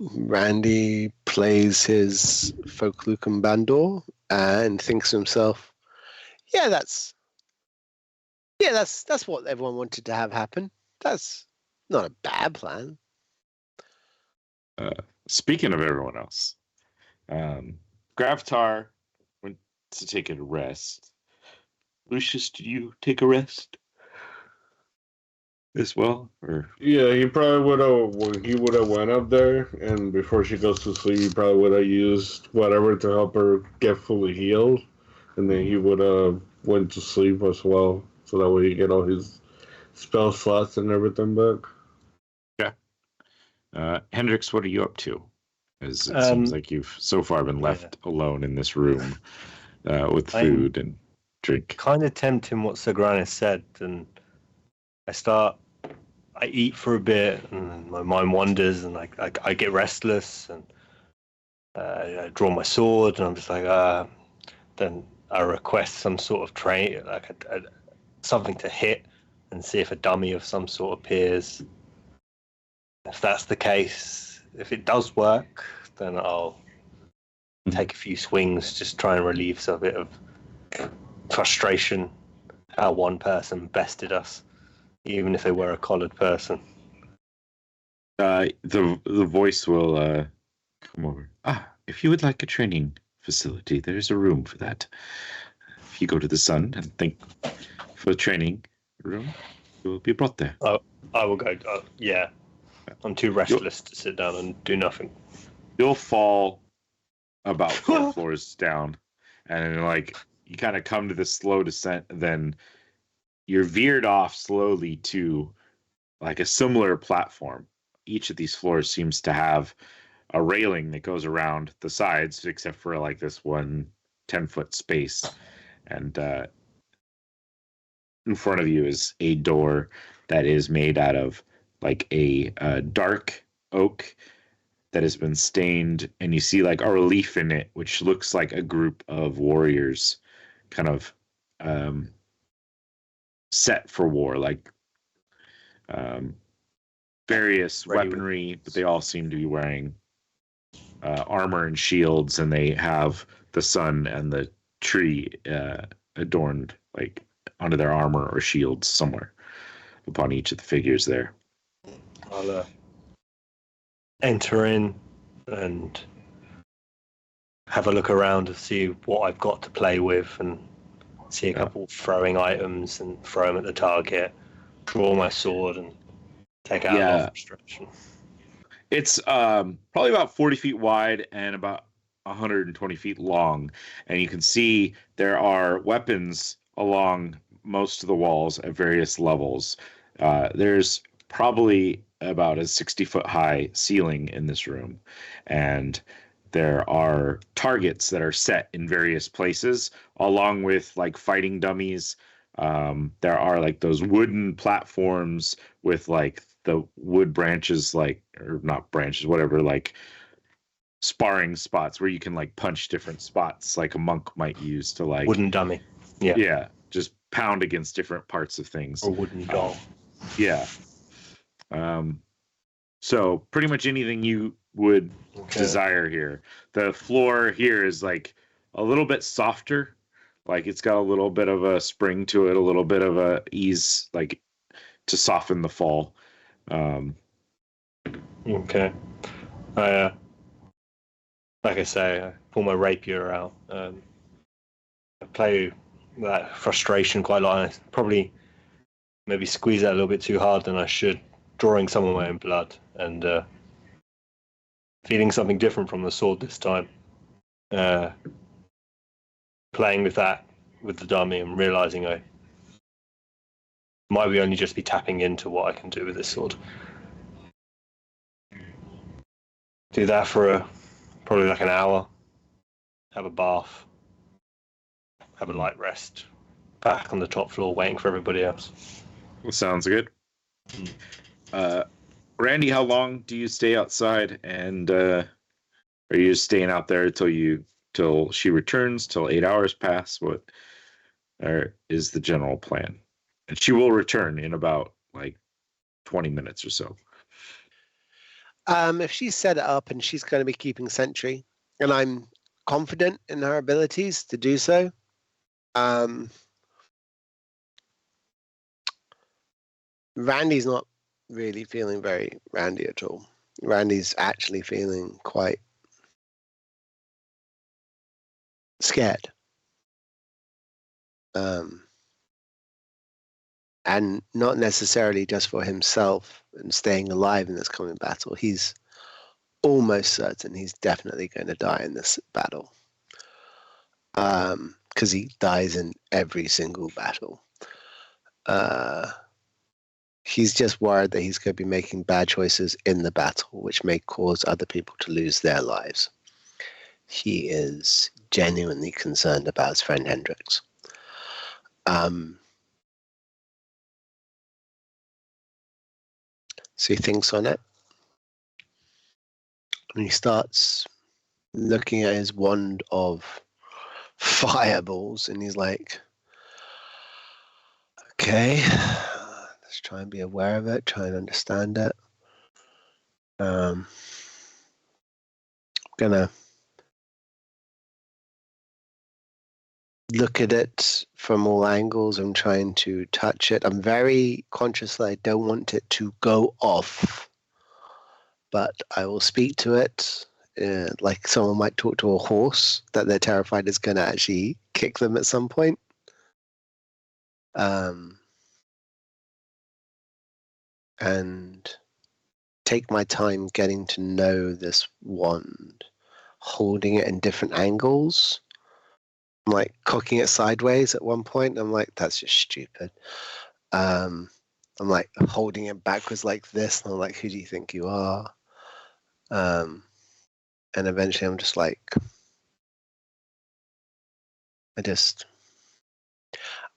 Randy plays his Folklucum Bandor and thinks to himself, that's what everyone wanted to have happen. That's not a bad plan. Speaking of everyone else, Gravatar went to take a rest. Lucius, did you take a rest as well? Or Yeah, he probably would have, when he would have went up there, and before she goes to sleep, he probably would have used whatever to help her get fully healed, and then he would have went to sleep as well, so that way he get all his spell slots and everything back. Hendrix, what are you up to? As it seems like you've so far been left alone in this room with food and drink. Kind of tempting what Sagranis said, and I eat for a bit, and my mind wanders, and I get restless, and I draw my sword, and I'm just like, then I request some sort of train, like something to hit, and see if a dummy of some sort appears. If that's the case, if it does work, then I'll take a few swings, just try and relieve some bit of frustration how one person bested us, even if they were a collared person. The voice will come over. If you would like a training facility, there's a room for that. If you go to the sun and think for a training room, you will be brought there. I will go. Yeah, I'm too restless to sit down and do nothing. You'll fall about 4 floors down, and like you kind of come to this slow descent, then you're veered off slowly to like a similar platform. Each of these floors seems to have a railing that goes around the sides, except for like this one 10-foot space. And in front of you is a door that is made out of like a dark oak that has been stained, and you see like a relief in it, which looks like a group of warriors kind of set for war, like various weaponry, but they all seem to be wearing armor and shields, and they have the sun and the tree adorned like onto their armor or shields somewhere upon each of the figures there. I'll enter in and have a look around to see what I've got to play with, and see a couple throwing items and throw them at the target, draw my sword and take out a lot of frustration. It's probably about 40 feet wide and about 120 feet long, and you can see there are weapons along most of the walls at various levels. There's probably about a 60-foot high ceiling in this room, and there are targets that are set in various places, along with like fighting dummies. There are like those wooden platforms with like the wood branches, like, or not branches, whatever, like sparring spots where you can like punch different spots, like a monk might use to like Wooden dummy. Yeah. yeah, just pound against different parts of things. Or wooden doll. Yeah. So pretty much anything you would desire here. The floor here is like a little bit softer, like it's got a little bit of a spring to it, a little bit of a ease, like to soften the fall. Okay. I like I say, I pull my rapier out. I play that frustration quite a lot. And I probably maybe squeeze that a little bit too hard than I should, drawing some of my own blood and feeling something different from the sword this time. Playing with that with the dummy and realizing I might be only just be tapping into what I can do with this sword. Do that for probably like an hour. Have a bath. Have a light rest. Back on the top floor waiting for everybody else. Sounds good. Randy, how long do you stay outside? And are you just staying out there till she returns, till 8 hours pass? What is the general plan? And she will return in about like 20 minutes or so. If she's set it up and she's going to be keeping sentry, and I'm confident in her abilities to do so, Randy's not really feeling very Randy at all. Randy's actually feeling quite scared. And not necessarily just for himself and staying alive in this coming battle. He's almost certain he's definitely going to die in this battle. Because he dies in every single battle. He's just worried that he's going to be making bad choices in the battle, which may cause other people to lose their lives. He is genuinely concerned about his friend Hendrix. So he thinks on it. And he starts looking at his wand of fireballs, and he's like, okay, let's try and be aware of it, try and understand it. I'm gonna look at it from all angles. I'm trying to touch it. I'm very conscious that I don't want it to go off, but I will speak to it like someone might talk to a horse that they're terrified is going to actually kick them at some point. And take my time getting to know this wand, holding it in different angles. I'm like cocking it sideways at one point. I'm like, that's just stupid. I'm like holding it backwards like this. And I'm like, who do you think you are? And eventually I'm just like,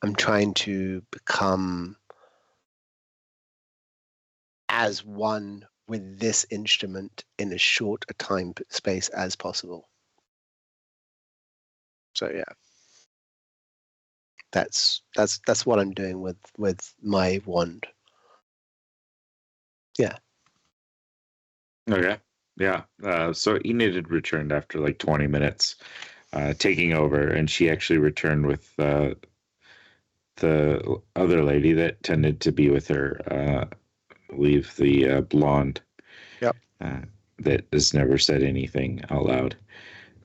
I'm trying to become as one with this instrument in as short a time space as possible. So yeah, that's what I'm doing with my wand. Yeah. Okay. Yeah. So Enid had returned after like 20 minutes, taking over, and she actually returned with the other lady that tended to be with her. I believe the blonde. Yep. That has never said anything out loud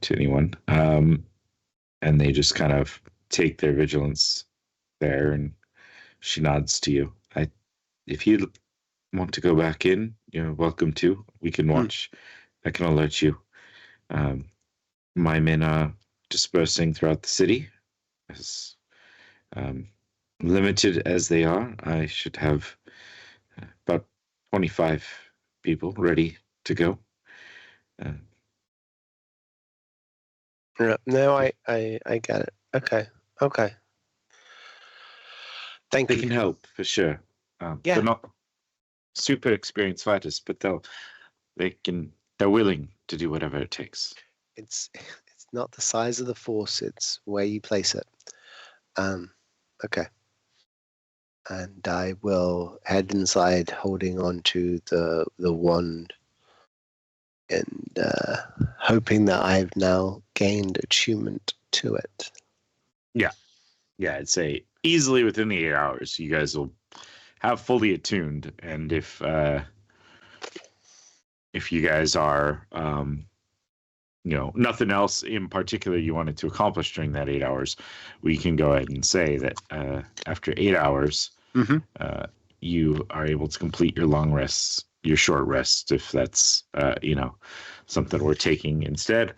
to anyone. And they just kind of take their vigilance there, and she nods to you. If you want to go back in, you're welcome to. We can watch. I can alert you. My men are dispersing throughout the city. As limited as they are, I should have about 25 people ready to go. No, I get it. Okay. Thank They you. can help for sure. Yeah. They're not super experienced fighters, but they're willing to do whatever it takes. It's not the size of the force; it's where you place it. Okay. And I will head inside, holding on to the wand, and hoping that I've now gained attunement to it. Yeah, I'd say easily within the 8 hours, you guys will have fully attuned. And if you guys are, nothing else in particular you wanted to accomplish during that 8 hours, we can go ahead and say that after 8 hours, you are able to complete your long rests, your short rests, if that's something we're taking instead.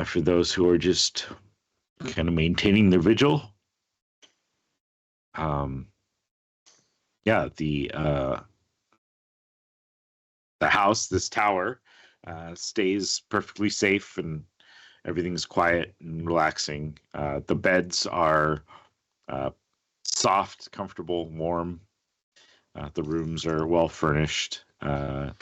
For those who are just kind of maintaining their vigil, the house, this tower, stays perfectly safe and everything's quiet and relaxing. The beds are soft, comfortable, warm. The rooms are well furnished and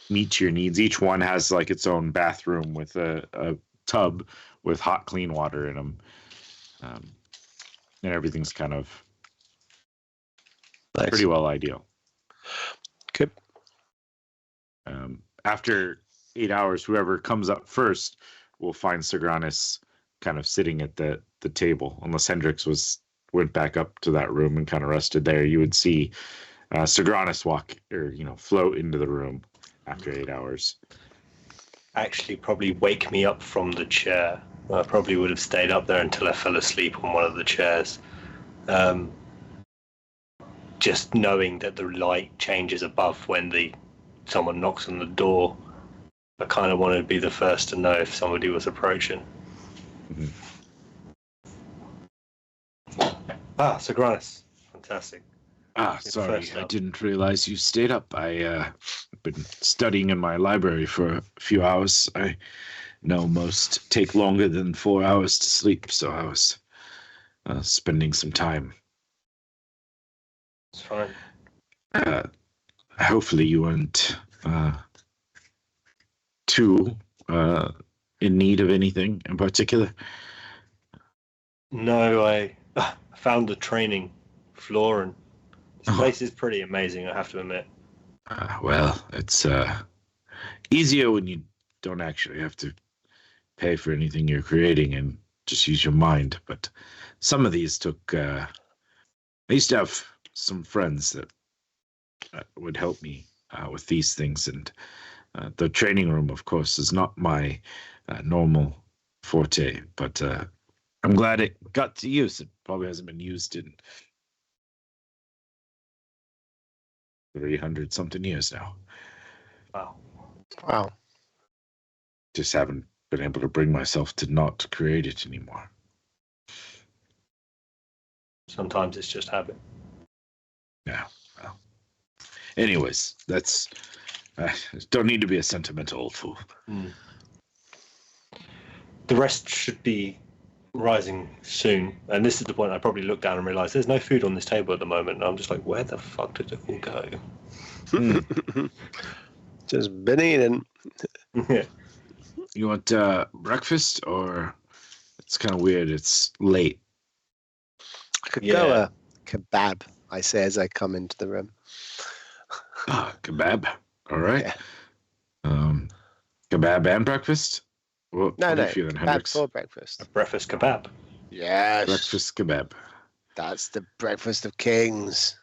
meet your needs. Each one has like its own bathroom with a tub with hot, clean water in them. And everything's kind of Nice. pretty well ideal. Good. After 8 hours, whoever comes up first will find Sigranis kind of sitting at the table. Unless Hendrix went back up to that room and kind of rested there, you would see Sigranis float into the room after 8 hours. Actually, probably wake me up from the chair. I probably would have stayed up there until I fell asleep on one of the chairs. Just knowing that the light changes above when someone knocks on the door. I kind of wanted to be the first to know if somebody was approaching. Mm-hmm. Sigranis. Fantastic. Sorry, first I up. didn't realize you stayed up. I've been studying in my library for a few hours. I know most take longer than 4 hours to sleep, so I was spending some time. It's fine. Hopefully you weren't too in need of anything in particular. No, I found the training floor, and this place is pretty amazing, I have to admit. Well, it's easier when you don't actually have to pay for anything you're creating and just use your mind. But some of these took... I used to have some friends that would help me with these things. And the training room, of course, is not my normal forte. But I'm glad it got to use. It probably hasn't been used in 300-something years now. Wow. Just haven't been able to bring myself to not create it anymore. Sometimes it's just habit. Yeah. Well. Anyways, that's don't need to be a sentimental old fool. The rest should be rising soon, and this is the point I probably look down and realize there's no food on this table at the moment, and I'm just like, where the fuck did it all go? Just been eating. Yeah. You want breakfast, or it's kind of weird? It's late. I could go a kebab, I say as I come into the room. Kebab. All right. Yeah. Kebab and breakfast? Well, No, what are you feeling, kebab Hendrix? for breakfast. A breakfast kebab. Yes. Breakfast kebab. That's the breakfast of kings.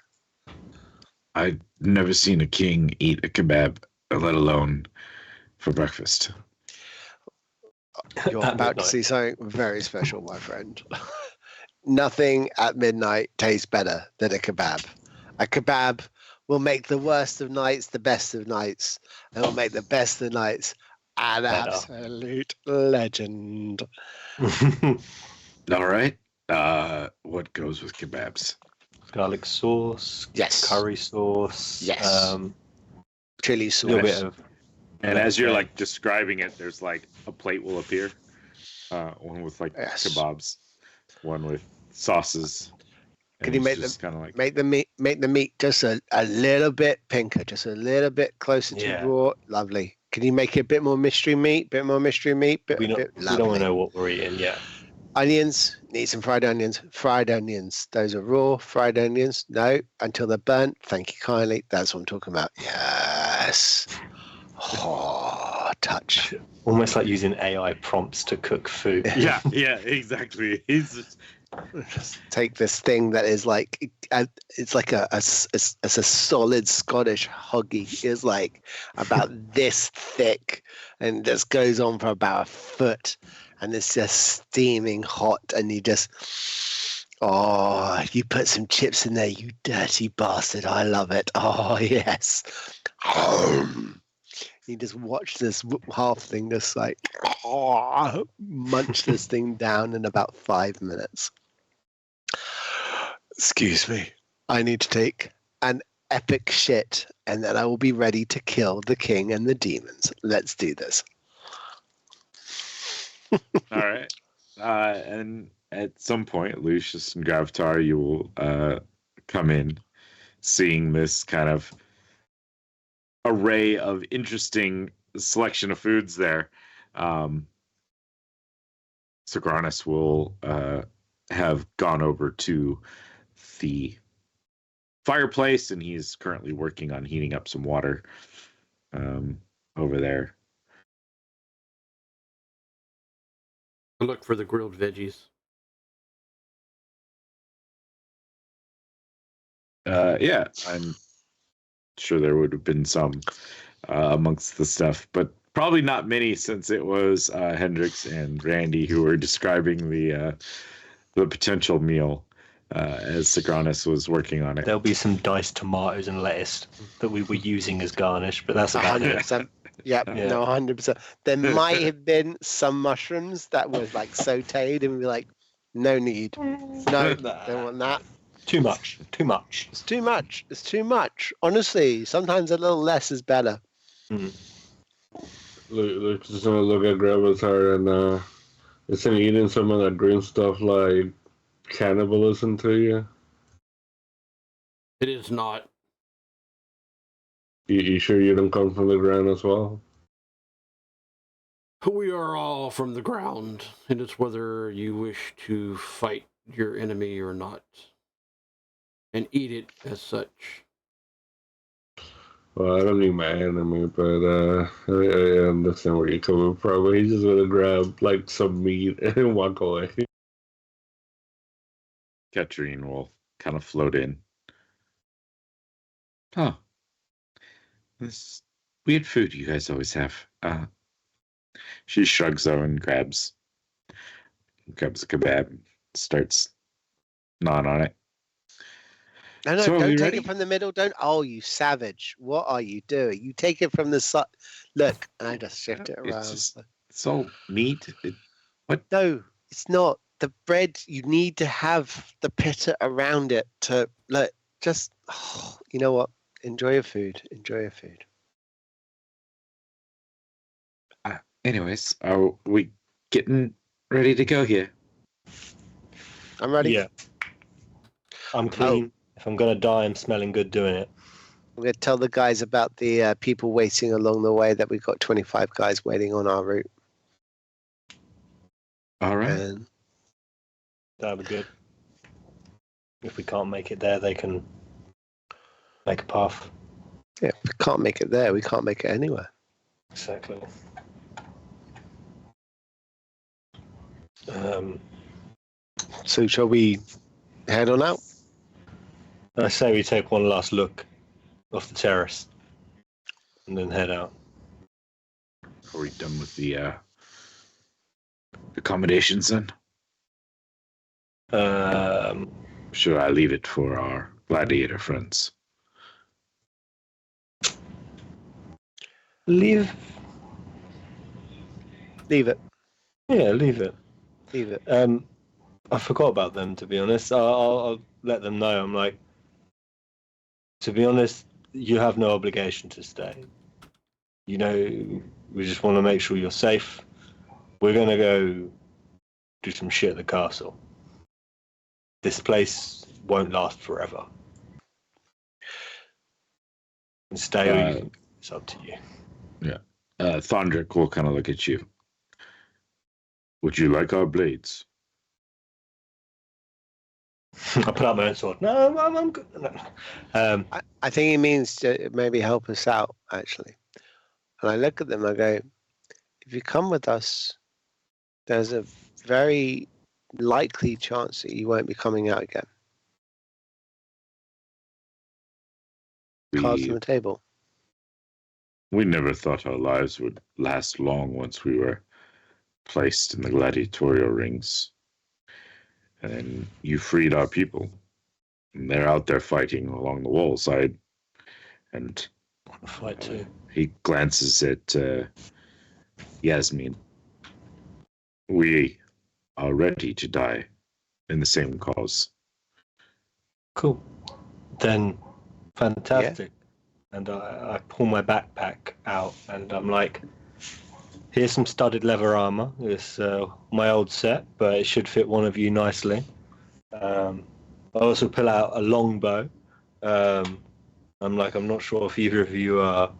I've never seen a king eat a kebab, let alone for breakfast. You're At about to midnight. see something very special, my friend. Nothing at midnight tastes better than a kebab. A kebab will make the worst of nights the best of nights, and will make the best of nights an Better. absolute legend. All right. What goes with kebabs? Garlic sauce. Yes. Curry sauce. Yes. Chili A sauce. little bit of. And as you're like describing it, there's like a plate will appear. One with like Yes. kebabs, one with sauces, Can you he's make just kind of like make the meat just a little bit pinker, just a little bit closer to Yeah. raw? Lovely. Can you make it a bit more mystery meat? Bit more mystery meat. We don't want to know what we're eating yet. Onions, need some fried onions. Fried onions. Those are raw fried onions. No, until they're burnt. Thank you kindly. That's what I'm talking about. Yes. Oh, touch. Almost like using AI prompts to cook food. yeah, exactly. He's just Just take this thing that is like it's like it's a solid Scottish hoggy. It's like about this thick and just goes on for about a foot, and it's just steaming hot, and you just you put some chips in there, you dirty bastard. I love it. Oh yes. You just watch this half thing just like munch this thing down in about 5 minutes. Excuse me. I need to take an epic shit, and then I will be ready to kill the king and the demons. Let's do this. all right. And at some point, Lucius and Gravtar, you will come in, seeing this kind of array of interesting selection of foods there. Sigranis will have gone over to the fireplace, and he's currently working on heating up some water over there. I look for the grilled veggies. Yeah, I'm sure there would have been some amongst the stuff, but probably not many, since it was Hendrix and Randy who were describing the potential meal as Sigranis was working on it. There'll be some diced tomatoes and lettuce that we were using as garnish, but that's about it. 100%. Yep, Yeah. no, 100%. There might have been some mushrooms that was like sauteed, and we're like, no need. No, don't want that. Too much. Too much. It's too much. It's too much. Honestly, sometimes a little less is better. Look, just gonna look at Gravatar and isn't eating some of that green stuff like cannibalism to you? It is not. You sure you don't come from the ground as well? We are all from the ground. It is whether you wish to fight your enemy or not, and eat it as such. Well, I don't need my enemy, but I understand where you're coming from. He's just gonna grab like some meat and walk away. Katrine will kind of float in. Oh, this weird food you guys always have. She shrugs though and grabs a kebab, starts gnawing on it. No, So are don't we take ready? it from the middle. Don't. Oh, you savage. What are you doing? You take it from the side. Look, and I just shift it around. It's all meat. No, it's not. The bread, you need to have the pitta around it to, look, just, you know what? Enjoy your food. Enjoy your food. Anyways, are we getting ready to go here? I'm ready. Yeah. I'm clean. If I'm going to die, I'm smelling good doing it. I'm going to tell the guys about the people waiting along the way, that we've got 25 guys waiting on our route. All right. And That'll be good. If we can't make it there, they can make a path. yeah, if we can't make it there, we can't make it anywhere. Exactly. So shall we head on out? I say we take one last look off the terrace and then head out. Are we done with the accommodations then? Should I leave it for our gladiator friends? Leave. Leave it. Yeah, leave it. Leave it. I forgot about them, to be honest. I'll let them know. I'm like, to be honest, you have no obligation to stay. You know, we just want to make sure you're safe. We're going to go do some shit at the castle. This place won't last forever. And stay or you can, it's up to you. Thondrick will kind of look at you. Would you like our blades? I put out my own sword. No, I'm good. No. I think he means to maybe help us out, actually. And I look at them, I go, if you come with us, there's a very likely chance that you won't be coming out again. Cards on the table. We never thought our lives would last long once we were placed in the gladiatorial rings. And then you freed our people. And they're out there fighting along the wall side. And I want to fight too. he glances at Yasmin. We are ready to die in the same cause. Cool. Then, fantastic. Yeah. And I pull my backpack out, and I'm like, here's some studded leather armor. It's my old set, but it should fit one of you nicely. I also pull out a longbow. I'm like, I'm not sure if either of you are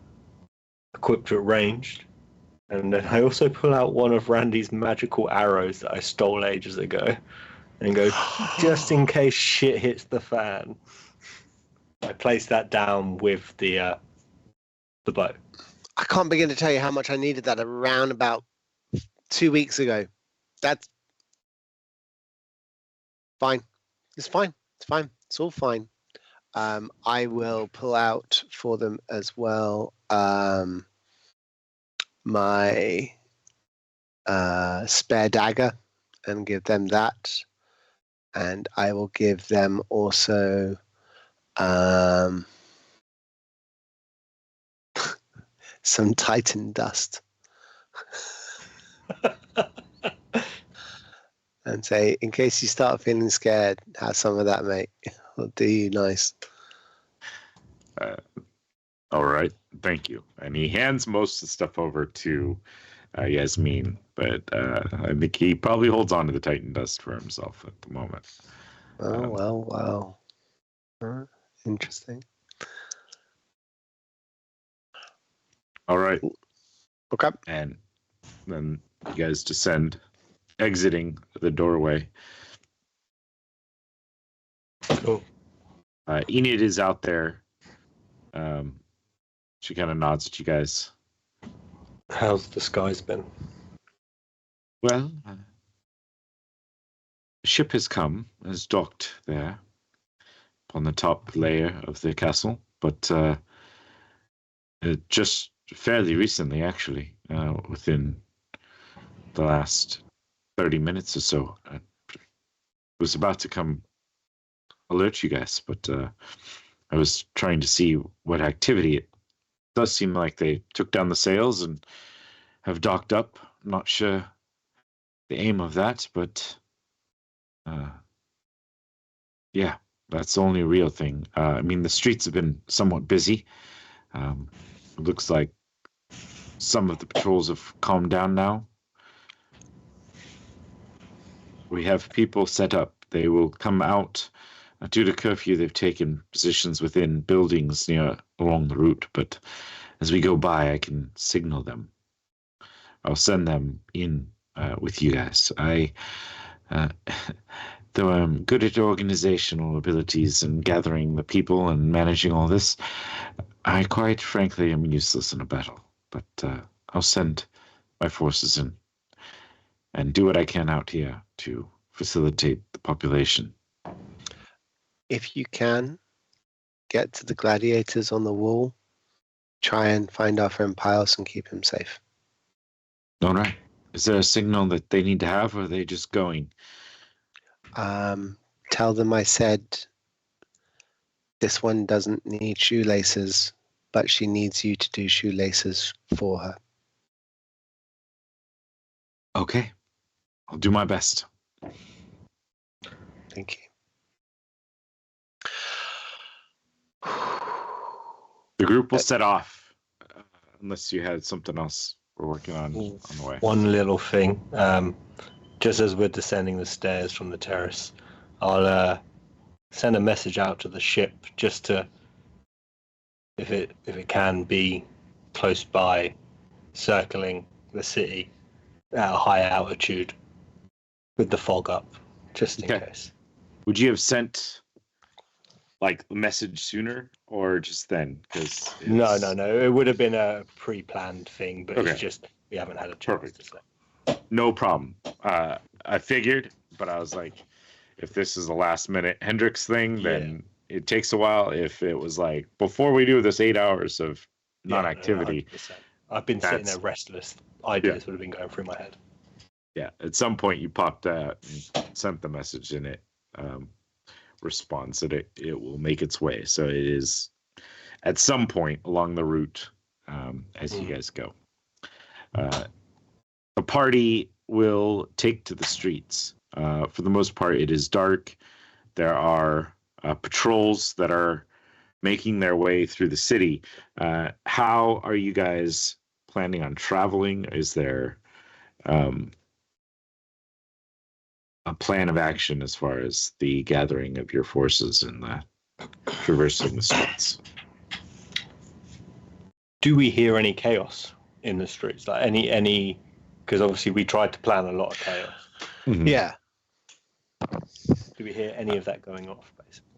equipped at ranged. And then I also pull out one of Randy's magical arrows that I stole ages ago and go, just in case shit hits the fan. I place that down with the bow. I can't begin to tell you how much I needed that around about 2 weeks ago. That's fine. It's fine. It's fine. It's all fine. I will pull out for them as well my spare dagger and give them that. And I will give them also some Titan dust. And say, in case you start feeling scared, have some of that, mate. It'll do you nice. All right, thank you. And he hands most of the stuff over to Yasmin, but I think he probably holds on to the Titan dust for himself at the moment. Oh, wow. Interesting. All right. Okay. And then you guys descend, exiting the doorway. Cool. Enid is out there. She kind of nods at you guys. How's the skies been? Well, the ship has docked there on the top layer of the castle, but just fairly recently, actually, within the last 30 minutes or so. I was about to come alert you guys, but I was trying to see what activity. It does seem like they took down the sails and have docked up. I'm not sure the aim of that, but yeah, that's the only real thing. I mean, the streets have been somewhat busy. It looks like some of the patrols have calmed down now. We have people set up. They will come out. Due to curfew, they've taken positions within buildings along the route, but as we go by, I can signal them. I'll send them in with you guys. Though I'm good at organizational abilities and gathering the people and managing all this, I quite frankly am useless in a battle. But I'll send my forces in and do what I can out here to facilitate the population. If you can, get to the gladiators on the wall, try and find our friend Piles and keep him safe. All right. Is there a signal that they need to have, or are they just going? Tell them I said this one doesn't need shoelaces, but she needs you to do shoelaces for her. Okay. I'll do my best. Thank you. The group will set off, unless you had something else we're working on the way. One little thing. Just as we're descending the stairs from the terrace, I'll send a message out to the ship just to, if it can be close by, circling the city at a high altitude with the fog up, just in Okay. case. Would you have sent like the message sooner or just then? Because No. It would have been a pre-planned thing, but Okay. it's just we haven't had a chance Perfect. to say. No problem. I figured, but I was like, if this is a last minute Hendrix thing, then it takes a while. If it was like before we do this 8 hours of non-activity, 100%. I've been sitting there restless. Ideas would have been going through my head. yeah, at some point you popped out and sent the message and it responds that it will make its way. So it is at some point along the route as you guys go. The party will take to the streets. For the most part, it is dark. There are patrols that are making their way through the city. How are you guys planning on traveling? Is there a plan of action as far as the gathering of your forces and the traversing the streets? Do we hear any chaos in the streets? Like any? Because obviously we tried to plan a lot of chaos. Mhm. Yeah. Do we hear any of that going off, basically?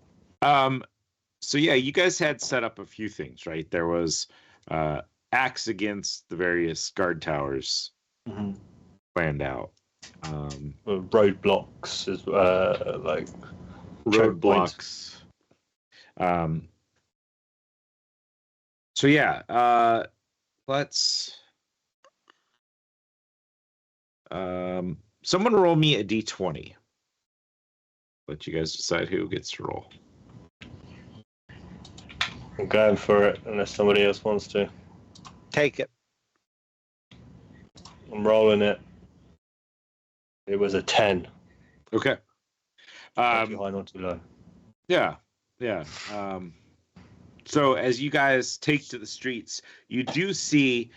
So yeah, you guys had set up a few things, right? There was acts against the various guard towers planned out. Roadblocks, as like choke points. Roadblocks. So yeah, let's someone roll me a d20. Let you guys decide who gets to roll. I'm going for it unless somebody else wants to. Take it. I'm rolling it. It was a 10. Okay. Not too high, not too low. Yeah. So as you guys take to the streets, you do see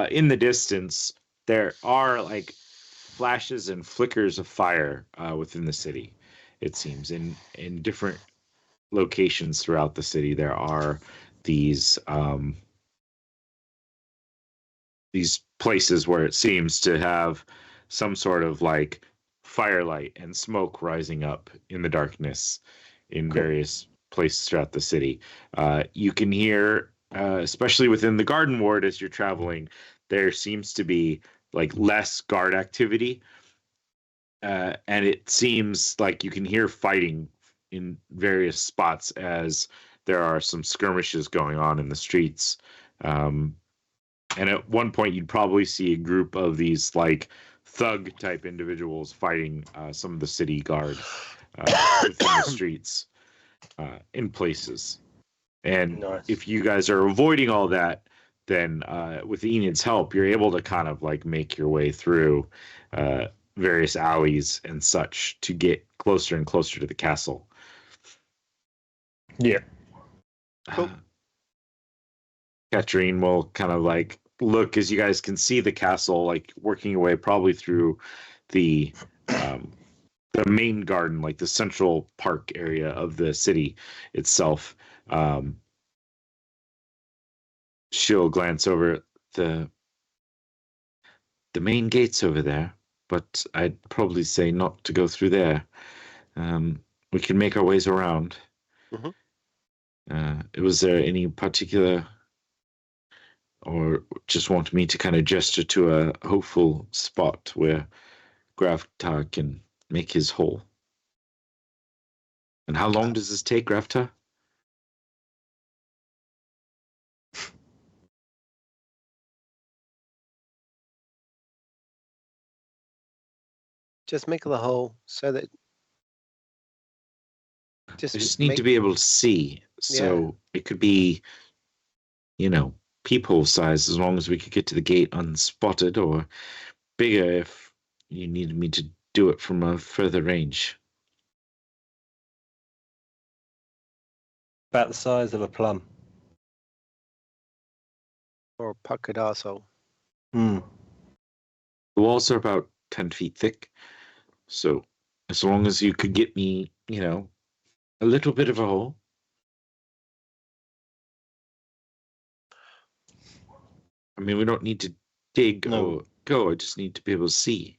in the distance there are like flashes and flickers of fire within the city. It seems in different locations throughout the city there are these places where it seems to have some sort of like firelight and smoke rising up in the darkness in various places throughout the city. You can hear, especially within the garden ward as you're traveling, there seems to be like less guard activity. And it seems like you can hear fighting in various spots as there are some skirmishes going on in the streets. And at one point, you'd probably see a group of these like thug type individuals fighting some of the city guard within the streets in places. And if you guys are avoiding all that, then with Enid's help, you're able to kind of like make your way through various alleys and such to get closer and closer to the castle. Yeah. Cool. Katrine will kind of like look as you guys can see the castle like working your way probably through the main garden, like the central park area of the city itself. She'll glance over at the main gates over there, but I'd probably say not to go through there. We can make our ways around. Was there any particular, or just want me to kind of gesture to a hopeful spot where Graftar can make his hole? And how long does this take, Graftar? Just make the hole so that. I just need to be able to see. So it could be, peephole size as long as we could get to the gate unspotted, or bigger if you needed me to do it from a further range. About the size of a plum. Or a puckered arsehole. The walls are about 10 feet thick. So as long as you could get me, A little bit of a hole. I mean, we don't need to dig or go. I just need to be able to see.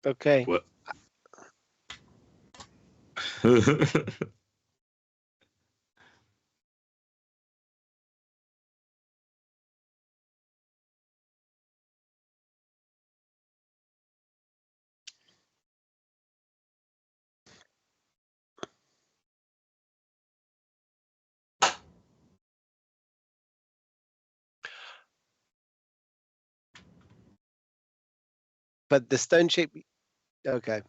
Okay. What? But the stone shape. Okay.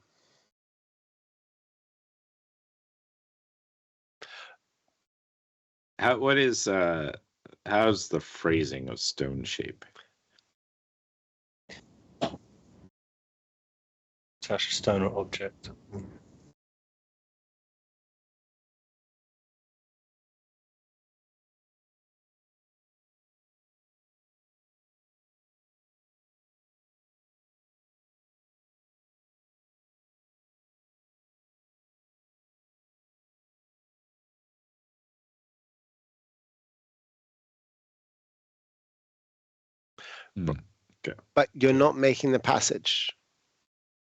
How's the phrasing of stone shape? Touch a stone or object. But you're not making the passage.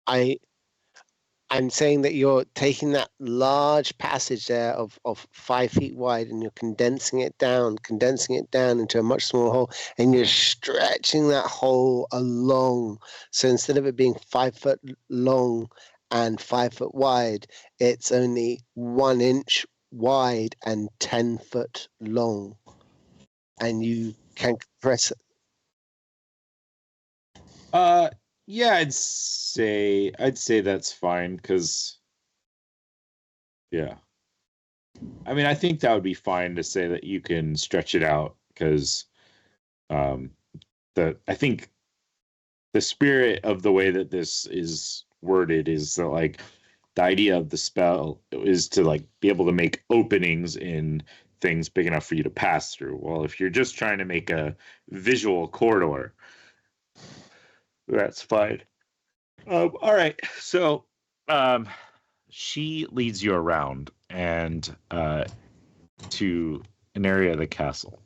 I'm saying that you're taking that large passage there of 5 feet wide and you're condensing it down into a much smaller hole, and you're stretching that hole along. So instead of it being 5 foot long and 5 foot wide, it's only 1 inch wide and 10 foot long. And you can press it. Yeah, I'd say that's fine because, yeah. I mean, I think that would be fine to say that you can stretch it out because, I think the spirit of the way that this is worded is that like the idea of the spell is to like be able to make openings in things big enough for you to pass through. Well, if you're just trying to make a visual corridor, that's fine. All right. So she leads you around and to an area of the castle.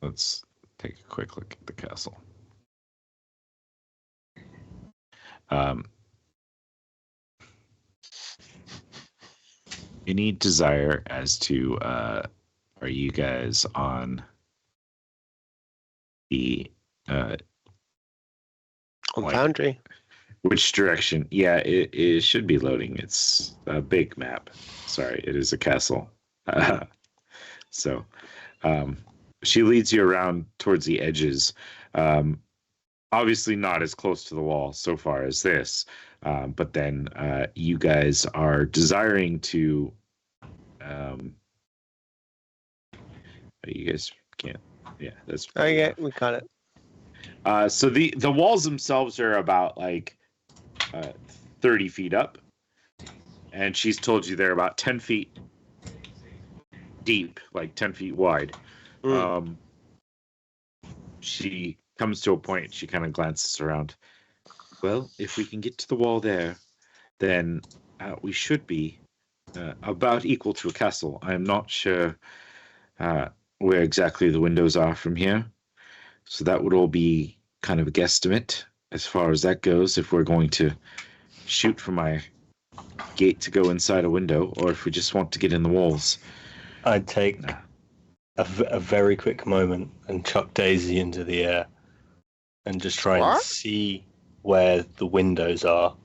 Let's take a quick look at the castle. Any desire as to are you guys on the On like, Foundry. which direction? Yeah, it should be loading. It's a big map. Sorry, it is a castle. So she leads you around towards the edges. Obviously not as close to the wall so far as this. But then you guys are desiring to you guys can't. Yeah, that's Oh yeah, we got it. so the walls themselves are about like 30 feet up, and she's told you they're about 10 feet deep, like 10 feet wide. She comes to a point, she kind of glances around. Well, if we can get to the wall there, then we should be about equal to a castle. I'm not sure where exactly the windows are from here, so that would all be kind of a guesstimate as far as that goes, if we're going to shoot from my gate to go inside a window, or if we just want to get in the walls. I'd take a very quick moment and chuck Daisy into the air and just try and see where the windows are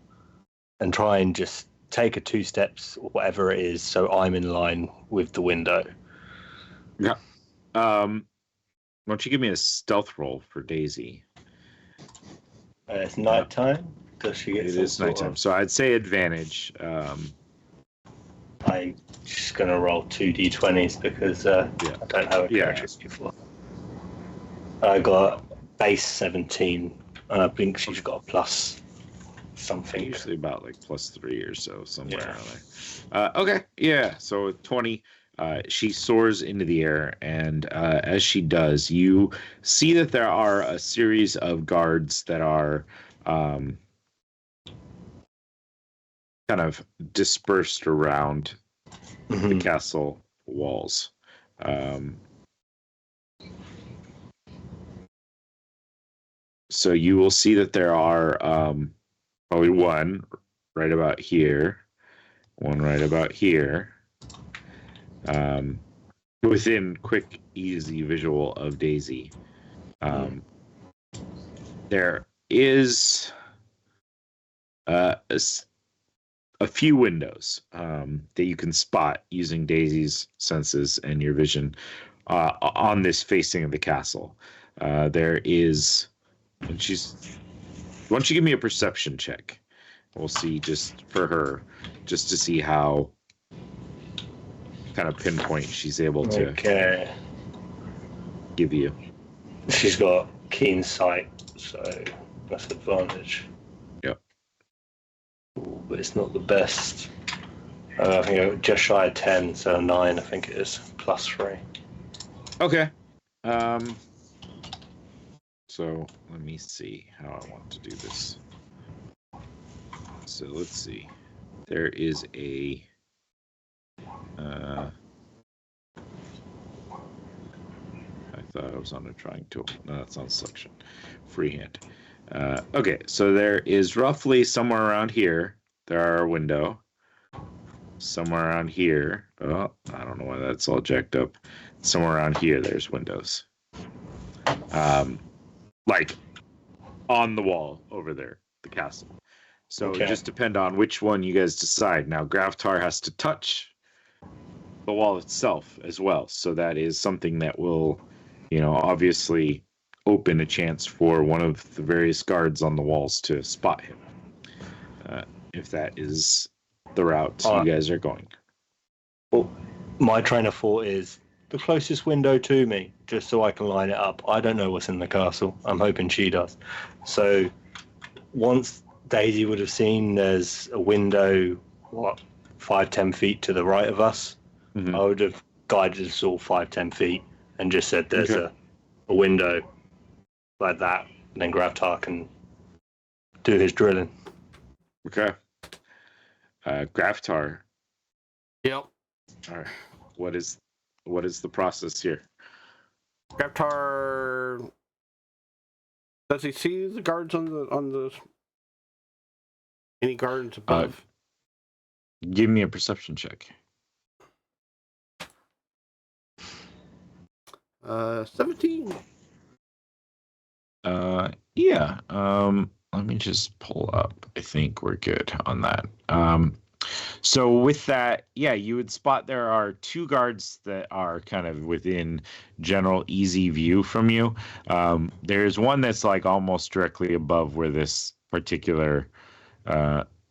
and try and just take 2 steps, whatever it is, so I'm in line with the window. Yeah. Why don't you give me a stealth roll for Daisy? It's nighttime. Does she get? It is nighttime, so I'd say advantage. I'm just gonna roll 2 d20s because I don't have a character before. I got base 17 I think she's got a plus something. Usually about like +3 or so, somewhere Yeah. around there. Okay, yeah. So with 20, she soars into the air, and as she does, you see that there are a series of guards that are kind of dispersed around the Mhm. castle walls. So you will see that there are probably one right about here, one right about here, within quick, easy visual of Daisy. There is a few windows that you can spot using Daisy's senses and your vision on this facing of the castle. There is, and she's. Why don't you give me a perception check? We'll see just for her, just to see how kind of pinpoint she's able to Okay. give you. She's got keen sight, so that's advantage. Yep. Ooh, but it's not the best. I think just shy of 10, so 9, I think it is, +3. Okay. So let me see how I want to do this. So let's see. There is a I thought I was on a drawing tool. No, that's on selection. Freehand. Okay, so there is roughly somewhere around here. There are a window. Somewhere around here. Oh, I don't know why that's all jacked up. Somewhere around here, there's windows. Like on the wall over there, the castle. So Okay. it just depend on which one you guys decide. Now, Graftar has to touch the wall itself as well. So that is something that will, obviously open a chance for one of the various guards on the walls to spot him. If that is the route you guys are going. Well, my train of thought is the closest window to me, just so I can line it up. I don't know what's in the castle. I'm hoping she does. So once Daisy would have seen there's a window, 5-10 feet to the right of us, Mhm. I would have guided us all 5-10 feet and just said there's Okay. a window like that, and then Graftar can do his drilling. Okay. Graftar. Yep. All right. What is the process here? Graftar. Does he see the guards on the any guards above? Give me a perception check. 17. Yeah. Let me just pull up. I think we're good on that. So with that, yeah, you would spot there are two guards that are kind of within general easy view from you. There's one that's like almost directly above where this particular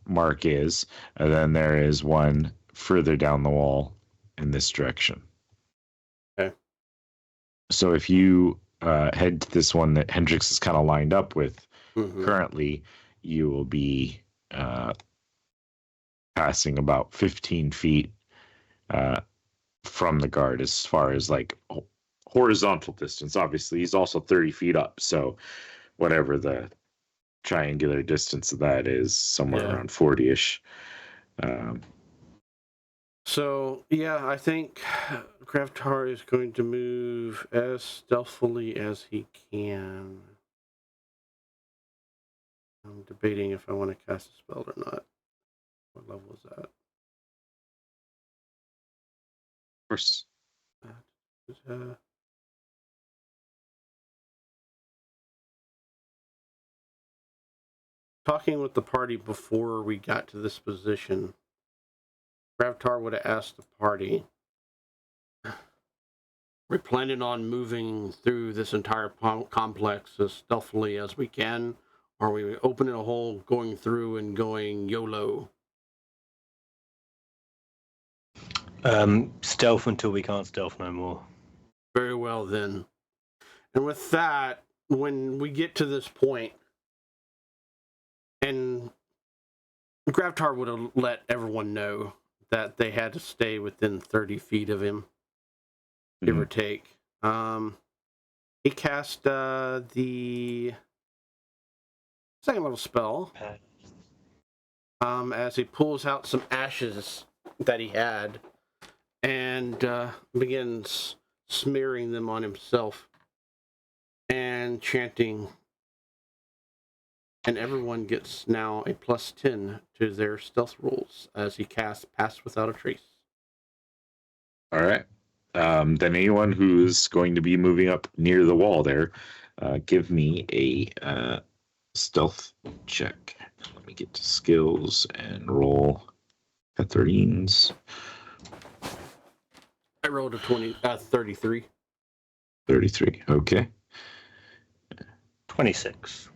mark is, and then there is one further down the wall in this direction. Okay. So if you head to this one that Hendrix is kind of lined up with currently, you will be passing about 15 feet from the guard as far as like horizontal distance. Obviously, he's also 30 feet up. So whatever the triangular distance of that is, somewhere around 40-ish. So, yeah, I think Graftar is going to move as stealthily as he can. I'm debating if I want to cast a spell or not. What level is that? Of course. Talking with the party before we got to this position, Graftar would have asked the party, we're planning on moving through this entire complex as stealthily as we can, or are we opening a hole, going through and going YOLO? Stealth until we can't stealth no more. Very well then. And with that, when we get to this point, And Gravatar would have let everyone know that they had to stay within 30 feet of him, give or take. He cast the second level spell as he pulls out some ashes that he had and begins smearing them on himself and chanting. And everyone gets now a +10 to their stealth rolls as he casts Pass Without a Trace. All right. Then anyone who's going to be moving up near the wall there, give me a stealth check. Let me get to skills and roll Catharines. I rolled a 33. 33. Okay. 26.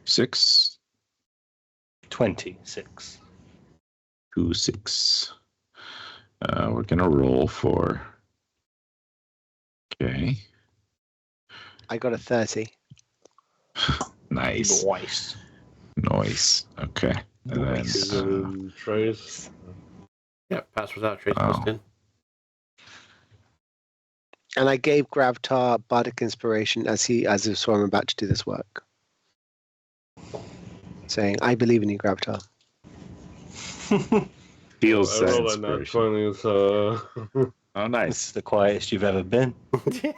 6. 26. 2, 6. We're gonna roll for. Okay. I got a 30. Nice. Nice. Noise. Okay. And Nice. then, Trace. Yeah, Pass Without a Trace Oh. +10. And I gave Gravatar bardic inspiration as I saw him about to do this work, saying, "I believe in you, Gravatar." feels I that rolled a nat inspiration. 20, so Oh, This nice. is the quietest you've ever been. yeah,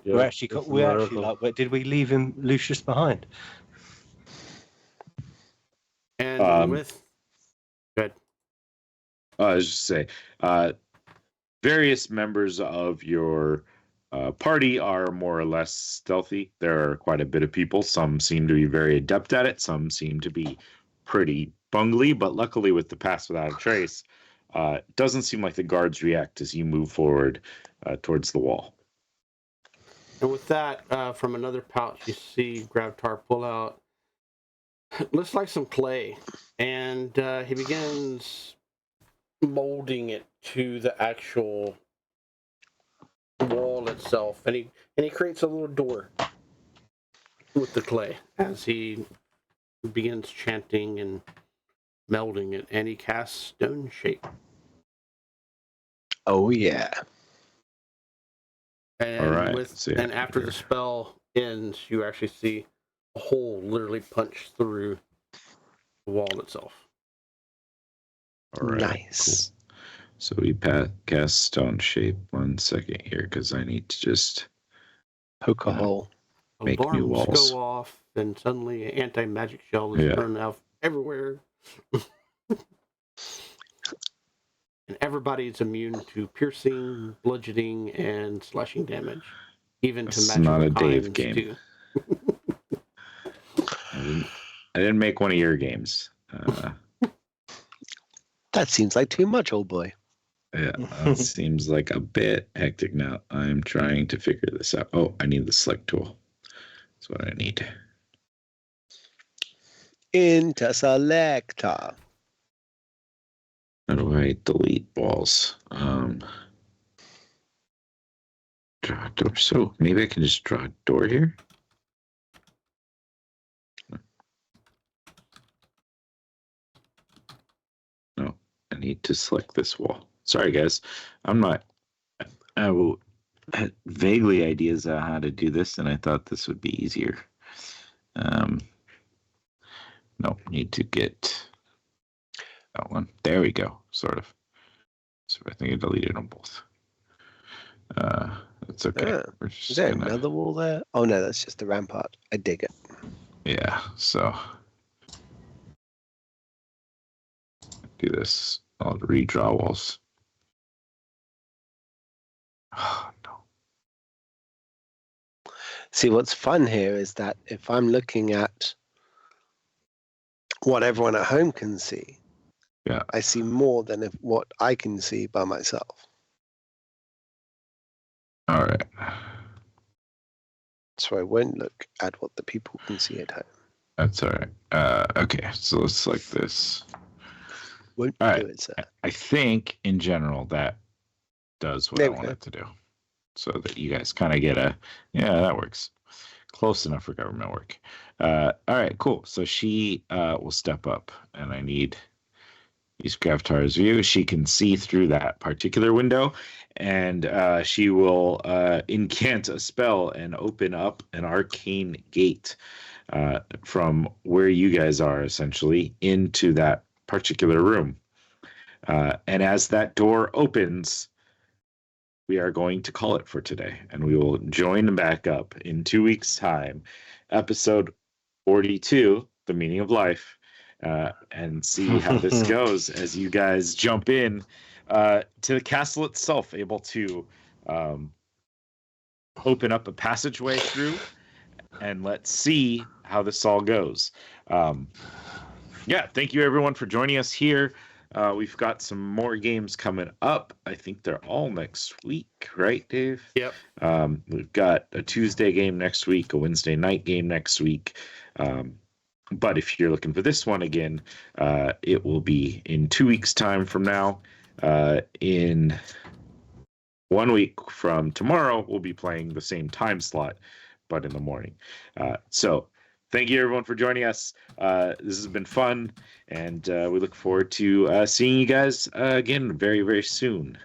we're actually, it's a we're actually miracle. like, where did we leave him, Lucius, behind? And with... Good. I was just say, various members of your party are more or less stealthy. There are quite a bit of people. Some seem to be very adept at it. Some seem to be pretty bungly. But luckily, with the Pass Without a Trace, it doesn't seem like the guards react as you move forward towards the wall. And with that, from another pouch, you see Gravatar pull out, looks like some clay, and he begins molding it to the actual wall itself, and he creates a little door with the clay as he begins chanting and melding it, and he casts Stone Shape. Oh yeah. And All right, so yeah, and after the spell ends, you actually see a hole literally punch through the wall itself. All right, Nice. cool. So we cast Stone Shape. 1 second here, because I need to just Poke a hole. Make new Alarms walls. go off, and suddenly an anti-magic shell is Yeah. thrown out everywhere. And everybody's immune to piercing, bludgeoning, and slashing damage. Even to It's magical not a Dave kinds, game. too. I didn't make one of your games. That seems like too much, old boy. Yeah, that seems like a bit hectic now. I'm trying to figure this out. Oh, I need the select tool. That's what I need. Interselector. How do I delete walls? Draw a door. So maybe I can just draw a door here. No, I need to select this wall. Sorry, guys. I had vaguely ideas on how to do this, and I thought this would be easier. No, need to get that one. There we go, sort of. So I think I deleted them both. That's okay. Ah, We're just Is there gonna, another wall there? Oh no, that's just the rampart. I dig it. yeah, so do this. I'll redraw walls. Oh, no. See, what's fun here is that if I'm looking at what everyone at home can see, Yeah. I see more than what I can see by myself. All right. So I won't look at what the people can see at home. That's all right. Okay, so let's select this. Won't All do right. it, sir. I think in general that does what There I we want go. it to do. So that you guys kind of get yeah, that works. Close enough for government work. All right, cool. So she will step up, and I need use Gravatar's view. She can see through that particular window, and she will incant a spell and open up an arcane gate from where you guys are, essentially, into that particular room. And as that door opens, we are going to call it for today, and we will join back up in 2 weeks' time, episode 42, The Meaning of Life, and see how this goes as you guys jump in to the castle itself, able to open up a passageway through, and let's see how this all goes. Yeah, thank you everyone for joining us here. We've got some more games coming up. I think they're all next week, right, Dave? Yep. We've got a Tuesday game next week, a Wednesday night game next week. But if you're looking for this one again, it will be in 2 weeks' time from now. In 1 week from tomorrow, we'll be playing the same time slot, but in the morning. So thank you, everyone, for joining us. This has been fun, and we look forward to seeing you guys again very, very soon.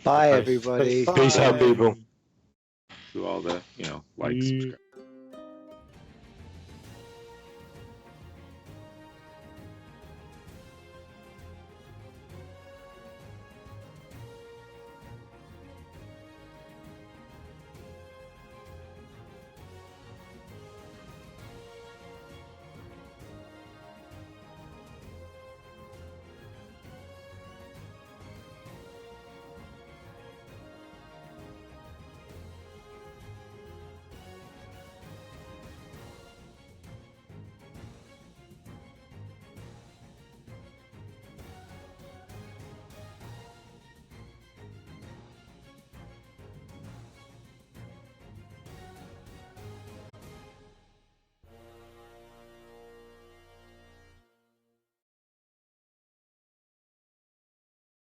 Bye, Bye. everybody. Peace out, people. Do all the, like, subscribe.